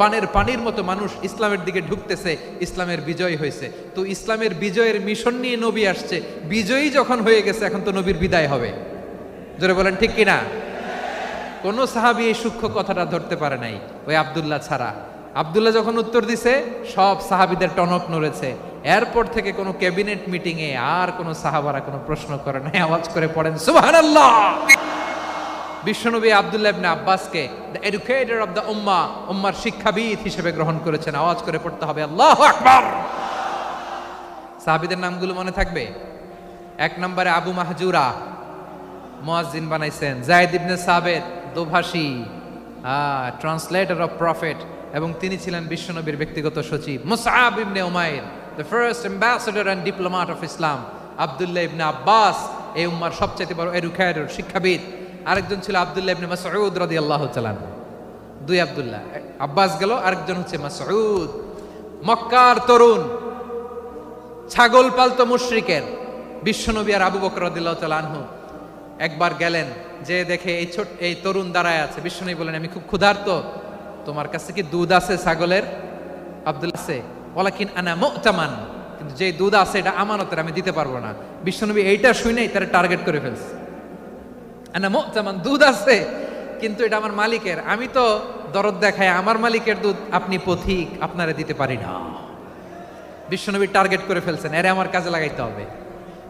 বানের পানির মতো মানুষ ইসলামের দিকে ঢুকতেছে, ইসলামের বিজয় হয়েছে। তো ইসলামের বিজয়ের মিশন নিয়ে নবী আসছে, বিজয়ী যখন হয়ে গেছে, এখন তো নবীর বিদায় হবে। জোরে বলেন ঠিক কিনা? কোন সাহাবী এই সূক্ষ্ম কথাটা ধরতে পারে নাই, ওই আব্দুল্লাহ ছাড়া। আব্দুল্লাহ যখন উত্তর দিছে, সব সাহাবীদের টনক নড়েছে। এরপর থেকে কোনো ক্যাবিনেট মিটিং এ আর কোনো সাহাবারা কোনো প্রশ্ন করে নাই। আওয়াজ করে পড়েন সুবহানাল্লাহ। বিশ্বনবী আব্দুল্লাহ ইবনে আব্বাসকে দ্য এডুকেটর অফ দ্য উম্মাহ, উম্মার শিক্ষাবিদ হিসেবে গ্রহণ করেছেন। আওয়াজ করে পড়তে হবে আল্লাহু আকবার। সাহাবীদের নামগুলো মনে থাকবে? এক নম্বরে আবু মাহজুরা, মুয়াজ্জিন বানাইছেন। যায়েদ ইবনে সাবিত, দোভাষী, ট্রান্সলেটর অফ প্রফেট, এবং তিনি ছিলেন বিশ্বনবীর ব্যক্তিগত সচিব। মুসআব ইবনে উমাইর, the first ambassador and diplomat of Islam. আব্দুল্লাহ ইবনে আব্বাস, এই উম্মার সবচেয়ে বড় এডুকেটর, শিক্ষাবিদ। আরেকজন ছিল আব্দুল্লাহ ইবনে মাসউদ রাদিয়াল্লাহু তাআলা। দুই আব্দুল্লাহ, আব্বাস গেল, আরেকজন হচ্ছে মাসউদ। মক্কার তরুণ, ছাগল পালতো মুশরিকের বিশ্বনবী আর আবু বকর রাদিয়াল্লাহু তাআলা আনহু একবার গেলেন, যে দেখে এই তরুণ দাঁড়ায় আছে। বিশ্বনবী বলেন, আমি খুব ক্ষুধার্ত, তোমার কাছে কি দুধ আছে ছাগলের? আব্দুল্লাহ আছে, ওয়ালাকিন আনা মুতামান, কিন্তু যে দুধ আছে এটা আমানতের, আমি দিতে পারবো না। বিশ্বনবী এইটা শুনেই তারা টার্গেট করে ফেলছে। আনা মুতামান, দুধ আছে কিন্তু এটা আমার মালিকের, আমি তো দরদ দেখায় আমার মালিকের দুধ আপনি পথিক, আপনারে দিতে পারি না। বিশ্বনবী টার্গেট করে ফেলছেন, এরে আমার কাজে লাগাইতে হবে।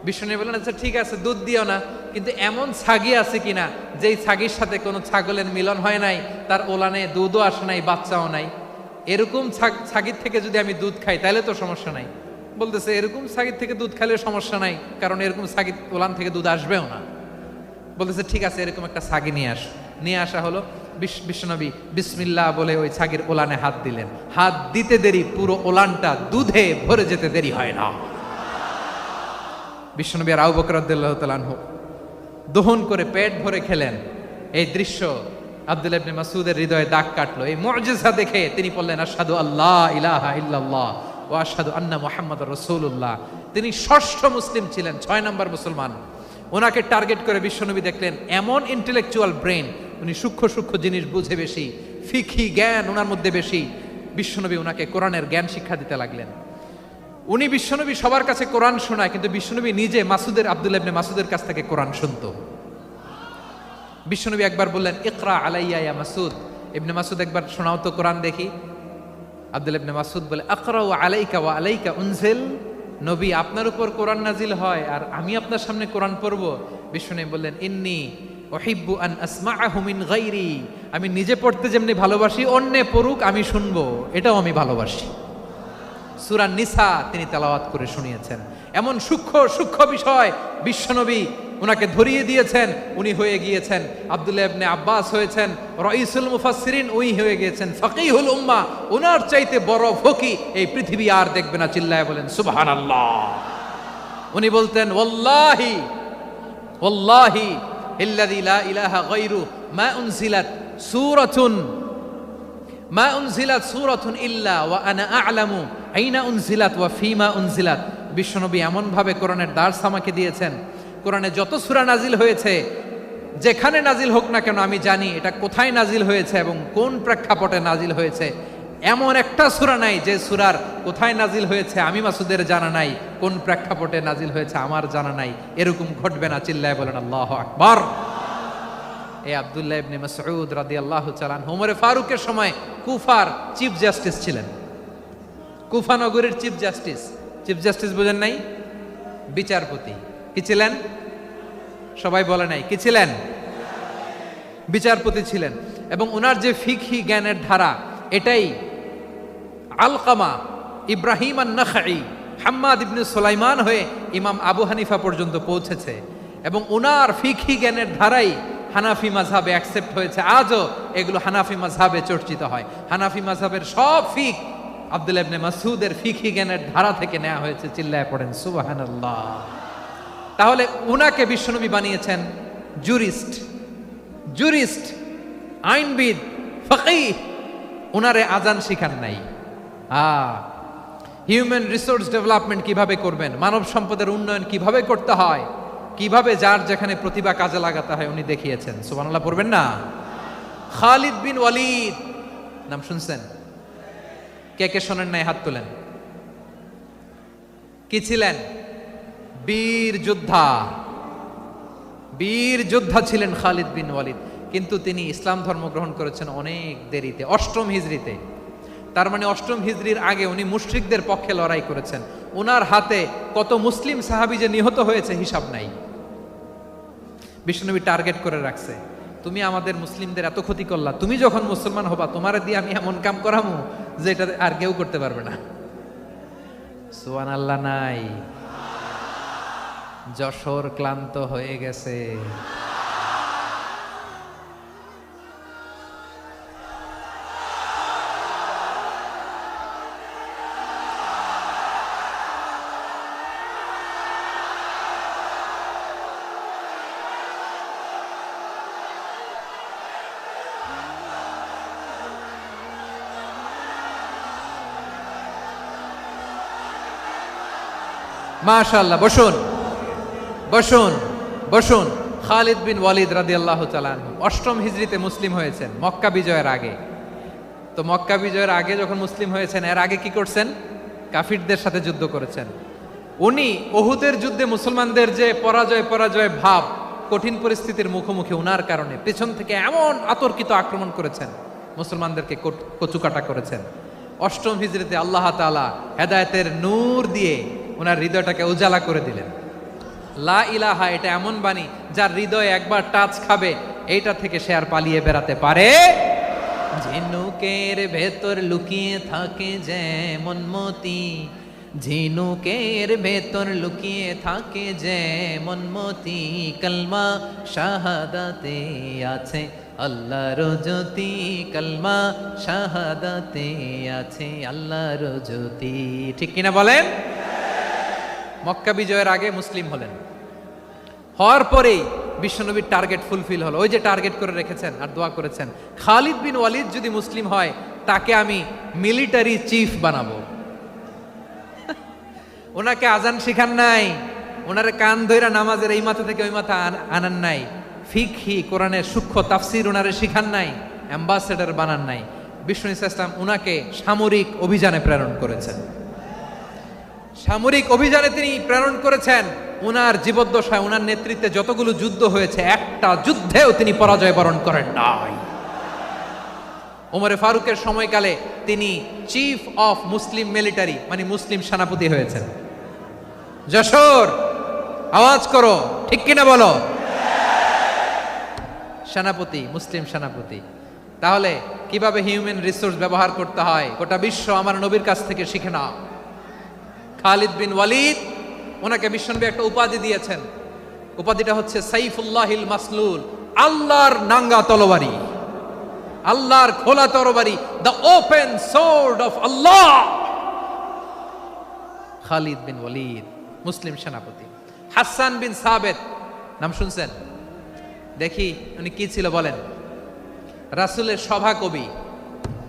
বিশ্বনবী বললেন, আচ্ছা ঠিক আছে, দুধ দিও না, কিন্তু এমন ছাগি আছে কিনা যেই ছাগির সাথে কোনো ছাগলের মিলন হয় নাই, তার ওলানে দুধও আসে নাই, বাচ্চাও নাই, এরকম ছাগির থেকে যদি আমি দুধ খাই তাহলে তো সমস্যা নাই। বলতেছে, এরকম ছাগির থেকে দুধ খাইলে সমস্যা নাই, কারণ এরকম ছাগির ওলান থেকে দুধ আসবেও না। বলতেছে, ঠিক আছে, এরকম একটা ছাগি নিয়ে আসা হলো। বিশ্বনবী বিসমিল্লাহ বলে ওই ছাগির ওলানে হাত দিলেন। হাত দিতে দেরি, পুরো ওলানটা দুধে ভরে যেতে দেরি হয় না। বিশ্বনবী আর আবু বকর রাদিয়াল্লাহু তাআলা আনহু দহন করে পেট ভরে খেলেন। এই দৃশ্য আব্দুল্লাহ ইবনে মাসউদের হৃদয়ে দাগ কাটলো। এই মুজিজা দেখে তিনি বললেন, আশহাদু আল্লা ইলাহা ইল্লাল্লাহ ওয়া আশহাদু আন্না মুহাম্মাদুর রাসূলুল্লাহ। তিনি ষষ্ঠ মুসলিম ছিলেন, 6 নম্বর মুসলমান। ওনাকে টার্গেট করে বিশ্বনবী দেখলেন এমন ইন্টেলেকচুয়াল ব্রেন, উনি সূক্ষ্ম সূক্ষ্ম জিনিস বুঝে বেশি, ফিকহি জ্ঞান ওনার মধ্যে বেশি। বিশ্বনবী ওনাকে কোরআনের জ্ঞান শিক্ষা দিতে লাগলেন। উনি বিশ্বনবী সবার কাছে কোরআন শোনায়, কিন্তু বিশ্বনবী নিজে আব্দুল্লাহ ইবনে মাসউদের কাছ থেকে কোরআন শুনতো। বিশ্বনবী একবার বললেন, ইকরা আলাইয়া ইয়া মাসউদ। ইবনে মাসউদ, একবার শোনাও তো কোরআন দেখি। আব্দুল্লাহ ইবনে মাসউদ বলে, আকরাউ আলাইকা ওয়া আলাইকা উনজিল। নবী, আপনার উপর কোরআন নাজিল হয় আর আমি আপনার সামনে কোরআন পড়ব। বিশ্বনবী বললেন, ইন্নী উহিব্বু আন আসমাআহু মিন গায়রি। আমি নিজে পড়তে যেমনি ভালোবাসি, অন্যে পড়ুক আমি শুনবো, এটাও আমি ভালোবাসি। সূরা নিসা তিনি তেলাওয়াত করে শুনিয়েছেন। এমন সূক্ষ্ম সূক্ষ্ম বিষয় বিশ্বনবী উনাকে ধরিয়ে দিয়েছেন। উনি হয়ে গিয়েছেন আব্দুল্লাহ ইবনে আব্বাস, হয়েছেন রাইসুল মুফাসসিরিন, উনি হয়ে গিয়েছেন ফাকিহুল উম্মাহ। ওনার চাইতে বড় ফকি এই পৃথিবী আর দেখবে না। চিল্লায় বলেন সুবহানাল্লাহ। উনি বলতেন, ওয়াল্লাহি ওয়াল্লাহি ইল্লাযী লা ইলাহা গায়রু মা উনজিলাত সূরাতুন ইল্লা ওয়া আনা আ'লামু আইনা উনজিলাত ওয়া ফীমা উনজিলাত। বিশ্বনবী এমন ভাবে কোরআনের দার্স আমাকে দিয়েছেন, কোরআনে যত সূরা নাজিল হয়েছে, যেখানে নাজিল হোক না কেন আমি জানি এটা কোথায় নাজিল হয়েছে এবং কোন প্রেক্ষাপটে নাজিল হয়েছে। এমন একটা সূরা নাই যে সূরার কোথায় নাজিল হয়েছে আমি মাসুদের জানা নাই, কোন প্রেক্ষাপটে নাজিল হয়েছে আমার জানা নাই। এরকম ঘটবে না। চিল্লায় বলেন আল্লাহু আকবার। এই আব্দুল্লাহ ইবনে মাসউদ রাদিয়াল্লাহু তাআলা আনহু ওমরে ফারুকের সময় কুফার চিফ জাস্টিস ছিলেন। কুফা নগরীর চিফ জাস্টিস। চিফ জাস্টিস বুঝেন নাই? বিচারপতি। কি ছিলেন? সবাই বলে নাই, কি ছিলেন? বিচারপতি ছিলেন। এবং ওনার যে ফিকহি জ্ঞানের ধারা, এটাই আলকামা, ইব্রাহিম আন-নাখাই, হাম্মাদ ইবনে সুলাইমান হয়ে ইমাম আবু হানিফা পর্যন্ত পৌঁছেছে। এবং ওনার ফিকহি জ্ঞানের ধারাই হানাফি মাযহাবে অ্যাকসেপ্ট হয়েছে। আজও এগুলো হানাফি মাযহাবে চর্চিত হয়। হানাফি মাযহাবের সব ফিক আব্দুল্লাহ ইবনে মাসউদের ফিকহি জ্ঞানের ধারা থেকে নেওয়া হয়েছে। চিল্লায় পড়েন সুবহানাল্লাহ। তাহলে উনাকে বিশ্বনবী বানিয়েছেন জুরিস্ট, আইনবিদ, ফাকিহ। উনারে আজান শিখান নাই। হিউম্যান রিসোর্স ডেভেলপমেন্ট কিভাবে করবেন, মানব সম্পদের উন্নয়ন কিভাবে করতে হয়, কিভাবে যার যেখানে প্রতিভা কাজে লাগাতে হয় উনি দেখিয়েছেন। সুবহানাল্লাহ পড়বেন না? খালিদ বিন ওয়ালিদ নাম শুনছেন? কে কে শোনেন নাই হাত তোলেন। কি ছিলেন? বীর যোদ্ধা ছিলেন খালিদ বিন ওয়ালিদ। কিন্তু তিনি ইসলাম ধর্ম গ্রহণ করেছেন অনেক দেরিতে, 8ম হিজরিতে। তার মানে 8ম হিজরির আগে উনি মুশরিকদের পক্ষে লড়াই করেছেন। ওনার হাতে কত মুসলিম সাহাবী যে নিহত হয়েছে হিসাব নাই। বিশ্বনবী টার্গেট করে রাখছে, তুমি আমাদের মুসলিমদের এত ক্ষতি করলা, তুমি যখন মুসলমান হবা তোমার দিয়ে আমি এমন কাম করামু যে এটা আর কেউ করতে পারবে না। সুবহানাল্লাহ নাই? যশোর ক্লান্ত হয়ে গেছে। মাশাআল্লাহ, বসুন বসুন বসুন। খালিদ বিন ওয়ালিদ রাদিয়াল্লাহু তাআলা আনহু 8ম হিজরিতে মুসলিম হয়েছেন, মক্কা বিজয়ের আগে। তো মক্কা বিজয়ের আগে যখন মুসলিম হয়েছেন, এর আগে কি করছেন? কাফিরদের সাথে যুদ্ধ করেছেন। উনি উহুদের যুদ্ধে মুসলমানদের যে পরাজয় ভাব, কঠিন পরিস্থিতির মুখোমুখি উনার কারণে পেছন থেকে এমন আতর্কিত আক্রমণ করেছেন, মুসলমানদেরকে কচুকাটা করেছেন। 8ম হিজরিতে আল্লাহ তাআলা হেদায়েতের নূর দিয়ে ওনার হৃদয়টাকে উজালা করে দিলেন। লা ইলাহা, এটা এমন বাণী যার হৃদয়ে একবার টাচ খাবে, এইটা থেকে সে আর পালিয়ে বেড়াতে পারে। ঝিনুকের ভেতর লুকিয়ে থাকে যেমন মতি, ঝিনুকের ভেতর লুকিয়ে থাকে যেমন মতি, কলমা শাহাদাতে আছে আল্লাহর জ্যোতি, কলমা শাহাদাতে আছে আল্লাহর জ্যোতি। ঠিক কিনা বলেন? মক্কা বিজয়ের আগে মুসলিম হলেন, হওয়ার পরেই বিশ্বনবীর টার্গেট ফুলফিল হলো। ওই যে টার্গেট করে রেখেছেন আর দোয়া করেছেন, খালিদ বিন ওয়ালিদ যদি মুসলিম হয় তাকে আমি মিলিটারি চিফ বানাবো। ওনাকে আজান শিখান নাই, ওনারে কান ধইরা নামাজের এই মাথা থেকে ওই মাথা আনান নাই, ফিকহি কোরআনের সূক্ষ্ম তাফসীর ওনারে শিখান নাই, অ্যাম্বাসেডর বানান নাই। বিষ্ণু ইসলাম উনাকে সামরিক অভিযানে প্রেরণ করেছেন। সামরিক অভিযানে তিনি প্রেরণ করেছেন। উনার জীবদ্দশায় উনার নেতৃত্বে যতগুলো যুদ্ধ হয়েছে, একটা যুদ্ধেও তিনি পরাজয় বরণ করেন নাই। ওমরে ফারুকের সময়কালে তিনি চিফ অফ মুসলিম মিলিটারি, মানে মুসলিম সেনাপতি হয়েছেন। যশোর, আওয়াজ করো, ঠিক কিনা বলো? সেনাপতি, মুসলিম সেনাপতি। তাহলে কিভাবে হিউম্যান রিসোর্স ব্যবহার করতে হয় গোটা বিশ্ব আমার নবীর কাছ থেকে শিখে নাও। খালিদ বিন ওয়ালিদ, ওনাকে বিশ্বনবী একটা উপাধি দিয়েছেন। উপাধিটা হচ্ছে সাইফুল্লাহিল মাসলুল, আল্লাহর নাঙ্গা তরবারি, আল্লাহর খোলা তরবারি, দ্য ওপেন সোর্ড অফ আল্লাহ। খালিদ বিন ওয়ালিদ মুসলিম সেনাপতি। হাসান বিন সাবেত, নাম শুনছেন? দেখি উনি কি ছিল বলেন। রাসূলের সভা কবি,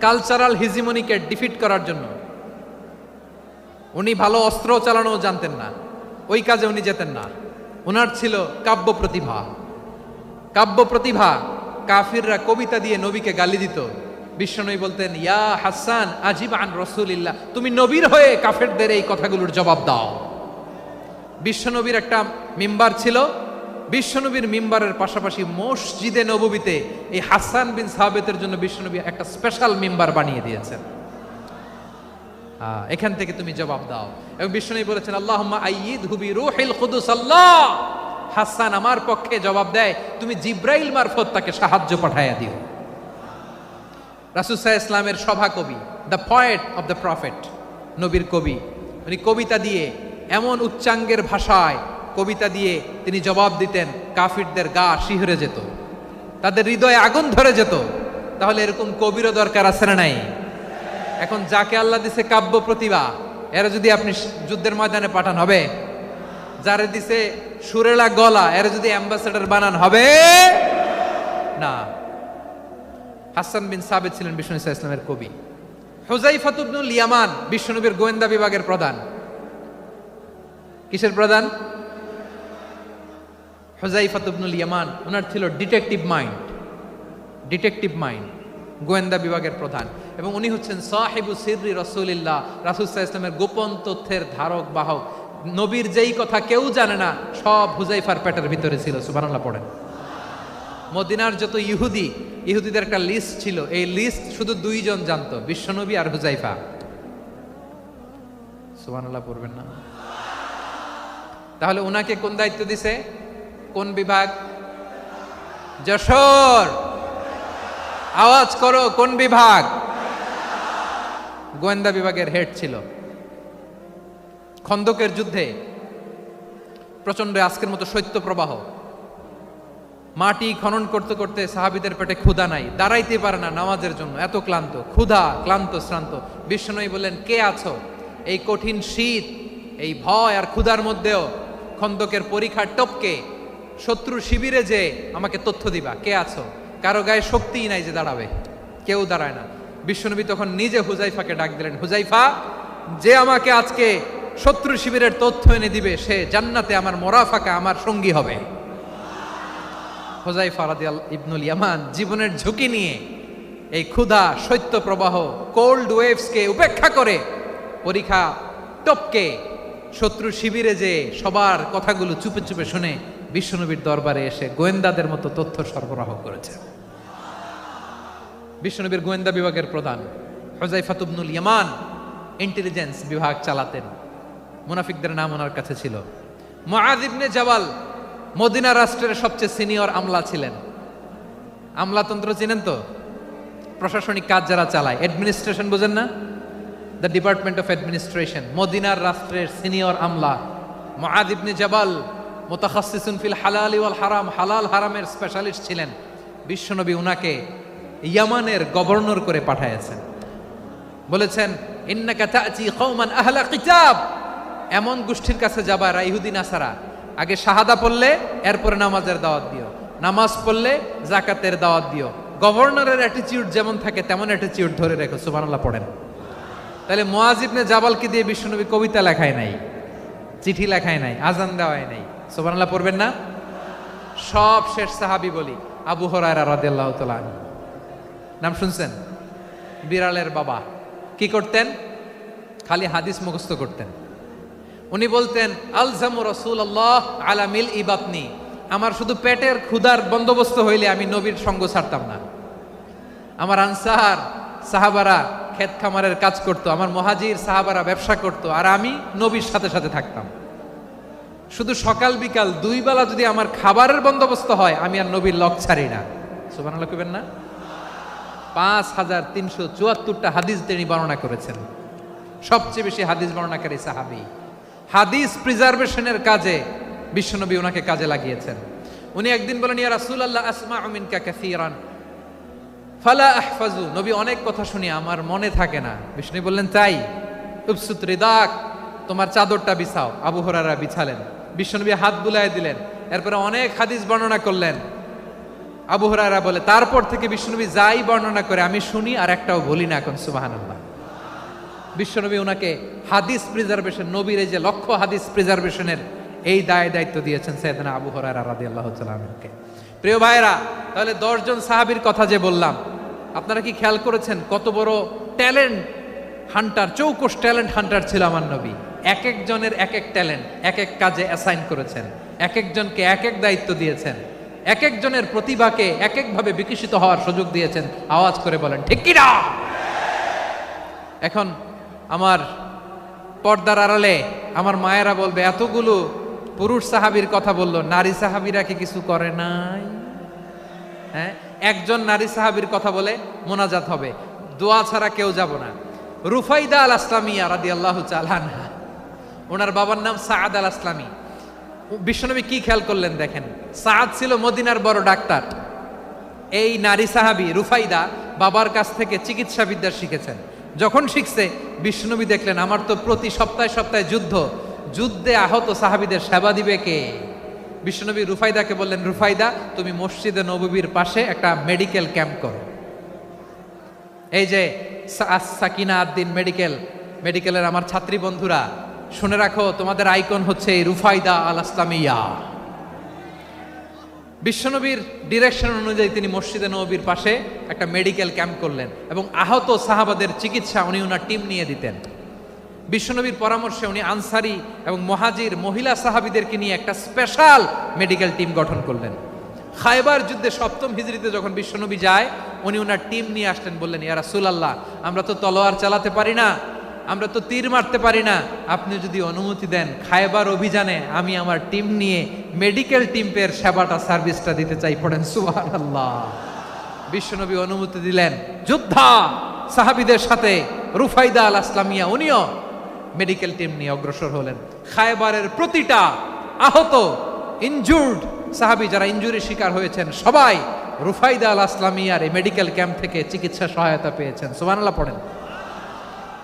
কালচারাল হিজিমনিকে ডিফিট করার জন্য। উনি ভালো অস্ত্র চালানো জানতেন না, ওই কাজে উনি যেতেন না। ওনার ছিল কাব্য প্রতিভা। কাব্য প্রতিভা, কাফিররা কবিতা দিয়ে নবীকে গালি দিত। বিশ্বনবী বলতেন, ইয়া হাসান আজিব আন রাসূলিল্লাহ, তুমি নবীর হয়ে কাফেরদের এই কথাগুলোর জবাব দাও। বিশ্বনবীর একটা মিম্বার ছিল। বিশ্বনবীর মিম্বারের পাশাপাশি মসজিদে নববীতে এই হাসান বিন সাবেতের জন্য বিশ্বনবী একটা স্পেশাল মিম্বার বানিয়ে দিয়েছেন। এখান থেকে তুমি জবাব দাও। এবং বিশ্বনবী বলেছেন, আল্লাহুম্মা আইয়িদহু বিরূহিল কুদুস, আল্লাহ হাসান আমার পক্ষে জবাব দেয়, তুমি জিব্রাইল মারফত তাকে সাহায্য পাঠাইয়া দিও। রাসূল সাল্লাল্লাহু আলাইহি ইসলামের সভা কবি, the poet of the prophet, নবীর কবি। উনি কবিতা দিয়ে, এমন উচ্চাঙ্গের ভাষায় কবিতা দিয়ে তিনি জবাব দিতেন, কাফিরদের গা শিহরে যেত, তাদের হৃদয়ে আগুন ধরে যেত। তাহলে এরকম কবিরও দরকার আছে না নাই? এখন যাকে আল্লাহ দিছে কাব্য প্রতিভা, এরা যদি আপনি যুদ্ধের ময়দানে পাঠান হবে? যারে দিছে সুরেলা গলা, এরা যদি অ্যাম্বাসেডর বানান হবে না। হাসান বিন সাবেত ছিলেন বিষ্ণু ইসলামের কবি। হুযায়ফা ইবনুল ইয়ামান বিশ্বনবীর গোয়েন্দা বিভাগের প্রধান। কিসের প্রধান? হুযায়ফা ইবনুল ইয়ামান। ওনার ছিল ডিটেকটিভ মাইন্ড, ডিটেকটিভ মাইন্ড, গোয়েন্দা বিভাগের প্রধান। এবং উনি হচ্ছেন সাহিবু সিররি রাসূলিল্লাহ, রাসূল সাল্লাল্লাহু আলাইহি ওয়াসাল্লামের গোপন তথ্যের ধারক বাহক। নবীর যেই কথা কেউ জানে না, সব হুযায়ফার পেটের ভিতরে ছিল। সুবহানাল্লাহ পড়েন। মদিনার যত ইহুদিদের একটা লিস্ট ছিল, এই লিস্ট শুধু দুইজন জানতো, বিশ্বনবী আর হুযায়ফা। সুবহানাল্লাহ পড়বেন না? তাহলে ওনাকে কোন দায়িত্ব দিছে? কোন বিভাগ? যশোর, আওয়াজ করো, কোন বিভাগ? গোয়েন্দা বিভাগের হেড ছিল। খন্দকের যুদ্ধে প্রচন্ড আজকের মতো শৈত্য প্রবাহ, মাটি খনন করতে করতে সাহাবীদের পেটে ক্ষুধা নাই, দাঁড়াইতে পারে না নামাজের জন্য, এত ক্লান্ত, ক্ষুধা, ক্লান্ত, শ্রান্ত। বিশ্বনবী বললেন, কে আছো? এই কঠিন শীত, এই ভয় আর ক্ষুধার মধ্যেও খন্দকের পরীক্ষার টপকে শত্রু শিবিরে যে আমাকে তথ্য দিবা, কে আছো? কারো গায়ে শক্তিই নাই যে দাঁড়াবে, কেউ দাঁড়ায় না। বিশ্বনবী তখন নিজে হুযায়ফাকে ডাক দিলেন, হুযায়ফা, যে আমাকে আজকে শত্রু শিবিরের তথ্য এনে দিবে, সে জান্নাতে আমার মোরাফাকা, আমার সঙ্গী হবে। হুযায়ফা রাদিয়াল্লাহু ইবনুল ইয়ামান জীবনের ঝুঁকি নিয়ে এই ক্ষুধা, শৈত্য প্রবাহ, কোল্ড ওয়েভসকে উপেক্ষা করে পরীক্ষা টপকে শত্রু শিবিরে যে সবার কথাগুলো চুপে চুপে শুনে বিশ্বনবীর দরবারে এসে গোয়েন্দাদের মতো তথ্য সরবরাহ করেছে। বিশ্বনবীর গোয়েন্দা বিভাগের প্রধান হুযায়ফা ইবনুল ইয়ামান ইন্টেলিজেন্স বিভাগ চালাতেন। মুনাফিকদের নাম ওনার কাছে ছিল। মুআয ইবনে জাবাল মদিনা রাষ্ট্রের সবচেয়ে সিনিয়র আমলা ছিলেন। আমলাতন্ত্র চিনেন তো? প্রশাসনিক কাজ যারা চালায়, অ্যাডমিনিস্ট্রেশন বোঝেন না? The department of administration. মদিনার রাষ্ট্রের সিনিয়র আমলা মুআয ইবনে জাবাল মুতাখাসসিসুন ফিল হালাল ওয়াল হারাম, হালাল হারামের স্পেশালিস্ট ছিলেন। বিশ্বনবী উনাকে ইয়ামানের গভর্নর করে পাঠাইছেন। বলেছেন, ইন্নাকা তা'তি কওমান আহলা কিতাব, এমন গোষ্ঠীর কাছে যাবা এরা ইহুদি নাসারা, আগে শাহাদা পড়লে এরপরে নামাজের দাওয়াত দিও, নামাজ পড়লে যাকাতের দাওয়াত দিও। গভর্নরের অ্যাটিটিউড যেমন থাকে তেমন অ্যাটিটিউড ধরে রেখো। সুবহানাল্লাহ পড়েন। তাহলে মুআয ইবনে জাবালকে দিয়ে বিশ্বনবী কবিতা লেখায় নাই, চিঠি লেখায় নাই, আজান দেওয়ায় নাই। সুবহানাল্লাহ পড়বেন না? সব শেষ সাহাবী বলি আবু হুরায়রা রাদিয়াল্লাহু তাআলা আনহু, নাম শুনছেন? বিড়ালের বাবা। কি করতেন? খালি হাদিস মুখস্থ করতেন। উনি বলতেন, আলজামু রাসূলুল্লাহ আলা মিল ইবাতনি, আমার শুধু পেটের ক্ষুধার বন্দোবস্ত হইলে আমি নবীর সঙ্গ ছাড়তাম না। আমার আনসার সাহাবারা ক্ষেত খামারের কাজ করতো, আমার মুহাজির সাহাবারা ব্যবসা করতো, আর আমি নবীর সাথে সাথে থাকতাম। শুধু সকাল বিকাল দুই বেলা যদি আমার খাবারের বন্দোবস্ত হয়, আমি আর নবীর লক ছাড়ি না। সুবহানাল্লাহ কইবেন না? 5374টা হাদিস তিনি বর্ণনা করেছেন। সবচেয়ে বেশি হাদিস বর্ণনাকারী সাহাবী। হাদিস প্রিজার্ভেশনের কাজে বিশ্বনবী ওনাকে কাজে লাগিয়েছেন। উনি একদিন বলেন, ইয়া রাসূলুল্লাহ আসমাউ মিনকা কাসীরান ফালা আহফাজু, নবী অনেক কথা শুনি আমার মনে থাকে না। বিশ্বনবী বললেন, তাই? উবসুত রিদাক, তোমার চাদরটা বিছাও। আবু হুরায়রা বিছালেন, বিশ্বনবী হাত বুলায় দিলেন, এরপরে অনেক হাদিস বর্ণনা করলেন। আবু হুরায়রা বলে, তারপর থেকে বিশ্বনবী যাই বর্ণনা করে আমি শুনি আর একটাও বলি না। এখন সুবহানাল্লাহ। বিশ্বনবী ওনাকে হাদিস প্রিজার্ভেশন, নবীর এই যে লক্ষ্য হাদিস প্রিজার্ভেশনের এই দায়িত্ব দিয়েছেন সাইয়েদনা আবু হুরায়রা রাদিয়াল্লাহু তাআলা আনহুকে। প্রিয় ভাইরা, তাহলে 10 জন সাহাবীর কথা যে বললাম, আপনারা কি খেয়াল করেছেন কত বড় ট্যালেন্ট হান্টার, চৌকস ট্যালেন্ট হান্টার ছিল আমার নবী। এক একজনের এক এক ট্যালেন্ট, এক এক কাজে অ্যাসাইন করেছেন, এক একজনকে এক এক দায়িত্ব দিয়েছেন, এক একজনের প্রতিভাকে এক একভাবে বিকশিত হওয়ার সুযোগ দিয়েছেন। আওয়াজ করে বলেন ঠিক কি না? এখন আমার পর্দার আড়ালে আমার মায়েরা বলবে, এতগুলো পুরুষ সাহাবীর কথা বললো, নারী সাহাবীরা কি কিছু করে নাই? হ্যাঁ, একজন নারী সাহাবীর কথা বলে মোনাজাত হবে, দোয়া ছাড়া কেউ যাব না। রুফাইদা আল আসলামিয়া রাদিয়াল্লাহু তাআলা আনহা, ওনার বাবার নাম সাআদ আল আসলামি। বিশ্বনবী কি খেয়াল করলেন দেখেন, সাআদ ছিল মদিনার বড় ডাক্তার। এই নারী সাহাবী রুফাইদা বাবার কাছ থেকে চিকিৎসা বিদ্যা শিখেছেন। যখন শিখছে, বিশ্বনবী দেখলেন আমার তো প্রতি সপ্তাহে সপ্তাহে যুদ্ধে আহত সাহাবীদের সেবা দিবে কে? বিশ্বনবী রুফাইদাকে বললেন, রুফাইদা তুমি মসজিদে নববীর পাশে একটা মেডিকেল ক্যাম্প করো। এই যে সাকিনা আদ্দিন মেডিকেলের আমার ছাত্রী বন্ধুরা শুনে রাখো, তোমাদের আইকন হচ্ছে এই রুফাইদা আল আসলামিয়া। বিশ্বনবীর ডিরেকশন অনুযায়ী তিনি মসজিদে নববীর পাশে একটা মেডিকেল ক্যাম্প করলেন এবং আহত সাহাবাদের চিকিৎসা উনি ওনার টিম নিয়ে দিতেন। বিশ্বনবীর পরামর্শে উনি আনসারি এবং মুহাজির মহিলা সাহাবীদেরকে নিয়ে একটা স্পেশাল মেডিকেল টিম গঠন করলেন। খায়বার যুদ্ধে 7ম হিজরিতে যখন বিশ্বনবী যায়, উনি ওনার টিম নিয়ে আসলেন, বললেন, ইয়া রাসূলুল্লাহ আমরা তো তলোয়ার চালাতে পারি না, আমরা তো তীর মারতে পারি না, আপনি যদি অনুমতি দেন খায়বার অভিযানে আমি আমার টিম নিয়ে মেডিকেল টিমের সেবাটা সার্ভিসটা দিতে চাই। পড়েন সুবহানাল্লাহ। বিশ্বনবী অনুমতি দিলেন, যোদ্ধা সাহাবীদের সাথে রুফাইদা আল আসলামিয়া উনিও মেডিকেল টিম নিয়ে অগ্রসর হলেন। খায়বারের প্রতিটা আহত ইনজুর্ড সাহাবী যারা ইনজুরির শিকার হয়েছেন সবাই রুফাইদা আল আসলামিয়ার এই মেডিকেল ক্যাম্প থেকে চিকিৎসা সহায়তা পেয়েছেন। সুবহানাল্লাহ পড়েন।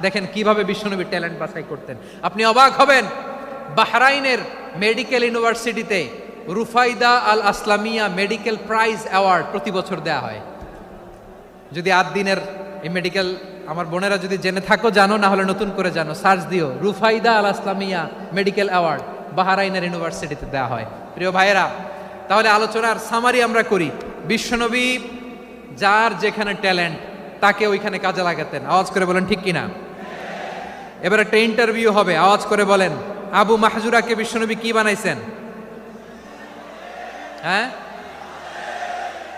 দেখেন কিভাবে বিশ্বনবী ট্যালেন্ট বাছাই করতেন। আপনি অবাক হবেন, বাহরাইনের মেডিকেল ইউনিভার্সিটিতে রুফাইদা আল আসলামিয়া মেডিকেল প্রাইজ অ্যাওয়ার্ড প্রতি বছর দেয়া হয়। যদি 8 দিনের এই মেডিকেল আমার বোনেরা যদি জেনে থাকো জানো, না হলে নতুন করে জানো, সার্চ দিও রুফাইদা আল ইসলামিয়া মেডিকেল অ্যাওয়ার্ড বাহরাইনের ইউনিভার্সিটিতে দেওয়া হয়। প্রিয় ভাইয়েরা, তাহলে আলোচনার সামারি আমরা করি। বিশ্বনবী যার যেখানে ট্যালেন্ট তাকে ওইখানে কাজে লাগাতেন। আওয়াজ করে বলেন ঠিক কিনা? এবার একটা ইন্টারভিউ হবে, আওয়াজ করে বলেন আবু মাহজুরাকে বিশ্বনবী কি বানাইছেন? হ্যাঁ,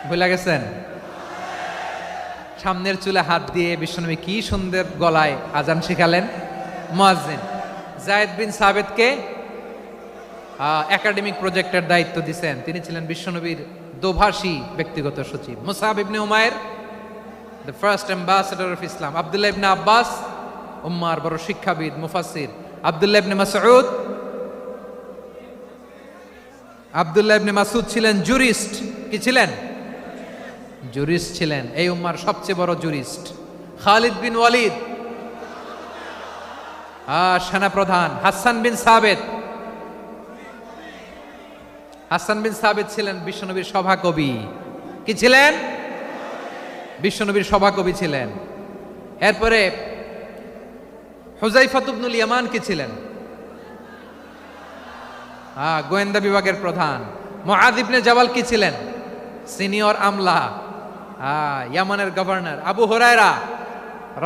ভুলে গেছেন? সামনের চুলে হাত দিয়ে বিশ্বনবী কি সুন্দর গলায় আজান শিখালেন। মুয়াজ্জিন। যায়েদ বিন সাবিতকে একাডেমিক প্রজেক্টের দায়িত্ব দিয়েছেন, তিনি ছিলেন বিশ্বনবীর দোভাষী ব্যক্তিগত সচিব। মুসআব ইবনে উমাইর the first ambassador of Islam. আব্দুল্লাহ ইবনে আব্বাস উম্মার বড় শিক্ষাবিদ মুফাসসির। আব্দুল্লাহ ইবনে মাসউদ, আব্দুল্লাহ ইবনে মাসউদ ছিলেন জুরিস্ট। কি ছিলেন? জুরিস্ট ছিলেন, এই উম্মার সবচেয়ে বড় জুরিস্ট। খালিদ বিন ওয়ালিদ সেনাপ্রধান। হাসান বিন সাবিত, হাসান বিন সাবিত ছিলেন বিশ্বনবীর সভাকবি। কি ছিলেন? বিশ্বনবীর সভাকবি ছিলেন। এরপরে হুযায়ফা ইবনুল ইয়ামান কি ছিলেন? গোয়েন্দা বিভাগের প্রধান। মুআয ইবনে জাবাল কি ছিলেন? সিনিয়র আমলা, ইয়ামানের গভর্নর। আবু হুরায়রা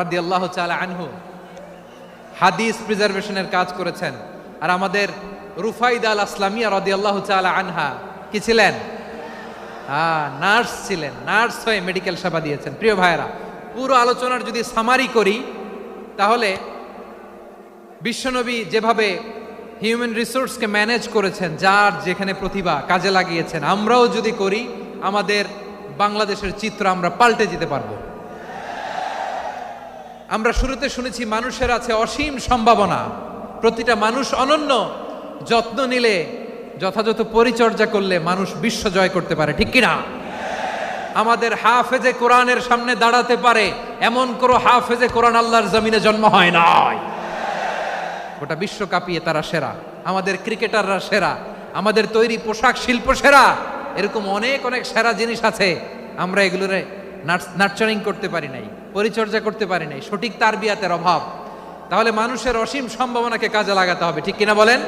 রাদিয়াল্লাহু তাআলা আনহু হাদিস প্রিজার্ভেশনের কাজ করেছেন। আর আমাদের রুফাইদা আল ইসলামিয়া রাদিয়াল্লাহু তাআলা আনহা কি ছিলেন? নার্স ছিলেন, নার্স হয়ে মেডিকেল সেবা দিয়েছেন। প্রিয় ভাইয়েরা, পুরো আলোচনার যদি সামারি করি তাহলে বিশ্বনবী যেভাবে হিউম্যান রিসোর্সকে ম্যানেজ করেছেন, যার যেখানে প্রতিভা কাজে লাগিয়েছেন, আমরাও যদি করি আমাদের বাংলাদেশের চিত্র আমরা পাল্টে যেতে পারবো। আমরা শুরুতে শুনেছি মানুষের আছে অসীম সম্ভাবনা, প্রতিটা মানুষ অনন্য, যত্ন নিলে, যথাযথ পরিচর্যা করলে মানুষ বিশ্ব জয় করতে পারে। ঠিক কিনা? আমাদের হাফেজে কোরআনের সামনে দাঁড়াতে পারে এমন কোনো হাফেজে কোরআন আল্লাহর জমিনে জন্ম হয় নাই। গোটা বিশ্ব কাঁপিয়ে তারা সেরা, আমাদের ক্রিকেটাররা সেরা, আমাদের তৈরি পোশাক শিল্প সেরা। এরকম অনেক অনেক সেরা জিনিস আছে, আমরা এগুলোরে নার্চারিং করতে পারি নাই, পরিচর্যা করতে পারি নাই, সঠিক তারবিয়াতের অভাব। তাহলে মানুষের অসীম সম্ভাবনাকে কাজে লাগাতে হবে। ঠিক কিনা বলেন?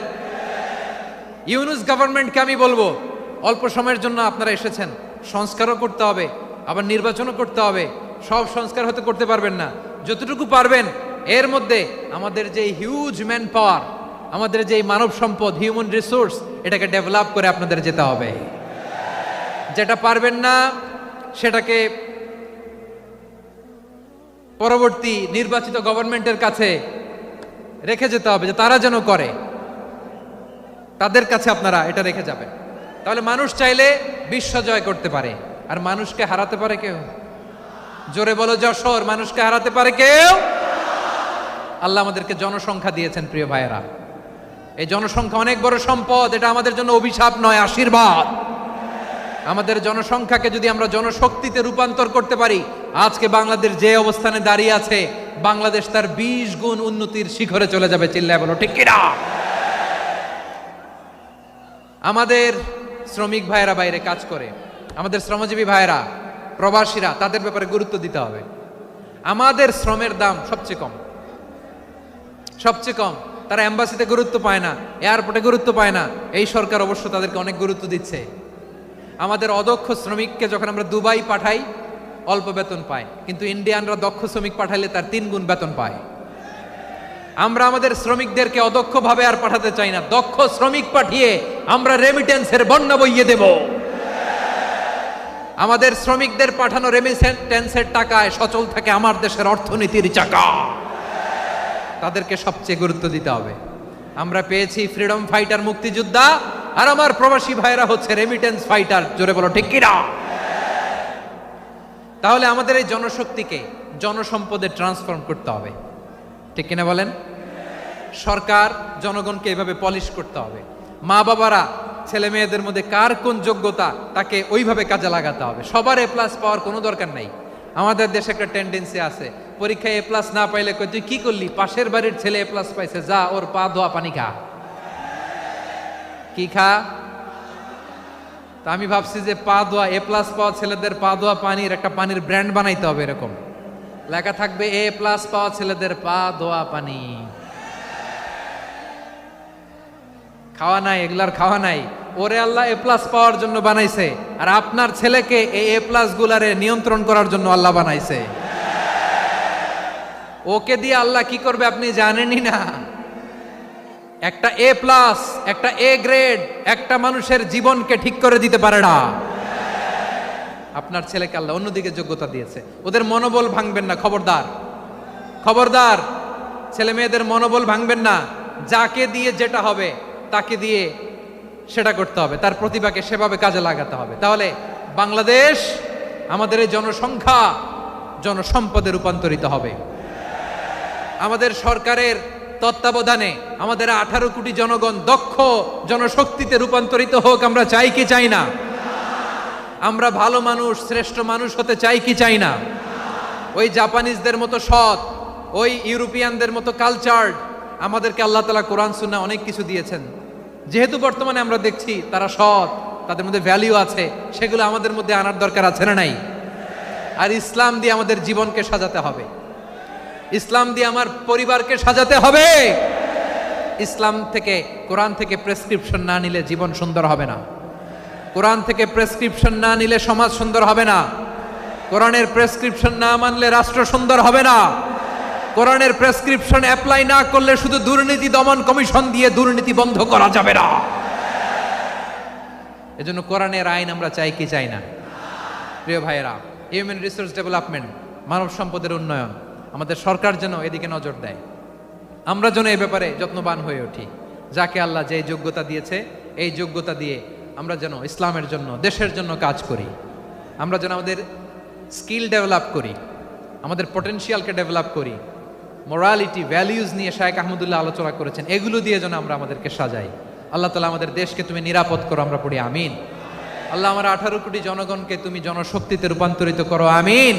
ইউনুস গভর্নমেন্টকে আমি বলবো, অল্প সময়ের জন্য আপনারা এসেছেন, সংস্কারও করতে হবে, আবার নির্বাচনও করতে হবে। সব সংস্কার হতে করতে পারবেন না, যতটুকু পারবেন এর মধ্যে আমাদের যে হিউজ ম্যান পাওয়ার, আমাদের যে মানব সম্পদ, হিউম্যান রিসোর্স, এটাকে ডেভেলপ করে আপনাদের যেতে হবে। যেটা পারবেন না সেটাকে পরবর্তী নির্বাচিত গভর্নমেন্টের কাছে রেখে যেতে হবে, যে তারা যেন করে, তাদের কাছে আপনারা এটা রেখে যাবেন। তাহলে মানুষ চাইলে বিশ্ব জয় করতে পারে। আর মানুষকে হারাতে পারে কেউ? জোরে বলো যশোর, মানুষকে হারাতে পারে কেউ? আল্লাহ আমাদেরকে জনসংখ্যা দিয়েছেন। প্রিয় ভাইয়েরা, এই জনসংখ্যা অনেক বড় সম্পদ, এটা আমাদের জন্য অভিশাপ নয়, আশীর্বাদ। আমাদের জনসংখ্যাকে যদি আমরা জনশক্তিতে রূপান্তর করতে পারি, আজকে বাংলাদেশ যে অবস্থানে দাঁড়িয়ে আছে, বাংলাদেশ তার 20 গুণ উন্নতির শিখরে চলে যাবে। চিল্লায় বলো ঠিক কিনা? আমাদের শ্রমিক ভাইয়েরা বাইরে কাজ করে, আমাদের শ্রমজীবী ভাইয়েরা, প্রবাসীরা, তাদের ব্যাপারে গুরুত্ব দিতে হবে। আমাদের শ্রমের দাম সবচেয়ে কম, সবচেয়ে কম। তারা এম্বাসিতে গুরুত্ব পায় না, এয়ারপোর্টে গুরুত্ব পায় না। এই সরকার অবশ্য তাদেরকে অনেক গুরুত্ব দিচ্ছে। আমাদের অদক্ষ শ্রমিককে যখন আমরা দুবাই পাঠাই, অল্প বেতন পায়, কিন্তু ইন্ডিয়ানরা দক্ষ শ্রমিক পাঠাইলে তার 3 গুণ বেতন পায়। আমরা আমাদের শ্রমিকদেরকে অদক্ষভাবে আর পাঠাতে চাই না, দক্ষ শ্রমিক পাঠিয়ে আমরা রেমিটেন্সের বন্যা বইয়ে দেব। আমাদের শ্রমিকদের পাঠানো রেমিটেন্সের টাকায় সচল থাকে আমার দেশের অর্থনীতির চাকা। তাদেরকে সবচেয়ে গুরুত্ব দিতে হবে। আমরা পেয়েছি ফ্রিডম ফাইটার, মুক্তিযোদ্ধা, আর আমার প্রবাসী ভাইরা হচ্ছে রেমিটেন্স ফাইটার। জোরে বলো ঠিক কিনা? তাহলে আমাদের এই জনশক্তিকে জনসম্পদে ট্রান্সফর্ম করতে হবে। ঠিক কিনা বলেন? সরকার জনগণকে এভাবে পলিশ করতে হবে। মা বাবারা ছেলে মেয়েদের মধ্যে কার কোন যোগ্যতা, তাকে ওইভাবে কাজে লাগাতে হবে। সবার এ প্লাস পাওয়ার কোনো দরকার নাই। আমাদের দেশে একটা টেন্ডেন্সি আছে, পরীক্ষায় এ প্লাস না পাইলে কই তুই কি করলি, পাশের বাড়ির ছেলে এ প্লাস পাইছে, যা ওর পা ধোয়া পানি খা। কি খা? তা আমি ভাবছি যে পা ধোয়া, এ প্লাস পাওয়া ছেলেদের পা ধোয়া পানির একটা পানির ব্র্যান্ড বানাইতে হবে এরকম। লেখা থাকবে এ প্লাস পাওয়া ছেলেদের পা দোয়া পানি। খাওয়া নাই, এগুলার খাওয়া নাই। ওরে আল্লাহ এ প্লাস পাওয়ার জন্য বানাইছে, আর আপনার ছেলেকে এই এ প্লাস গুলারে নিয়ন্ত্রণ করার জন্য আল্লাহ বানাইছে। ওকে দিয়ে আল্লাহ কি করবে আপনি জানেনই না। একটা এ প্লাস, একটা এ গ্রেড একটা মানুষের জীবনকে ঠিক করে দিতে পারে না। আপনার ছেলেকে আল্লাহ অন্যদিকে যোগ্যতা দিয়েছে। ওদের মনোবল ভাঙবেন না, খবরদার খবরদার। ছেলে মেয়েদের মনোবল ভাঙবেন না। যাকে দিয়ে যেটা হবে তাকে দিয়ে সেটা করতে হবে, তার প্রতিভাকে সেভাবে কাজে লাগাতে হবে। তাহলে বাংলাদেশ আমাদের এই জনসংখ্যা জনসম্পদে রূপান্তরিত হবে। আমাদের সরকারের তত্ত্বাবধানে আমাদের 18 কোটি জনগণ দক্ষ জনশক্তিতে রূপান্তরিত হোক। আমরা চাই কি চাই না? আমরা ভালো মানুষ, শ্রেষ্ঠ মানুষ হতে চাই কি চাই না? ওই জাপানিজদের মতো সৎ, ওই ইউরোপিয়ানদের মতো কালচার্ড। আমাদেরকে আল্লাহ তাআলা কোরআন সুন্নাহ অনেক কিছু দিয়েছেন। যেহেতু বর্তমানে আমরা দেখছি তারা সৎ, তাদের মধ্যে ভ্যালিউ আছে, সেগুলো আমাদের মধ্যে আনার দরকার আছে না নাই? আর ইসলাম দিয়ে আমাদের জীবনকে সাজাতে হবে, ইসলাম দিয়ে আমার পরিবারকে সাজাতে হবে। ইসলাম থেকে, কোরআন থেকে প্রেসক্রিপশন না নিলে জীবন সুন্দর হবে না। কোরআন থেকে প্রেসক্রিপশন না নিলে সমাজ সুন্দর হবে না। কোরআনের প্রেসক্রিপশন না মানলে রাষ্ট্র সুন্দর হবে না। কোরআনের প্রেসক্রিপশন অ্যাপ্লাই না করলে শুধু দুর্নীতি দমন কমিশন দিয়ে দুর্নীতি বন্ধ করা যাবে না। এজন্য কোরআনের আইন আমরা চাই কি চাই না? প্রিয় ভাইয়েরা, হিউম্যান রিসোর্স ডেভেলপমেন্ট, মানব সম্পদের উন্নয়ন, আমাদের সরকার যেন এদিকে নজর দেয়। আমরা যেন এই ব্যাপারে যত্নবান হয়ে উঠি। যাকে আল্লাহ যে যোগ্যতা দিয়েছে, এই যোগ্যতা দিয়ে আমরা যেন ইসলামের জন্য, দেশের জন্য কাজ করি। আমরা যেন আমাদের স্কিল ডেভেলপ করি, আমাদের পটেনশিয়ালকে ডেভেলপ করি। মোরালিটি, ভ্যালিউজ নিয়ে শায়েখ আহমদুল্লাহ আলোচনা করেছেন। এগুলো দিয়ে যেন আমরা আমাদেরকে সাজাই। আল্লাহ তাআলা আমাদের দেশকে তুমি নিরাপদ করো, আমরা পড়ি আমিন। আল্লাহ আমার 18 কোটি জনগণকে তুমি জনশক্তিতে রূপান্তরিত করো, আমিন।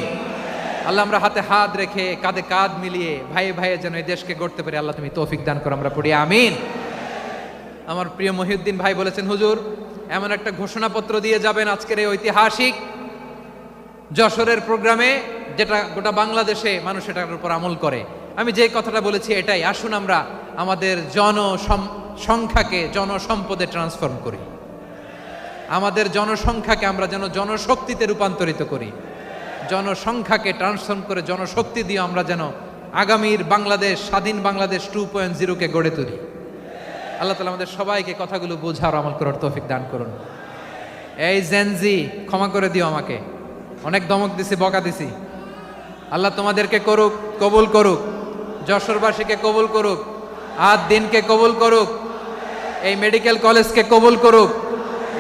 আল্লাহ আমরা হাতে হাত রেখে, কাঁধে কাঁধ মিলিয়ে, ভাইয়ে ভাইয়ে যেন এই দেশকে গড়তে পারি, আল্লাহ তুমি তৌফিক দান করো, আমরা পড়ি আমিন। আমার প্রিয় মহিউদ্দিন ভাই বলেছেন, হুজুর এমন একটা ঘোষণাপত্র দিয়ে যাবেন আজকের এই ঐতিহাসিক যশোরের প্রোগ্রামে, যেটা গোটা বাংলাদেশে মানুষ এটার উপর আমল করে। আমি যে কথাটা বলেছি এটাই, আসুন আমরা আমাদের জনসংখ্যাকে জনসম্পদে ট্রান্সফর্ম করি। আমাদের জনসংখ্যাকে আমরা যেন জনশক্তিতে রূপান্তরিত করি। জনসংখ্যাকে ট্রান্সফর্ম করে জনশক্তি দিয়ে আমরা যেন আগামীর বাংলাদেশ, স্বাধীন বাংলাদেশ 2.0-কে গড়ে তুলি। আল্লাহ তাআলা আমাদের সবাইকে কথাগুলো বোঝার, আমল করার তৌফিক দান করুন। এই জেনজি, ক্ষমা করে দিও আমাকে, অনেক ধমক দিছি, বকা দিছি। আল্লাহ তোমাদেরকে করুক, কবুল করুক, যশোরবাসীকে কবুল করুক, আদ দিনকে কবুল করুক, এই মেডিকেল কলেজকে কবুল করুক,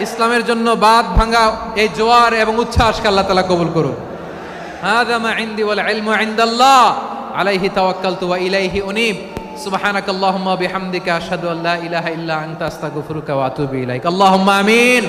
ইসলামের জন্য বাদ ভাঙা এই জোয়ার এবং উচ্ছ্বাসকে আল্লাহ তাআলা কবুল করুক। হাযা মা ইনদি ওয়াল ইলমু ইনদাল্লাহ আলাইহি তাওয়াক্কালতু ওয়া ইলাইহি উনীব। সুবহানাকাল্লাহুম্মা ওয়া বিহামদিকা আশহাদু আল্লা ইলাহা ইল্লা আনতা আস্তাগফিরুকা ওয়া আতুবু ইলাইক। আল্লাহুম্মা আমিন।